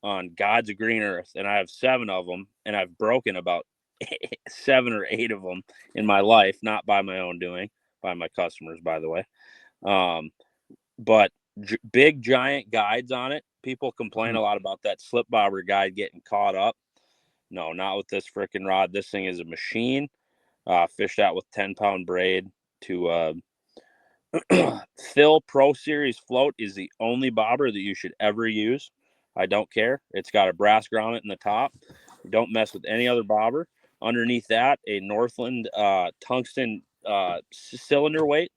Speaker 3: on God's green earth, and I have 7 of them, and I've broken about 7 or 8 of them in my life, not by my own doing, by my customers, by the way. But big giant guides on it. People complain a lot about that slip bobber guide getting caught up. No, not with this freaking rod. This thing is a machine. Fished out with 10-pound braid to Phil Pro Series float is the only bobber that you should ever use. I don't care. It's got a brass grommet in the top. Don't mess with any other bobber. Underneath that, a Northland tungsten cylinder weight,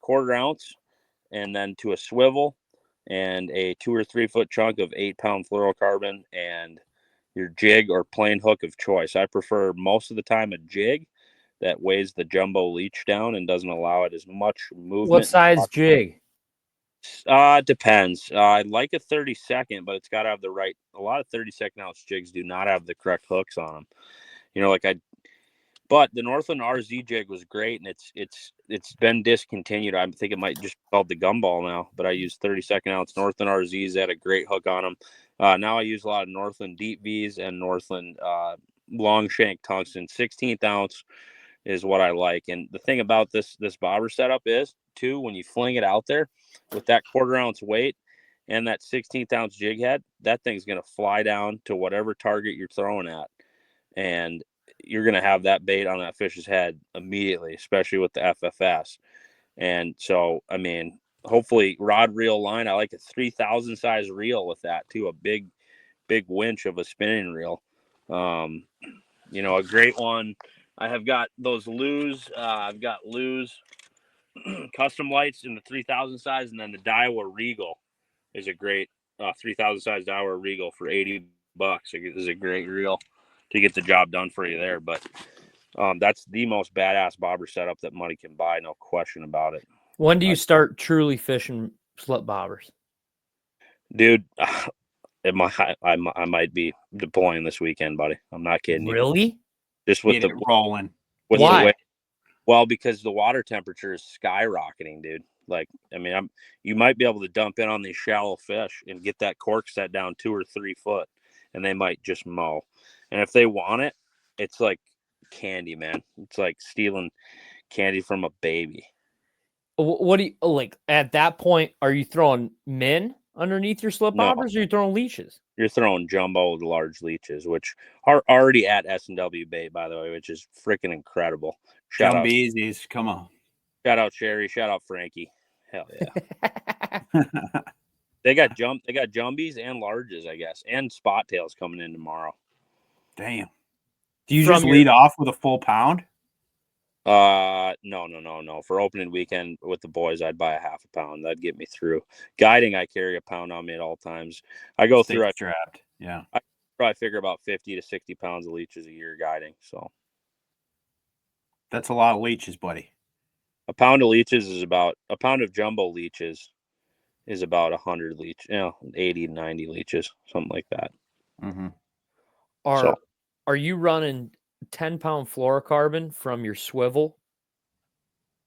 Speaker 3: 1/4 ounce, and then to a swivel and a 2 or 3 foot chunk of 8-pound fluorocarbon and your jig or plain hook of choice. I prefer most of the time a jig that weighs the jumbo leech down and doesn't allow it as much movement.
Speaker 2: What size jig?
Speaker 3: Depends. I like a 32nd, but it's got to have the right. A lot of 32nd ounce jigs do not have the correct hooks on them. You know, but the Northland RZ jig was great, and it's been discontinued. I think it might just be called the gumball now. But I use 32nd ounce Northland RZs. They had a great hook on them. Now I use a lot of Northland deep V's and Northland long shank tungsten. 16th ounce is what I like. And the thing about this bobber setup is too, when you fling it out there with that 1/4 ounce weight and that 16th ounce jig head, that thing's going to fly down to whatever target you're throwing at. And you're going to have that bait on that fish's head immediately, especially with the FFS. And so, I mean, hopefully rod reel line. I like a 3,000 size reel with that too. A big winch of a spinning reel. You know, a great one. I have got those Lew's. I've got Lew's custom lights in the 3,000 size, and then the Daiwa Regal is a great 3,000 size Daiwa Regal for $80. It is a great reel to get the job done for you there. But that's the most badass bobber setup that money can buy, no question about it.
Speaker 2: When do you start truly fishing slip bobbers?
Speaker 3: Dude, I might be deploying this weekend, buddy. I'm not kidding you.
Speaker 2: Really?
Speaker 3: Just with
Speaker 1: Get it rolling.
Speaker 3: With
Speaker 2: Why?
Speaker 3: the way, well, because the water temperature is skyrocketing, dude. Like, I mean, you might be able to dump in on these shallow fish and get that cork set down 2 or 3 foot, and they might just mow. And if they want it, it's like candy, man. It's like stealing candy from a baby.
Speaker 2: What do you like at that point? Are you throwing min underneath your slip bobbers, or are you throwing leashes?
Speaker 3: You're throwing jumbo large leeches, which are already at S&W bait, by the way, which is freaking incredible. Shout out
Speaker 1: Jumbeezies, come on.
Speaker 3: Shout out Sherry. Shout out Frankie. Hell yeah. They got jumbies and larges, I guess, and spot tails coming in tomorrow.
Speaker 1: Damn. Do you just lead off with a full pound?
Speaker 3: No. For opening weekend with the boys, I'd buy a half a pound. That'd get me through. Guiding, I carry a pound on me at all times. I go through.
Speaker 1: Strapped. Yeah.
Speaker 3: I probably figure about 50 to 60 pounds of leeches a year guiding. So
Speaker 1: that's a lot of leeches, buddy.
Speaker 3: A pound of leeches is about a pound of jumbo leeches is about 100 leech, 80 to 90 leeches, something like that.
Speaker 1: Mm-hmm.
Speaker 2: Are you running 10-pound fluorocarbon from your swivel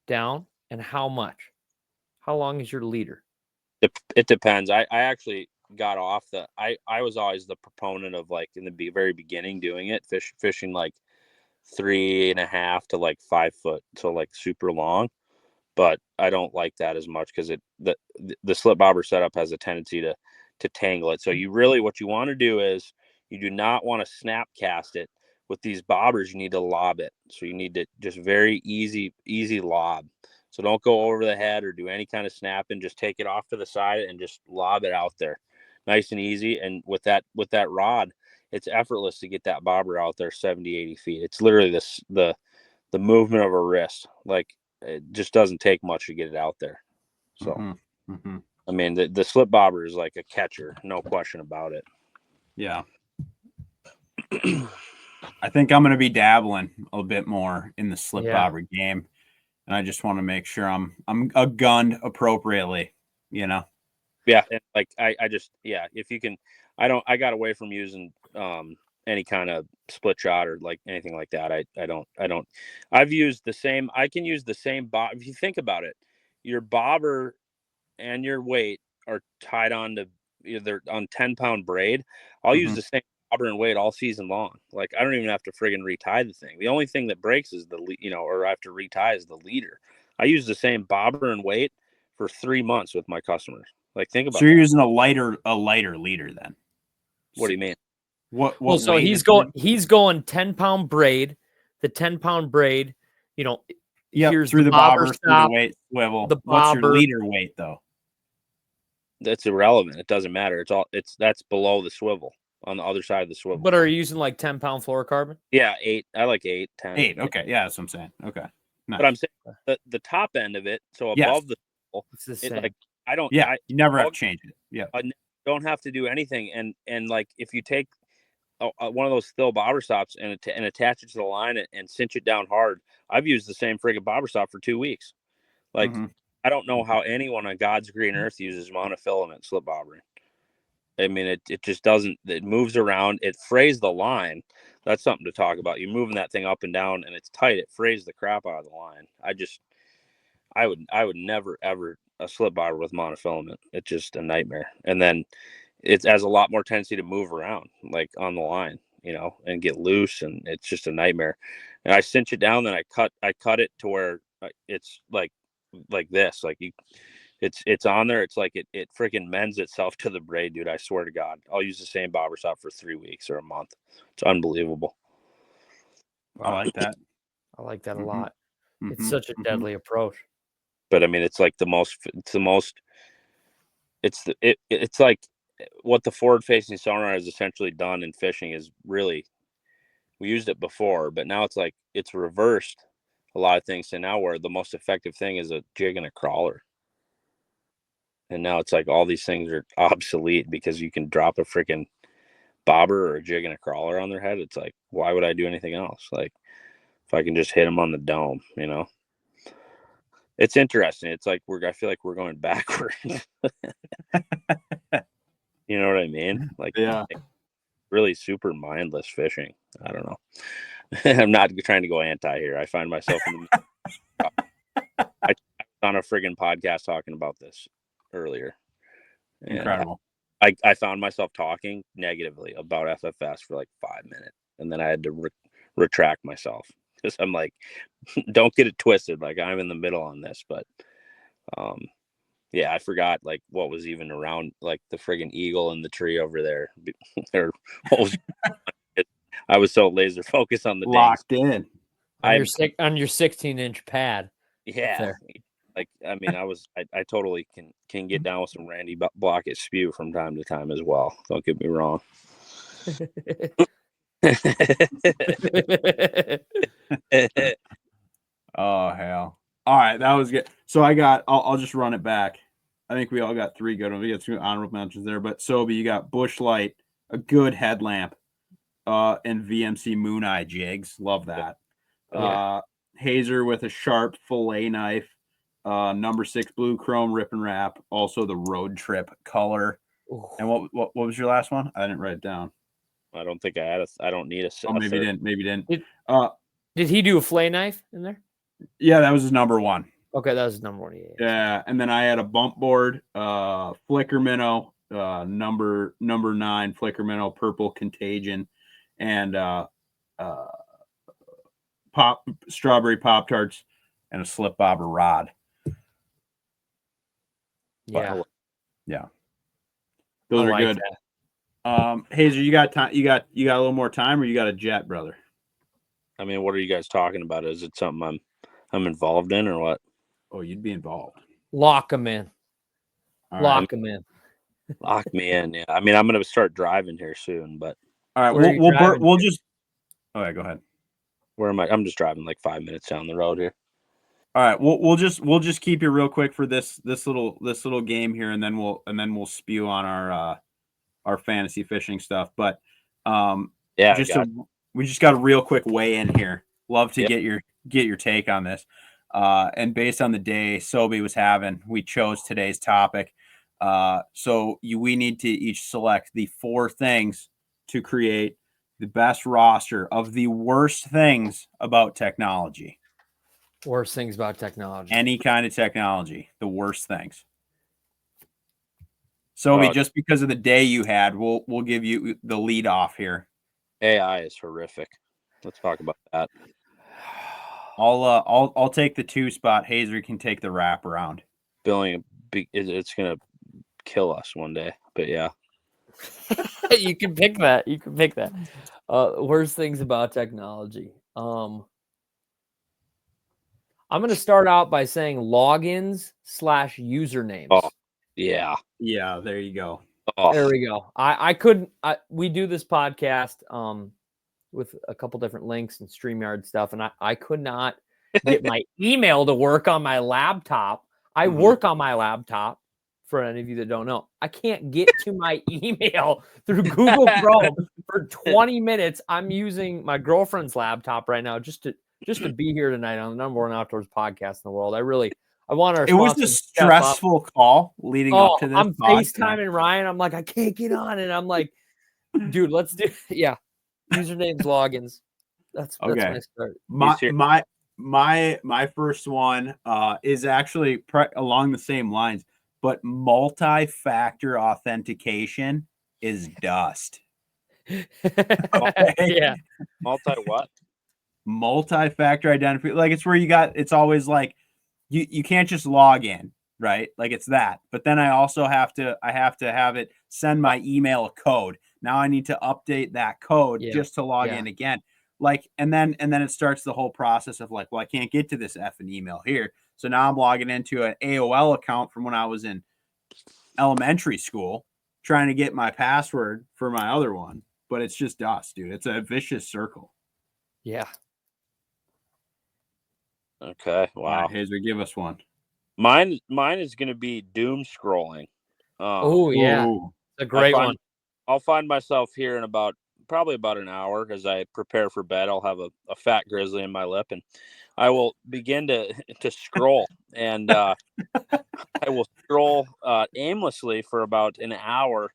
Speaker 2: down, and how much? How long is your leader?
Speaker 3: It depends. I actually got off I was always the proponent of, like, in the very beginning doing it, fishing like 3.5 to like 5 foot, so like super long. But I don't like that as much because the slip bobber setup has a tendency to tangle it. So what you want to do is you do not want to snap cast it. With these bobbers, you need to lob it. So you need to just very easy lob. So don't go over the head or do any kind of snapping. Just take it off to the side and just lob it out there, nice and easy. And with that rod, it's effortless to get that bobber out there 70, 80 feet. It's literally the movement of a wrist. Like, it just doesn't take much to get it out there. So, I mean, the slip bobber is like a catcher, no question about it.
Speaker 1: Yeah. I think I'm going to be dabbling a little bit more in the slip bobber game, and I just want to make sure I'm gunned appropriately, Yeah,
Speaker 3: and like I just if you can, I got away from using any kind of split shot or like anything like that. I've used the same. I can use the same bob. If you think about it, your bobber and your weight are tied on to either on 10-pound braid. I'll use the same bobber and weight all season long. Like, I don't even have to friggin' retie the thing. The only thing that breaks is or I have to retie is the leader. I use the same bobber and weight for 3 months with my customers. Like, think about.
Speaker 1: So you're using a lighter leader then?
Speaker 3: What do you mean?
Speaker 1: What
Speaker 2: so he's going 10-pound braid, the 10-pound braid, here's
Speaker 1: through the bobber, through the weight swivel.
Speaker 2: The
Speaker 1: What's your leader weight though?
Speaker 3: That's irrelevant. It doesn't matter. That's below the swivel, on the other side of the swivel.
Speaker 2: But are you using like 10-pound fluorocarbon?
Speaker 3: Yeah, 8. I like 8, 10.
Speaker 1: 8. Okay, yeah, that's what I'm saying. Okay, nice.
Speaker 3: But I'm saying the top end of it, so above the swivel,
Speaker 2: it's the same.
Speaker 3: Like, I don't.
Speaker 1: Yeah, you never have to change it. Yeah,
Speaker 3: I don't have to do anything. And like, if you take one of those steel bobber stops and attach it to the line and cinch it down hard, I've used the same friggin' bobber stop for 2 weeks. Like, I don't know how anyone on God's green earth uses monofilament slip bobbering. I mean, it just doesn't. It moves around. It frays the line. That's something to talk about. You're moving that thing up and down, and it's tight. It frays the crap out of the line. I would never ever a slip bobber with monofilament. It's just a nightmare. And then it has a lot more tendency to move around, like on the line, and get loose, and it's just a nightmare. And I cinch it down, then I cut it to where it's like this, like it's on there. It's like it freaking mends itself to the braid, dude. I swear to God, I'll use the same bobber stop for 3 weeks or a month. It's unbelievable.
Speaker 1: I like that.
Speaker 2: I like that a lot. It's such a deadly approach.
Speaker 3: But I mean, it's like it's like what the forward-facing sonar has essentially done in fishing is really, we used it before, but now it's like it's reversed a lot of things. So now where the most effective thing is a jig and a crawler. And now it's like all these things are obsolete because you can drop a freaking bobber or a jig and a crawler on their head. It's like, why would I do anything else? Like, if I can just hit them on the dome, It's interesting. It's like I feel like we're going backwards. You know what I mean? Like, really super mindless fishing. I don't know. I'm not trying to go anti here. I find myself in the I was on a friggin' podcast talking about this earlier.
Speaker 1: Incredible.
Speaker 3: I found myself talking negatively about FFS for like 5 minutes, and then I had to retract myself because I'm like, don't get it twisted. Like, I'm in the middle on this, but I forgot like what was even around, like the friggin' eagle in the tree over there. Or I was so laser focused on the
Speaker 1: locked in
Speaker 2: on your 16-inch pad.
Speaker 3: Yeah. Like, I mean, I totally can get down with some Randy Blockett spew from time to time as well. Don't get me wrong.
Speaker 1: Oh hell! All right, that was good. So I'll just run it back. I think we all got 3 good ones. We got 2 honorable mentions there, but Sobi, you got Bush Light, a good headlamp, and VMC Moon Eye jigs. Love that. Hazer with a sharp fillet knife, number 6 blue chrome rip and wrap, also the road trip color.
Speaker 2: Ooh.
Speaker 1: And what was your last one? I didn't write it down.
Speaker 3: I don't think I had I don't need a.
Speaker 1: Oh, maybe you didn't. Maybe you didn't.
Speaker 2: Did he do a fillet knife in there?
Speaker 1: Yeah, that was his number 1.
Speaker 2: Okay, that was his number 1.
Speaker 1: Yeah, and then I had a bump board, flicker minnow, number 9 flicker minnow, purple contagion, and strawberry pop tarts, and a slip bobber rod.
Speaker 2: Yeah,
Speaker 1: yeah, those are good.
Speaker 2: That.
Speaker 1: Hazer, you got time? You got a little more time, or you got a jet, brother?
Speaker 3: I mean, what are you guys talking about? Is it something I'm involved in, or what?
Speaker 1: Oh, you'd be involved.
Speaker 2: Lock him in. Lock him in.
Speaker 3: Lock me in. Yeah. I mean, I'm going to start driving here soon, but.
Speaker 1: All right, we'll just. All right, go ahead.
Speaker 3: Where am I? I'm just driving like 5 minutes down the road here.
Speaker 1: All right, we'll just keep you real quick for this little game here, and then we'll spew on our fantasy fishing stuff. But
Speaker 3: yeah,
Speaker 1: we just got a real quick weigh in here. Love to get your take on this. And based on the day Sobi was having, we chose today's topic. So we need to each select the 4 things to create the best roster of the worst things about technology.
Speaker 2: Worst things about technology.
Speaker 1: Any kind of technology, the worst things. Sobi, just because of the day you had, we'll give you the lead off here.
Speaker 3: AI is horrific. Let's talk about that.
Speaker 1: I'll take the 2 spot. Hazer can take the wraparound.
Speaker 3: Billing, it's gonna kill us one day. But yeah,
Speaker 2: you can pick that. Worst things about technology. I'm going to start out by saying logins / usernames.
Speaker 3: Oh, yeah.
Speaker 1: Yeah, there you go.
Speaker 2: Oh. There we go. I couldn't. We do this podcast with a couple different links and StreamYard stuff, and I could not get my email to work on my laptop. I work on my laptop. For any of you that don't know, I can't get to my email through Google Chrome for 20 minutes. I'm using my girlfriend's laptop right now just to be here tonight on the number 1 outdoors podcast in the world. I want our.
Speaker 1: It was a stressful call leading up to this.
Speaker 2: I'm FaceTiming Ryan. I'm like, I can't get on, and I'm like, dude, let's do. Yeah, usernames, logins. That's
Speaker 1: okay.
Speaker 2: My start.
Speaker 1: My first one is actually along the same lines, but multi-factor authentication is dust.
Speaker 2: Okay? Yeah.
Speaker 3: What?
Speaker 1: Multi-factor identification. Like it's where it's always like you can't just log in, right? Like it's that. But then I also have to have it send my email a code. Now I need to update that code just to log in again. Like, and then it starts the whole process of like, well, I can't get to this effing email here. So now I'm logging into an AOL account from when I was in elementary school, trying to get my password for my other one. But it's just dust, dude. It's a vicious circle.
Speaker 2: Yeah.
Speaker 3: Okay. Wow.
Speaker 1: Right, Hazer, give us one.
Speaker 3: Mine is going to be doom scrolling.
Speaker 2: Oh yeah, a great one.
Speaker 3: I'll find myself here in probably about an hour as I prepare for bed. I'll have a fat grizzly in my lip, and I will begin to scroll, and I will scroll aimlessly for about an hour,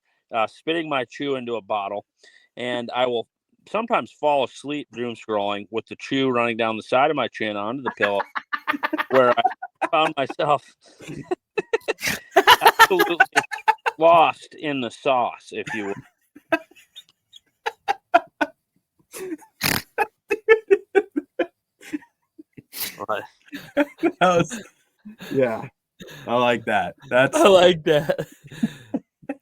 Speaker 3: spitting my chew into a bottle, and I will sometimes fall asleep doom scrolling with the chew running down the side of my chin onto the pillow, where I found myself absolutely lost in the sauce, if you will.
Speaker 1: Yeah, I like that.
Speaker 2: I like that.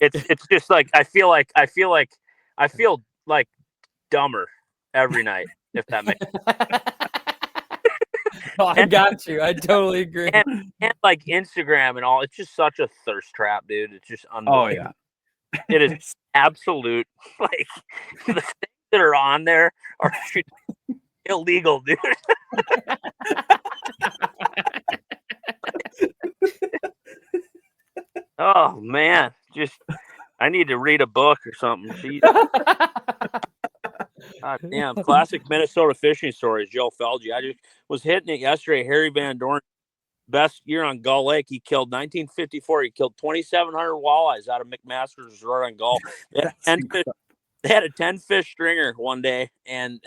Speaker 3: It's just like I feel like dumber every night, if that makes sense.
Speaker 2: No, I got you. I totally agree.
Speaker 3: And like Instagram and all, it's just such a thirst trap, dude. It's just unbelievable.
Speaker 1: Oh yeah,
Speaker 3: it is absolute. Like the things that are on there are illegal, dude.
Speaker 4: Oh man, just I need to read a book or something. Jeez. God damn, classic Minnesota fishing stories. Joe Felge. I just was hitting it yesterday. Harry Van Dorn, best year on Gull Lake. He killed 1954. He killed 2,700 walleyes out of McMaster's Resort on Gull. They had a 10 fish stringer one day, and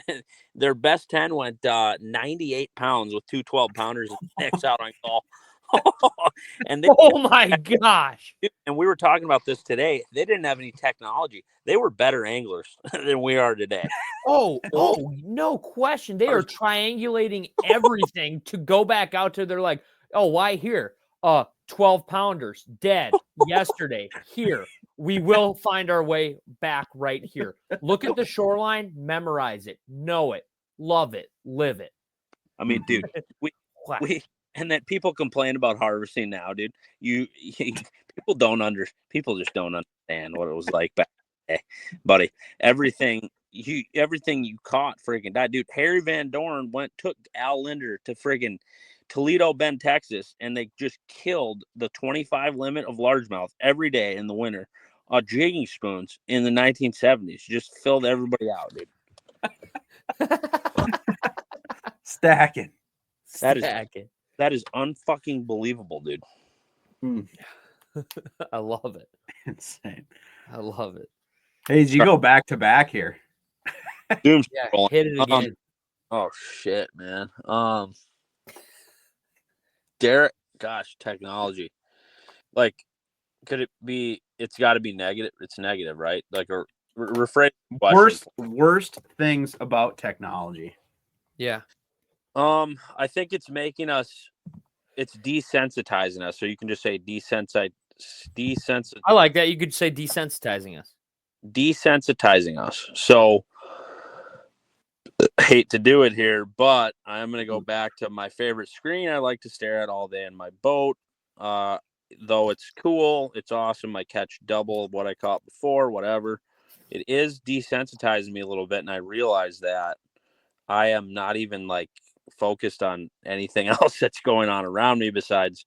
Speaker 4: their best 10 went 98 pounds with two 12-pounders next out on Gull. And they,
Speaker 2: Oh my gosh.
Speaker 4: and we were talking about this today. They didn't have any technology. They were better anglers than we are today.
Speaker 2: Oh, no question. They are triangulating everything to go back out to their like, oh, why here? 12-pounders dead yesterday. Here. We will find our way back right here. Look at the shoreline, memorize it, know it, love it, live it.
Speaker 4: I mean, dude, we and that people complain about harvesting now, dude. People just don't understand what it was like back then, buddy. Everything you caught friggin' died, dude. Harry Van Dorn took Al Linder to friggin' Toledo Bend, Texas, and they just killed the 25 limit of largemouth every day in the winter. Jigging spoons in the 1970s just filled everybody out, dude.
Speaker 1: Stacking.
Speaker 4: That is unfucking believable, dude.
Speaker 2: I love it.
Speaker 1: Insane.
Speaker 2: I love it.
Speaker 1: Hey, you go back to back here.
Speaker 4: Doom
Speaker 2: hit it again.
Speaker 4: Oh shit, man. Derek, gosh, technology. Like, could it be? It's got to be negative. It's negative, right? Like, or rephrase the question.
Speaker 1: Worst things about technology.
Speaker 2: Yeah.
Speaker 4: I think it's making us. It's desensitizing us. So you can just say desensitize.
Speaker 2: I like that. You could say desensitizing us.
Speaker 4: Desensitizing us. So, hate to do it here, but I'm going to go back to my favorite screen I like to stare at all day in my boat. Though it's cool, it's awesome. I catch double of what I caught before, whatever. It is desensitizing me a little bit, and I realize that I am not even like focused on anything else that's going on around me besides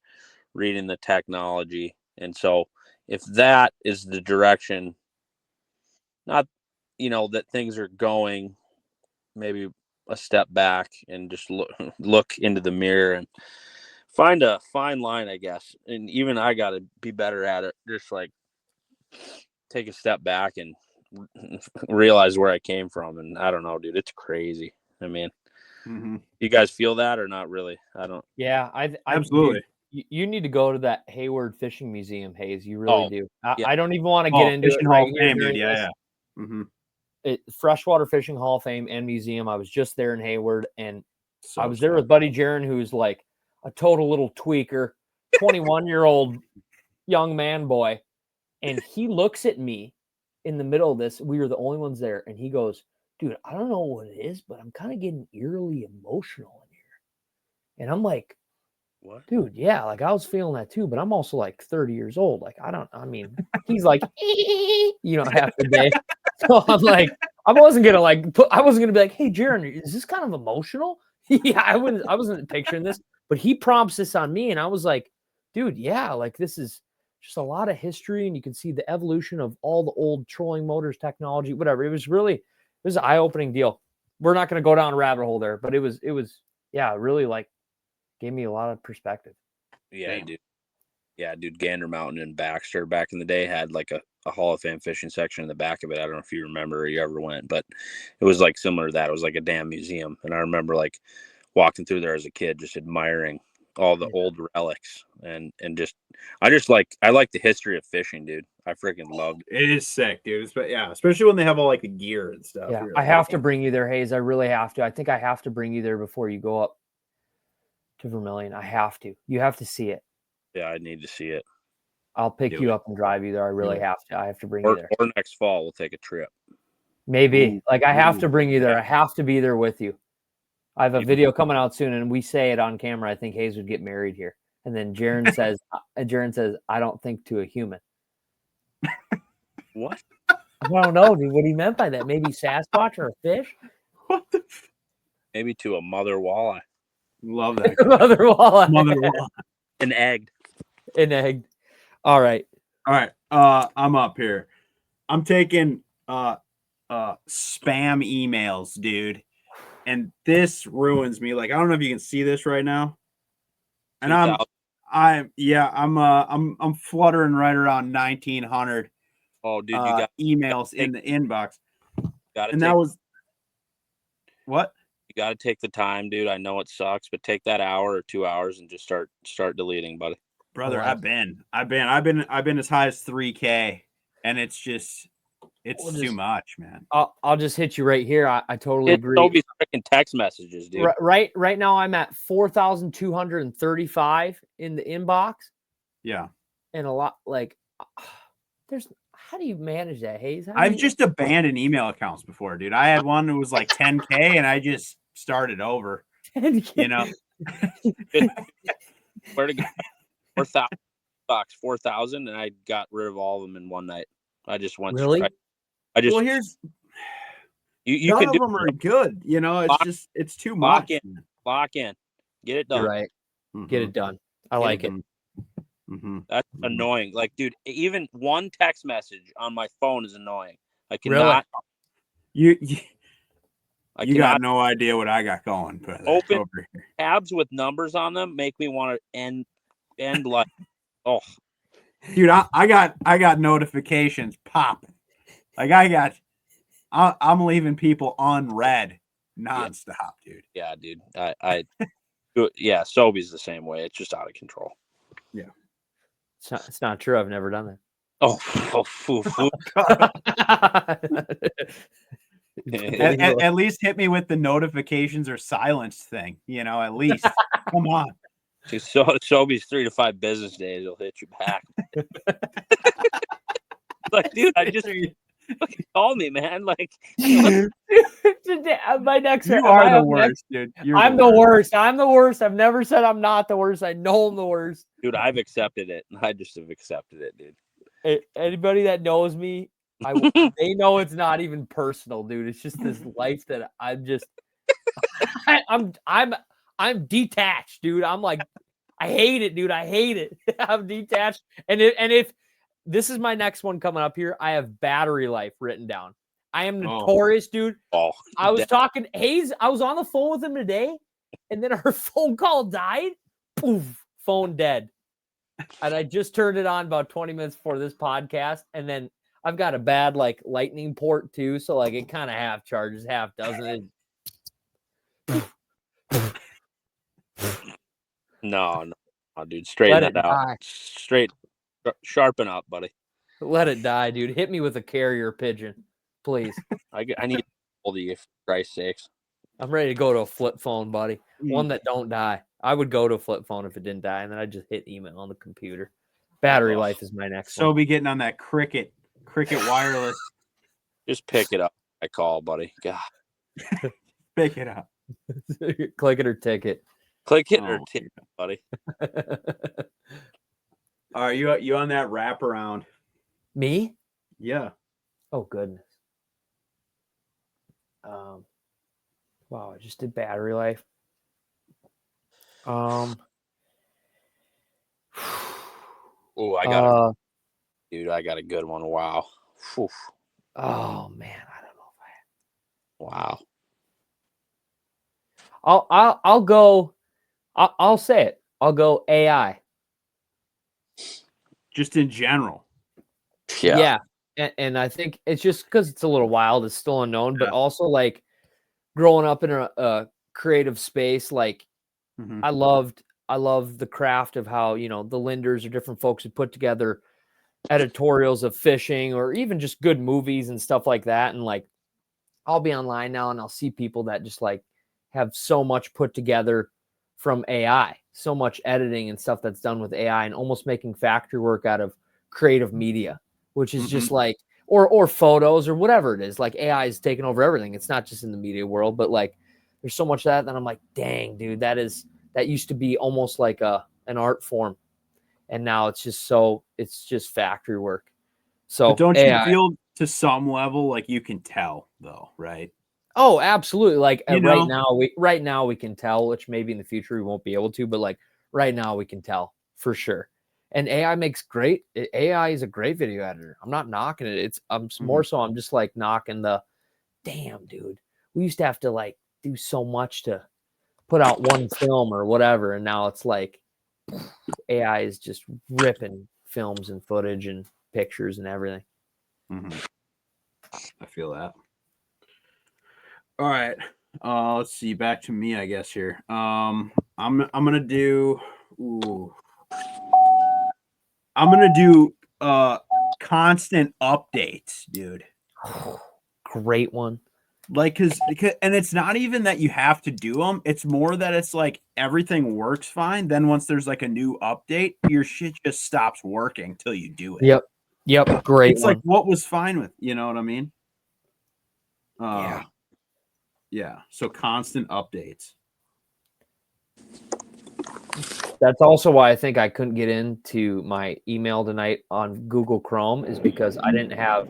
Speaker 4: reading the technology. And so if that is the direction, not, that things are going, maybe a step back and just look into the mirror and find a fine line, I guess. And even I got to be better at it. Just like take a step back and realize where I came from. And I don't know, dude, it's crazy. I mean, you guys feel that or not really? I don't.
Speaker 2: Yeah, I
Speaker 1: absolutely.
Speaker 2: You need to go to that Hayward Fishing Museum, Hays. You really do.
Speaker 1: Yeah.
Speaker 2: I don't even want to get into
Speaker 1: Fishing
Speaker 2: it right
Speaker 1: Hall of Fame, dude. Yeah.
Speaker 2: Freshwater Fishing Hall of Fame and Museum. I was just there in Hayward, and
Speaker 1: So
Speaker 2: I was there with Buddy Jaron, who's like a total little tweaker, 21-year-old young man boy. And he looks at me in the middle of this. We were the only ones there. And he goes, dude, I don't know what it is, but I'm kind of getting eerily emotional in here. And I'm like, what? Dude, yeah, like I was feeling that too, but I'm also like 30 years old. Like, he's like, half the day. So I'm like, I wasn't going to be like, hey, Jaron, is this kind of emotional? Yeah, I wasn't picturing this, but he prompts this on me. And I was like, dude, yeah, like this is just a lot of history. And you can see the evolution of all the old trolling motors, technology, whatever. It was an eye-opening deal. We're not going to go down a rabbit hole there, but it was, really like gave me a lot of perspective.
Speaker 4: Yeah, dude. Yeah, dude. Gander Mountain and Baxter back in the day had like a Hall of Fame fishing section in the back of it. I don't know if you remember or you ever went, but it was like similar to that. It was like a damn museum. And I remember like walking through there as a kid, just admiring all the old relics and just, I like the history of fishing, dude. I freaking loved it.
Speaker 1: It is sick, dude. But yeah, especially when they have all like the gear and stuff.
Speaker 2: Yeah, I have to bring you there, Hays. I really have to. I think I have to bring you there before you go up to Vermilion. I have to. You have to see it.
Speaker 4: Yeah, I need to see it.
Speaker 2: I'll pick you up and drive you there. I really have to. I have to bring you there.
Speaker 4: Or next fall, we'll take a trip.
Speaker 2: Maybe. Like, I have to bring you there. I have to be there with you. I have a video coming out soon, and we say it on camera. I think Hays would get married here. And then Jaron says, I don't think to a human.
Speaker 4: What?
Speaker 2: I don't know, dude. What he meant by that? Maybe Sasquatch or a fish?
Speaker 1: What the?
Speaker 4: Maybe to a mother walleye.
Speaker 1: Love that.
Speaker 2: Mother walleye.
Speaker 1: Mother walleye.
Speaker 4: An egg.
Speaker 2: An egg. All right.
Speaker 1: All right. I'm up here. I'm taking spam emails, dude. And this ruins me. Like, I don't know if you can see this right now. And I'm fluttering right around 1900
Speaker 3: Oh, dude, you got
Speaker 1: emails in the inbox.
Speaker 3: You got to take the time, dude. I know it sucks, but take that hour or 2 hours and just start deleting, buddy.
Speaker 1: Brother, I've been as high as 3K, and it's too much, man.
Speaker 2: I'll just hit you right here. I totally agree.
Speaker 3: Don't be freaking text messages, dude.
Speaker 2: Right now I'm at 4,235 in the inbox.
Speaker 1: Yeah.
Speaker 2: And a lot how do you manage that, Hays?
Speaker 1: I've just abandoned email accounts before, dude. I had one that was like 10K and I just started over.
Speaker 2: 10K.
Speaker 1: You know.
Speaker 3: Where to go? 4,000, and I got rid of all of them in one night. I just went.
Speaker 2: Really?
Speaker 1: Well, here's
Speaker 3: you
Speaker 1: none
Speaker 3: can
Speaker 1: of them are good. You know, it's too much.
Speaker 3: Lock in. Get it done.
Speaker 2: You're right. Get it done. I like it.
Speaker 3: That's annoying. Like, dude, even one text message on my phone is annoying. I cannot.
Speaker 1: Really? You got no idea what I got going.
Speaker 3: Open tabs with numbers on them make me want to end like, oh,
Speaker 1: dude, I got notifications popping. Like I'm leaving people unread nonstop, dude.
Speaker 3: Yeah, dude. Yeah, Sobi's the same way. It's just out of control.
Speaker 1: Yeah.
Speaker 2: It's not true. I've never done that.
Speaker 1: At least hit me with the notifications or silence thing. You know, at least. Come on.
Speaker 3: So Sobi's 3 to 5 business days. He'll hit you back. Like, dude, I just fucking call me, man. Like,
Speaker 2: my next.
Speaker 1: You are the worst, dude.
Speaker 2: I'm the worst. I'm the worst. I've never said I'm not the worst. I know I'm the worst.
Speaker 3: Dude, I've accepted it. I just have accepted it, dude.
Speaker 2: Anybody that knows me, they know it's not even personal, dude. It's just this life that I'm just. I'm detached, dude. I'm like, I hate it, dude. I hate it. I'm detached, and if this is my next one coming up here, I have battery life written down. I am notorious, dude. I was talking Hays. I was on the phone with him today, and then our phone call died. Poof, phone dead. And I just turned it on about 20 minutes before this podcast, and then I've got a bad like lightning port too, so like it kind of half charges, half doesn't.
Speaker 3: No, dude. Straighten it out. Straight, sharpen up, buddy.
Speaker 2: Let it die, dude. Hit me with a carrier pigeon, please.
Speaker 3: I need all the, for Christ's sakes.
Speaker 2: I'm ready to go to a flip phone, buddy. One that don't die. I would go to a flip phone if it didn't die, and then I'd just hit email on the computer. Battery life is my next one.
Speaker 1: So be getting on that cricket wireless.
Speaker 3: Just pick it up. I call, buddy. God.
Speaker 1: Pick it up.
Speaker 2: Click it or ticket.
Speaker 3: Click it or ticket, buddy.
Speaker 1: All right, you on that wraparound?
Speaker 2: Me?
Speaker 1: Yeah.
Speaker 2: Oh goodness. Wow, I just did battery life.
Speaker 3: Oh, I got I got a good one. Wow. Oof.
Speaker 2: Oh man, I don't know if
Speaker 3: Wow.
Speaker 2: I'll go. I'll say it. I'll go AI.
Speaker 1: Just in general.
Speaker 2: Yeah. And I think it's just because it's a little wild. It's still unknown, but also like growing up in a creative space, like I love the craft of how, the Linders or different folks who put together editorials of fishing or even just good movies and stuff like that. And like, I'll be online now and I'll see people that just like have so much put together from AI, so much editing and stuff that's done with AI and almost making factory work out of creative media, which is just like, or photos or whatever it is. Like AI is taking over everything. It's not just in the media world, but like there's so much of that. And I'm like, dang, dude, that used to be almost like an art form. And now it's just factory work. So
Speaker 1: but don't you feel to some level like you can tell though, right?
Speaker 2: Oh, absolutely. Like right now we can tell, which maybe in the future we won't be able to, but like right now we can tell for sure. And AI makes great. AI is a great video editor. I'm not knocking it. I'm more so. I'm just like knocking the. Damn, dude. We used to have to like do so much to put out one film or whatever, and now it's like AI is just ripping films and footage and pictures and everything.
Speaker 1: I feel that. All right. Let's see. Back to me, I guess here. I'm gonna do. I'm gonna do constant updates, dude.
Speaker 2: Great one.
Speaker 1: Like, cause and it's not even that you have to do them. It's more that it's like everything works fine. Then once there's like a new update, your shit just stops working till you do it.
Speaker 2: Yep. Great.
Speaker 1: It's like what was fine with, you know what I mean? Yeah. So constant updates.
Speaker 2: That's also why I think I couldn't get into my email tonight on Google Chrome, is because I didn't have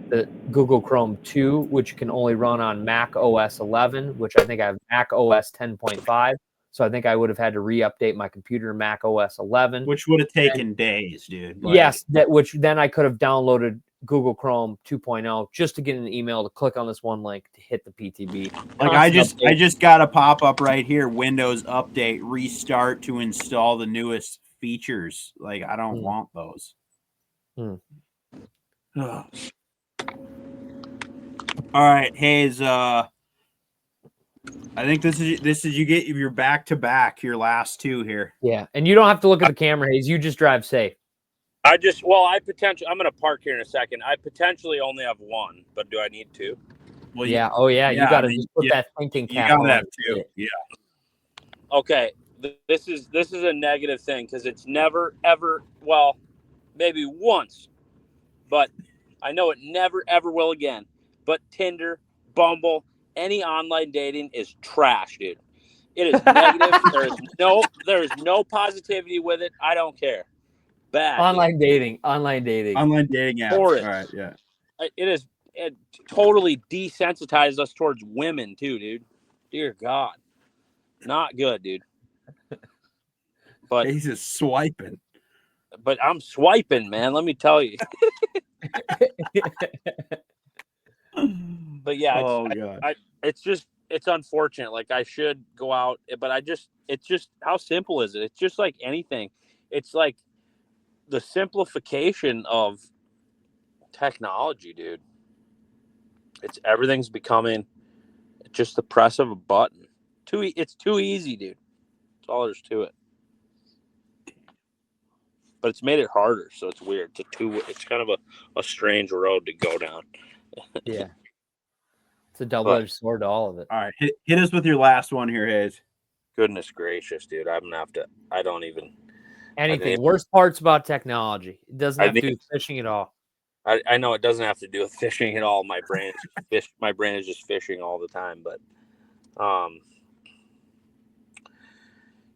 Speaker 2: the Google Chrome 2, which can only run on Mac OS 11, which I think I have Mac OS 10.5. So I think I would have had to re-update my computer to Mac OS 11.
Speaker 1: Which would have taken days, dude.
Speaker 2: Like, yes, which then I could have downloaded Google Chrome 2.0 just to get an email to click on this one link to hit the PTB.
Speaker 1: Like I just got a pop-up right here, Windows update, restart to install the newest features. Like I don't want those. All right, Hays, I think this is you get your back to back, your last two here.
Speaker 2: Yeah, and you don't have to look at the camera, Hays. You just drive safe.
Speaker 3: I'm going to park here in a second. I potentially only have one, but do I need two?
Speaker 1: Well,
Speaker 2: you got to just put that thinking cap on.
Speaker 1: You got to have two. Yeah.
Speaker 3: Okay, this is a negative thing because it's never ever, well, maybe once, but I know it never ever will again. But Tinder, Bumble, any online dating is trash, dude. It is negative. there is no positivity with it. I don't care. Bad.
Speaker 2: Online dating
Speaker 1: apps.
Speaker 3: Horrid.
Speaker 1: All right, yeah.
Speaker 3: It totally desensitized us towards women too, dude. Dear God, not good, dude. But
Speaker 1: he's just swiping.
Speaker 3: But I'm swiping, man. Let me tell you. But yeah, it's unfortunate. Like I should go out, but it's just how simple is it? It's just like anything. It's like the simplification of technology, dude. Everything's becoming just the press of a button. It's too easy, dude. That's all there's to it. But it's made it harder, so it's weird. It's kind of a strange road to go down.
Speaker 2: Yeah. It's a double-edged sword to all of it.
Speaker 1: All right. Hit us with your last one here, Hays.
Speaker 3: Goodness gracious, dude. I'm going to have to... I don't even...
Speaker 2: Anything. Worst parts about technology. It doesn't have to do with fishing at all.
Speaker 3: I know it doesn't have to do with fishing at all. My brain is just fishing all the time. But,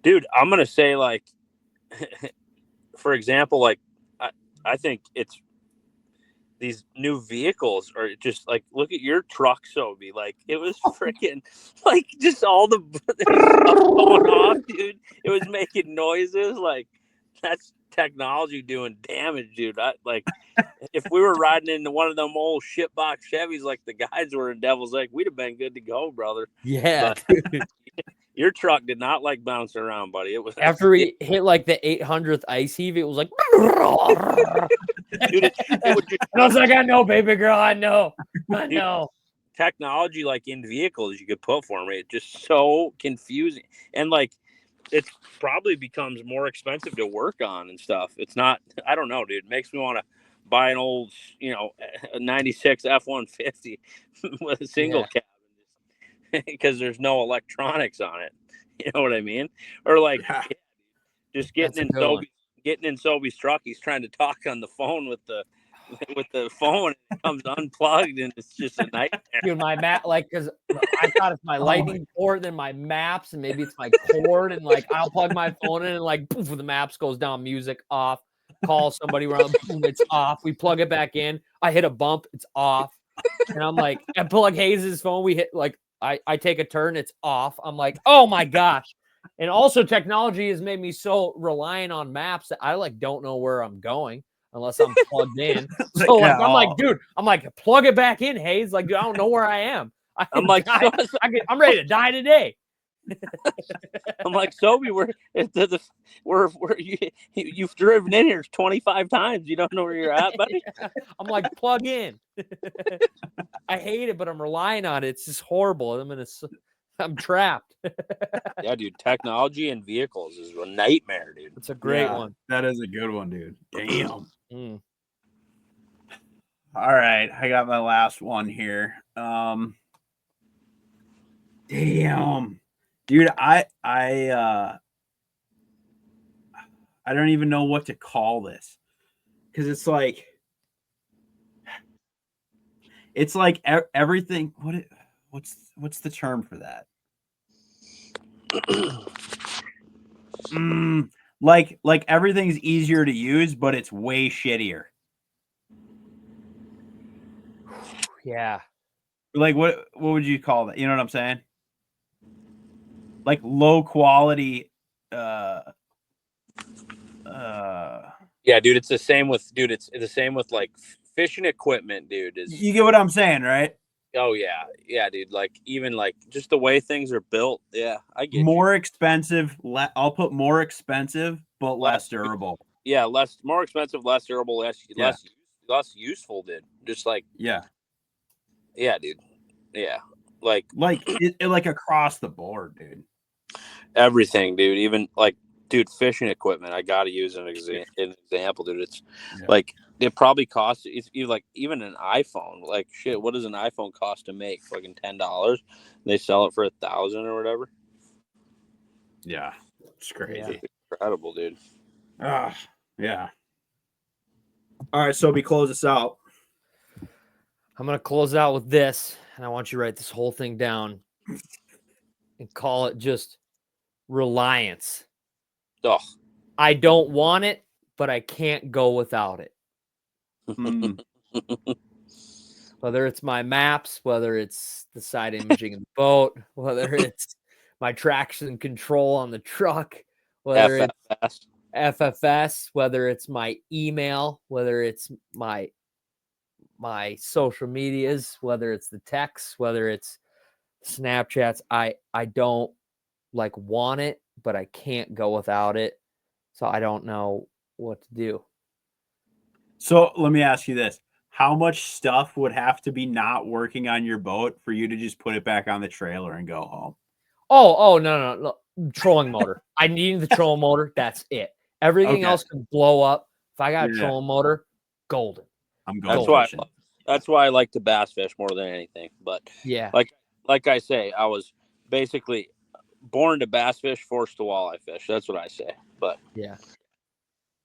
Speaker 3: dude, I'm going to say, like... For example, like I think it's these new vehicles are just like, look at your truck, Sobi. Like it was freaking like just all the stuff going off, dude. It was making noises. Like that's technology doing damage, dude. If we were riding into one of them old shitbox Chevys like the guys were in Devil's Lake, we'd have been good to go, brother.
Speaker 2: Yeah.
Speaker 3: But, your truck did not like bouncing around, buddy. It was
Speaker 2: after we hit like the 800th ice heave, it was like,
Speaker 3: dude, it would just,
Speaker 2: I was like, I know, baby girl, I know.
Speaker 3: Technology, like in vehicles, you could put for me. It's just so confusing, and like it probably becomes more expensive to work on and stuff. It's not. I don't know, dude. It makes me want to buy an old, a '96 F-150 with a single cab. Because there's no electronics on it, you know what I mean? Or like, just getting in Sobi's truck. He's trying to talk on the phone with the phone. It comes unplugged, and it's just a nightmare.
Speaker 2: Dude, my map, like, because I thought it's my lightning port, then my maps, and maybe it's my cord, and like I'll plug my phone in, and like poof, the maps goes down, music off. Call somebody around, boom, it's off. We plug it back in. I hit a bump, it's off, and I'm like, I plug Hays' phone. We hit like. I take a turn, it's off. I'm like, oh my gosh. And also technology has made me so reliant on maps that I like don't know where I'm going unless I'm plugged in. So like I'm like, dude, I'm like, plug it back in, Hays. Like, dude, I don't know where I am.
Speaker 3: I'm like,
Speaker 2: I'm ready to die today.
Speaker 3: I'm like, Sobi, you've driven in here 25 times. You don't know where you're at, buddy.
Speaker 2: Yeah. I'm like, plug in. I hate it, but I'm relying on it. It's just horrible. I'm trapped.
Speaker 3: Yeah, dude. Technology and vehicles is a nightmare, dude.
Speaker 2: It's a great one.
Speaker 1: That is a good one, dude. Damn.
Speaker 2: Mm.
Speaker 1: All right, I got my last one here. Damn. Dude, I don't even know what to call this. Cuz it's like everything what's the term for that? Like everything's easier to use, but it's way shittier.
Speaker 2: Yeah.
Speaker 1: Like what would you call that? You know what I'm saying? Like low quality
Speaker 3: Yeah, dude, it's the same with like fishing equipment, dude.
Speaker 1: You get what I'm saying, right?
Speaker 3: Oh yeah, dude. Like even like just the way things are built. Yeah, I get
Speaker 1: more expensive. I'll put more expensive, but less durable.
Speaker 3: Yeah, more expensive, less durable, less useful, dude. Just like yeah, dude. Yeah, like
Speaker 1: across the board, dude.
Speaker 3: Everything, dude. Even like, dude, fishing equipment. I gotta use an example, dude. It's like it probably costs. It's like even an iPhone. Like shit, what does an iPhone cost to make? Fucking $10. They sell it for $1,000 or whatever.
Speaker 1: Yeah, it's crazy.
Speaker 3: Yeah. It's incredible, dude.
Speaker 1: Yeah. All right, Sobi, close us out.
Speaker 2: I'm gonna close out with this, and I want you to write this whole thing down and call it just reliance.
Speaker 3: Oh.
Speaker 2: I don't want it, but I can't go without it. Whether it's my maps, whether it's the side imaging of the boat, whether it's my traction control on the truck, whether it's FFS, whether it's my email, whether it's my social medias, whether it's the texts, whether it's Snapchats, I don't like want it, but I can't go without it. So I don't know what to do.
Speaker 1: So let me ask you this. How much stuff would have to be not working on your boat for you to just put it back on the trailer and go home?
Speaker 2: Oh, no. Trolling motor. I need the trolling motor. That's it. Everything else can blow up. If I got a trolling motor, golden.
Speaker 1: I'm going.
Speaker 3: That's why I like to bass fish more than anything. But
Speaker 2: yeah,
Speaker 3: like I say, I was basically born to bass fish, forced to walleye fish. That's what I say. But
Speaker 2: yeah,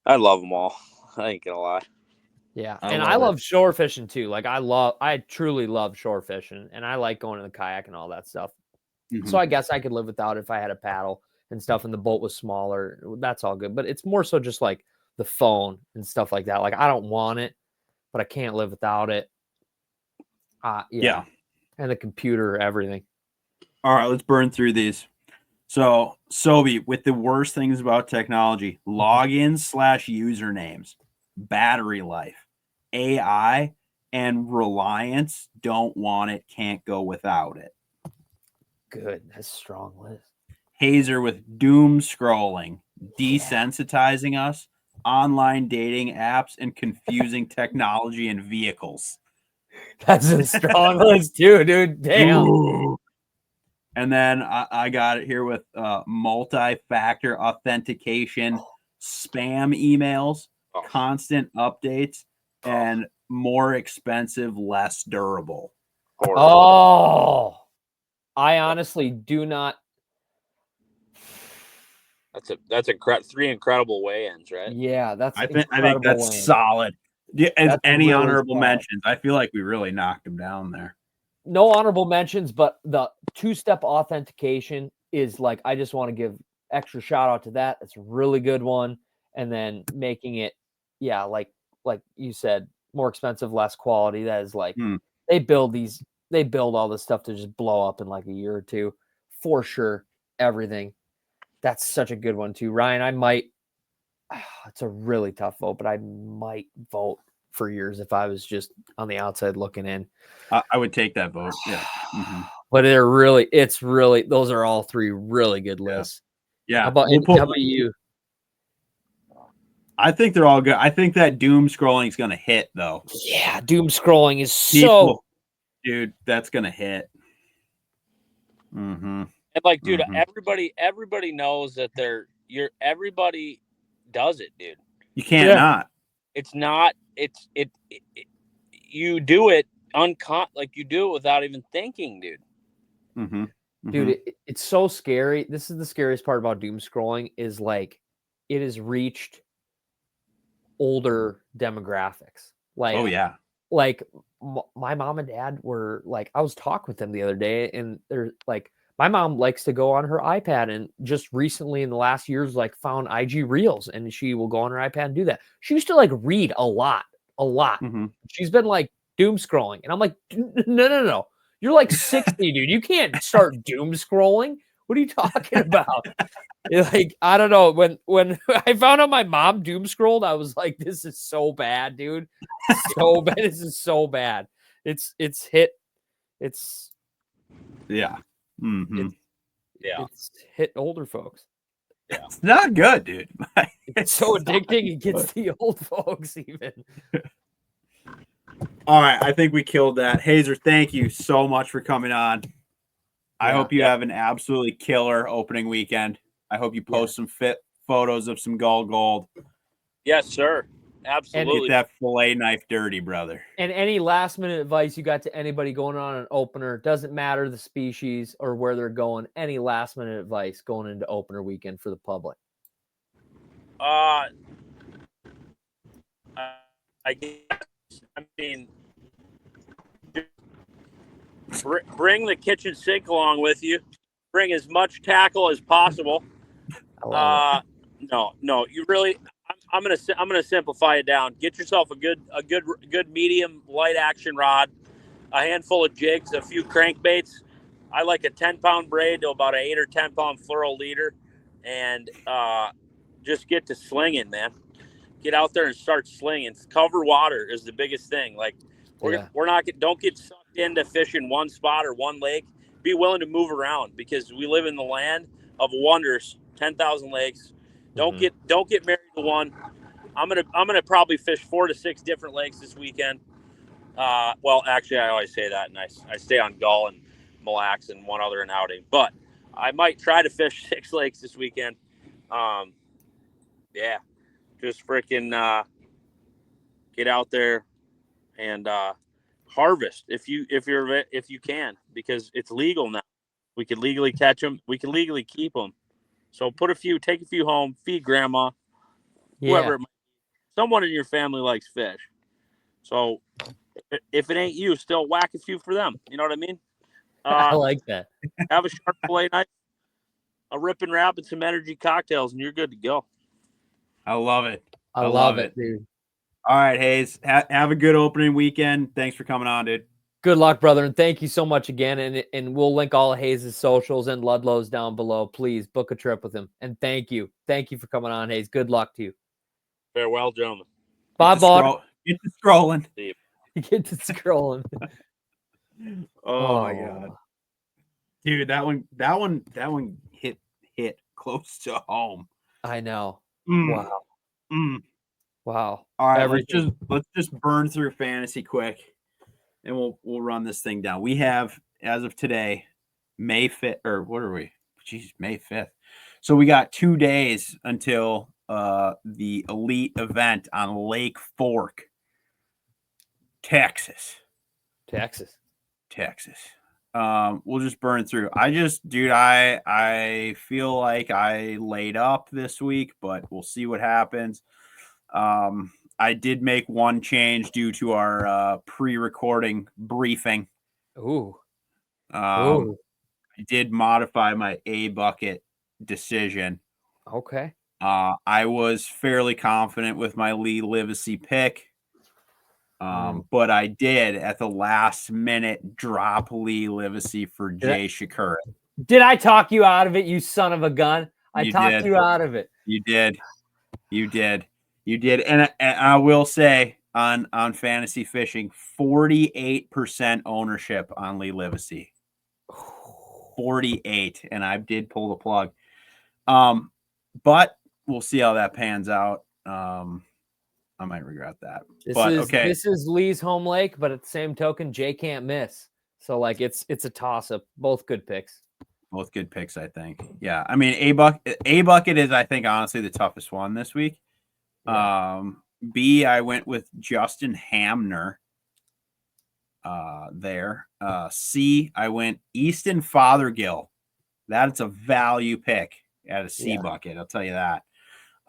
Speaker 3: I love them all. I ain't gonna lie.
Speaker 2: Yeah, I love shore fishing too. Like I truly love shore fishing, and I like going in the kayak and all that stuff. Mm-hmm. So I guess I could live without it if I had a paddle and stuff, and the boat was smaller. That's all good. But it's more so just like the phone and stuff like that. Like I don't want it, but I can't live without it. Yeah. And the computer, everything.
Speaker 1: All right, let's burn through these. So, Sobi, with the worst things about technology, logins / usernames, battery life, AI, and reliance, don't want it, can't go without it.
Speaker 2: Good. That's a strong list.
Speaker 1: Hazer with doom scrolling, desensitizing us, online dating apps, and confusing technology and vehicles.
Speaker 2: That's a strong list too, dude. Damn.
Speaker 1: Ooh. And then I got it here with multi-factor authentication, spam emails, constant updates, and more expensive, less durable.
Speaker 2: Oh, I honestly do not.
Speaker 3: That's three incredible weigh-ins, right?
Speaker 2: Yeah,
Speaker 1: I think that's solid. Yeah, and any really honorable mentions? I feel like we really knocked them down there.
Speaker 2: No honorable mentions, but the 2-step authentication is like, I just want to give extra shout out to that. It's a really good one. And then making it, like you said, more expensive, less quality. That is like, they build all this stuff to just blow up in like a year or two for sure. Everything. That's such a good one too, Ryan. I might. It's a really tough vote, but I might vote for yours if I was just on the outside looking in.
Speaker 1: I would take that vote. Yeah. Mm-hmm.
Speaker 2: But it's really, those are all three really good lists.
Speaker 1: Yeah.
Speaker 2: How about you?
Speaker 1: I think they're all good. I think that doom scrolling is going to hit, though.
Speaker 2: Yeah, doom scrolling is
Speaker 1: dude, that's going to hit. Mm-hmm.
Speaker 3: And like, dude, everybody knows that everybody does it, dude.
Speaker 1: You can't not.
Speaker 3: It's not. You do it like you do it without even thinking, dude.
Speaker 1: Mm-hmm. Mm-hmm.
Speaker 2: Dude, it's so scary. This is the scariest part about doom scrolling is like it has reached older demographics. Like,
Speaker 1: oh yeah,
Speaker 2: like my mom and dad were like, I was talking with them the other day, and they're like, my mom likes to go on her iPad, and just recently in the last years, like found IG Reels, and she will go on her iPad and do that. She used to like read a lot.
Speaker 1: Mm-hmm.
Speaker 2: She's been like doom scrolling, and I'm like, no. You're like 60, dude. You can't start doom scrolling. What are you talking about? Like, I don't know. When I found out my mom doom scrolled, I was like, this is so bad, dude. So bad. This is so bad. It's hit. It's
Speaker 1: Mm-hmm.
Speaker 2: It's hit older folks.
Speaker 1: Yeah. It's not good, dude.
Speaker 2: It's so addicting. It gets the old folks even.
Speaker 1: All right, I think we killed that. Hazer, thank you so much for coming on. I hope you have an absolutely killer opening weekend. I hope you post some fit photos of some gold.
Speaker 3: Yes, sir. Absolutely.
Speaker 1: And get that fillet knife dirty, brother.
Speaker 2: And any last minute advice you got to anybody going on an opener, doesn't matter the species or where they're going, any last minute advice going into opener weekend for the public?
Speaker 3: I guess, I mean, bring the kitchen sink along with you. Bring as much tackle as possible. No, you really. I'm gonna simplify it down. Get yourself a good medium light action rod, a handful of jigs, a few crankbaits. I like a 10-pound braid to about an 8 or 10-pound fluoro leader, and just get to slinging, man. Get out there and start slinging. Cover water is the biggest thing. Like don't get sucked into fishing one spot or one lake. Be willing to move around because we live in the land of wonders. 10,000 lakes. Don't get married to one. I'm gonna probably fish 4 to 6 different lakes this weekend. Well, actually, I always say that, and I stay on Gull and Mille Lacs and one other in Outing. But I might try to fish 6 lakes this weekend. Just freaking get out there and harvest if you can, because it's legal now. We can legally catch them. We can legally keep them. So take a few home, feed grandma, whoever it might be. Someone in your family likes fish. So if it ain't you, still whack a few for them. You know what I mean?
Speaker 2: I like that.
Speaker 3: Have a sharp fillet knife, a rip and wrap, and some energy cocktails, and you're good to go.
Speaker 1: I love it.
Speaker 2: I love it, dude.
Speaker 1: All right, Hays. Have a good opening weekend. Thanks for coming on, dude.
Speaker 2: Good luck, brother, and thank you so much again. And we'll link all of Hays' socials and Ludlow's down below. Please book a trip with him. And thank you for coming on, Hays. Good luck to you.
Speaker 3: Farewell, gentlemen.
Speaker 2: Bye, Bob.
Speaker 1: Get to scrolling.
Speaker 2: Get to scrolling.
Speaker 1: Oh my god, dude, that one hit close to home.
Speaker 2: I know.
Speaker 1: Wow.
Speaker 2: Wow.
Speaker 1: All right, let's just burn through fantasy quick, and we'll run this thing down. We have, as of today, May 5th, or what are we? Jeez, May 5th. So we got 2 days until the elite event on Lake Fork, Texas. We'll just burn through. I feel like I laid up this week, but we'll see what happens. I did make one change due to our pre-recording briefing. I did modify my A bucket decision.
Speaker 2: Okay.
Speaker 1: I was fairly confident with my Lee Livesey pick. But I did at the last minute drop Lee Livesey for Jay Shakura.
Speaker 2: Did I talk you out of it, you son of a gun? I talked you out of it.
Speaker 1: You did. And I will say on fantasy fishing, 48% ownership on Lee Livesey. 48, and I did pull the plug. But we'll see how that pans out. I might regret that.
Speaker 2: This is Lee's home lake, but at the same token, Jay can't miss. So like it's a toss up. Both good picks.
Speaker 1: Both good picks, I think. Yeah, I mean A bucket is, I think, honestly the toughest one this week. Yeah. B, I went with Justin Hamner. There. C, I went Easton Fothergill. That's a value pick at a C bucket. I'll tell you that.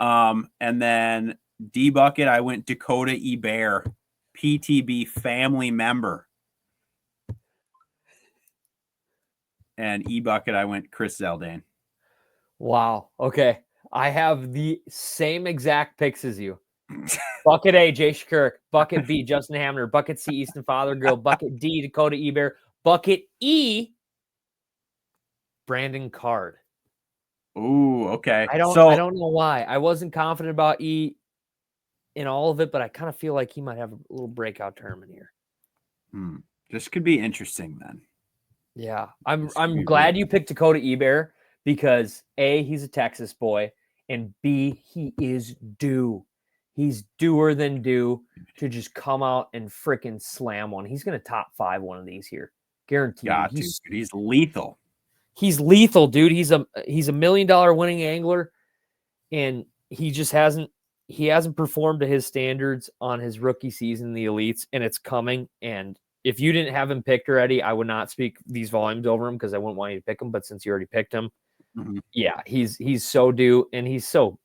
Speaker 1: And then D bucket, I went Dakota Ebert, PTB family member. And E bucket, I went Chris Zeldane.
Speaker 2: Wow. Okay. I have the same exact picks as you. Bucket A, Jay Shkurk. Bucket B, Justin Hamner. Bucket C, Easton Fothergill. Bucket D, Dakota Ebert. Bucket E, Brandon Card.
Speaker 1: Ooh, okay.
Speaker 2: I don't know why. I wasn't confident about E in all of it, but I kind of feel like he might have a little breakout tournament here.
Speaker 1: This could be interesting then.
Speaker 2: Yeah. I'm glad you picked Dakota Ebert because A, he's a Texas boy, and B, he is due. He's doer than due to just come out and freaking slam one. He's going to top 5 one of these here. Guaranteed.
Speaker 1: He's lethal.
Speaker 2: He's lethal, dude. He's a $1 million winning angler, and he just hasn't performed to his standards on his rookie season in the elites, and it's coming. And if you didn't have him picked already, I would not speak these volumes over him because I wouldn't want you to pick him. But since you already picked him, yeah, he's so due, and he's so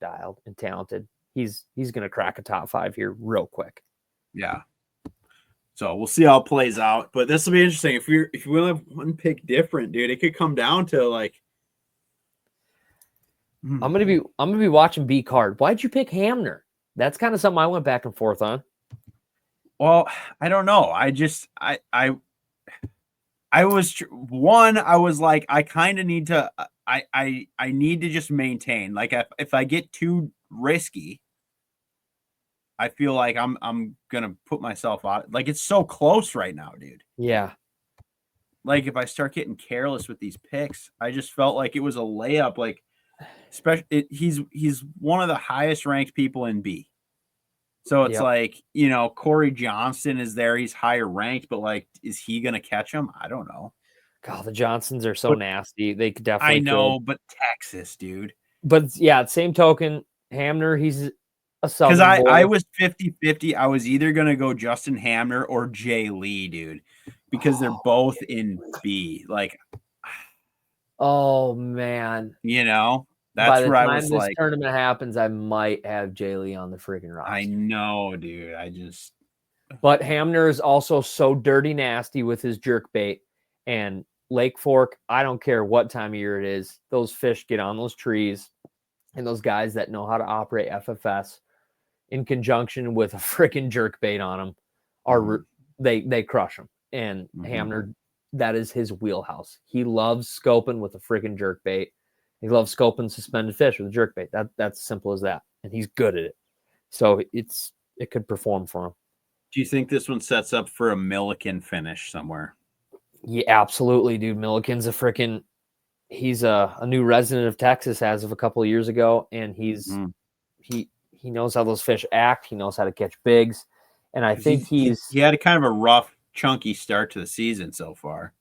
Speaker 2: dialed and talented. He's going to crack a top 5 here real quick.
Speaker 1: Yeah. So we'll see how it plays out, but this will be interesting. If we only have one pick different, dude, it could come down to like.
Speaker 2: I'm gonna be watching B card. Why'd you pick Hamner? That's kind of something I went back and forth on.
Speaker 1: Well, I don't know. I was like, I kind of need to. I need to just maintain. Like if I get too risky, I feel like I'm gonna put myself out. Like it's so close right now, dude.
Speaker 2: Yeah.
Speaker 1: Like if I start getting careless with these picks, I just felt like it was a layup. Like, especially he's one of the highest ranked people in B. So it's like, Corey Johnston is there. He's higher ranked, but like, is he gonna catch him? I don't know.
Speaker 2: God, the Johnsons are so nasty. They could definitely.
Speaker 1: I know, but Texas, dude.
Speaker 2: But yeah, same token, Hamner, he's
Speaker 1: because I was 50-50. I was either going to go Justin Hamner or Jay Lee, dude, because they're both in B. Like,
Speaker 2: oh man,
Speaker 1: that's where I was like,
Speaker 2: by the time this tournament happens, I might have Jay Lee on the freaking roster.
Speaker 1: I know, dude.
Speaker 2: But Hamner is also so dirty nasty with his jerk bait and Lake Fork. I don't care what time of year it is; those fish get on those trees, and those guys that know how to operate FFS. In conjunction with a freaking jerk bait on them, they crush them. And Hamner, that is his wheelhouse. He loves scoping with a freaking jerk bait. He loves scoping suspended fish with a jerk bait. That's simple as that. And he's good at it. So it could perform for him.
Speaker 1: Do you think this one sets up for a Milliken finish somewhere?
Speaker 2: Yeah, absolutely, dude. Milliken's he's a new resident of Texas as of a couple of years ago, and he knows how those fish act. He knows how to catch bigs. And I think he
Speaker 1: had a kind of a rough, chunky start to the season so far.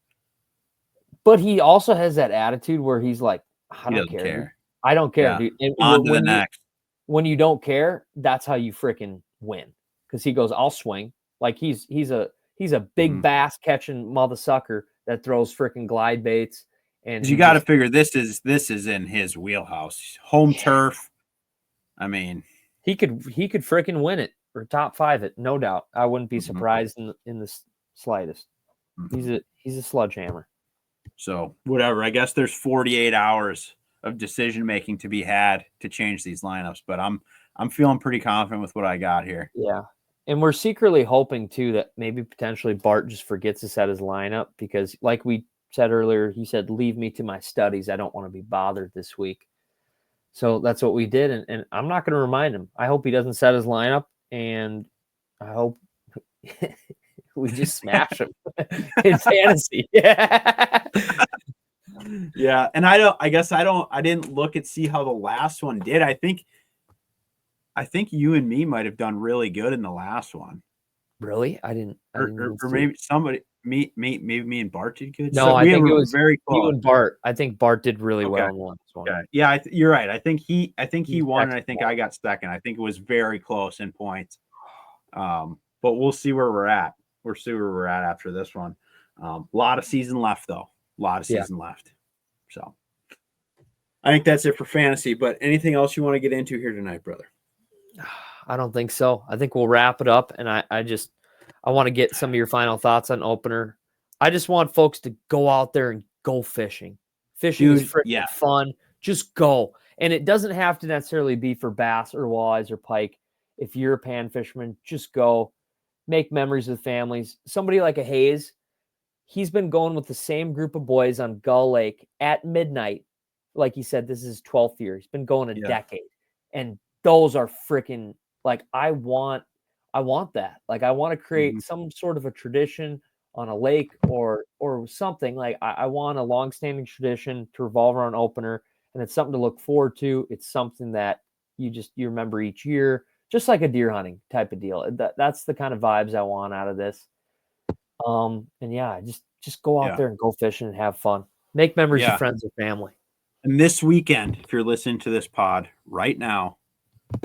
Speaker 2: But he also has that attitude where he's like, I don't care. I don't care, dude. And
Speaker 1: on to the next.
Speaker 2: When you don't care, that's how you freaking win. Because he goes, I'll swing. Like he's a big bass catching mother sucker that throws freaking glide baits. And
Speaker 1: you got to figure this is in his wheelhouse. Home turf. I mean,
Speaker 2: he could freaking win it or top 5 it, no doubt. I wouldn't be surprised in the slightest. He's a sledgehammer.
Speaker 1: So whatever. I guess there's 48 hours of decision making to be had to change these lineups, but I'm feeling pretty confident with what I got here.
Speaker 2: Yeah, and we're secretly hoping too that maybe potentially Bart just forgets to set his lineup because, like we said earlier, he said, "Leave me to my studies. I don't want to be bothered this week." So that's what we did. And I'm not going to remind him. I hope he doesn't set his lineup, and I hope we just smash him in fantasy. Yeah.
Speaker 1: Yeah. And I didn't look and see how the last one did. I think you and me might have done really good in the last one.
Speaker 2: Really? I didn't
Speaker 1: Or maybe somebody, maybe me and Bart did good.
Speaker 2: No, I think it was
Speaker 1: very close.
Speaker 2: you and Bart. I think Bart did really
Speaker 1: Okay.
Speaker 2: well in the last one.
Speaker 1: Okay. Yeah, you're right. I think he
Speaker 2: He's
Speaker 1: won, and I think
Speaker 2: excellent.
Speaker 1: I got second. I think it was very close in points. But we'll see where we're at. We'll see where we're at after this one. A lot of season left, though. A lot of season left. So I think that's it for fantasy. But anything else you want to get into here tonight, brother?
Speaker 2: I don't think so. I think we'll wrap it up. And I want to get some of your final thoughts on opener. I just want folks to go out there and go fishing. Fishing is freaking fun. Just go. And it doesn't have to necessarily be for bass or walleyes or pike. If you're a pan fisherman, just go. Make memories with families. Somebody like a Hays, he's been going with the same group of boys on Gull Lake at midnight. Like he said, this is his 12th year. He's been going a decade. And those are freaking, like, I want that. Like, I want to create some sort of a tradition on a lake or something. Like, I want a long-standing tradition to revolve around opener, and it's something to look forward to. It's something that you remember each year, just like a deer hunting type of deal. That's the kind of vibes I want out of this. And yeah, just go out there and go fishing and have fun. Make memories with friends and family.
Speaker 1: And this weekend, if you're listening to this pod right now,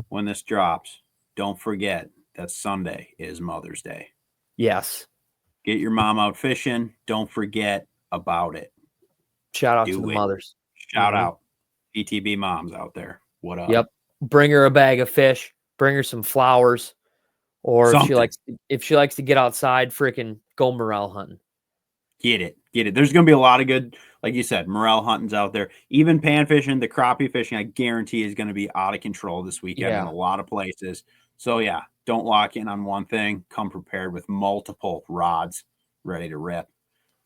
Speaker 1: when this drops, don't forget that Sunday is Mother's Day.
Speaker 2: Yes.
Speaker 1: Get your mom out fishing. Don't forget about it.
Speaker 2: Shout out to the mothers.
Speaker 1: Shout out. PTB moms out there. What up?
Speaker 2: Yep. Bring her a bag of fish. Bring her some flowers. Or if she likes to get outside, freaking go morel hunting.
Speaker 1: Get it. There's going to be a lot of good, like you said, morel hunting's out there. Even pan fishing, the crappie fishing, I guarantee is going to be out of control this weekend in a lot of places. So yeah, don't lock in on one thing. Come prepared with multiple rods ready to rip.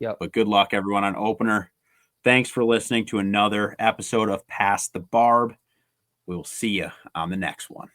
Speaker 2: Yep.
Speaker 1: But good luck, everyone, on opener. Thanks for listening to another episode of Past the Barb. We'll see you on the next one.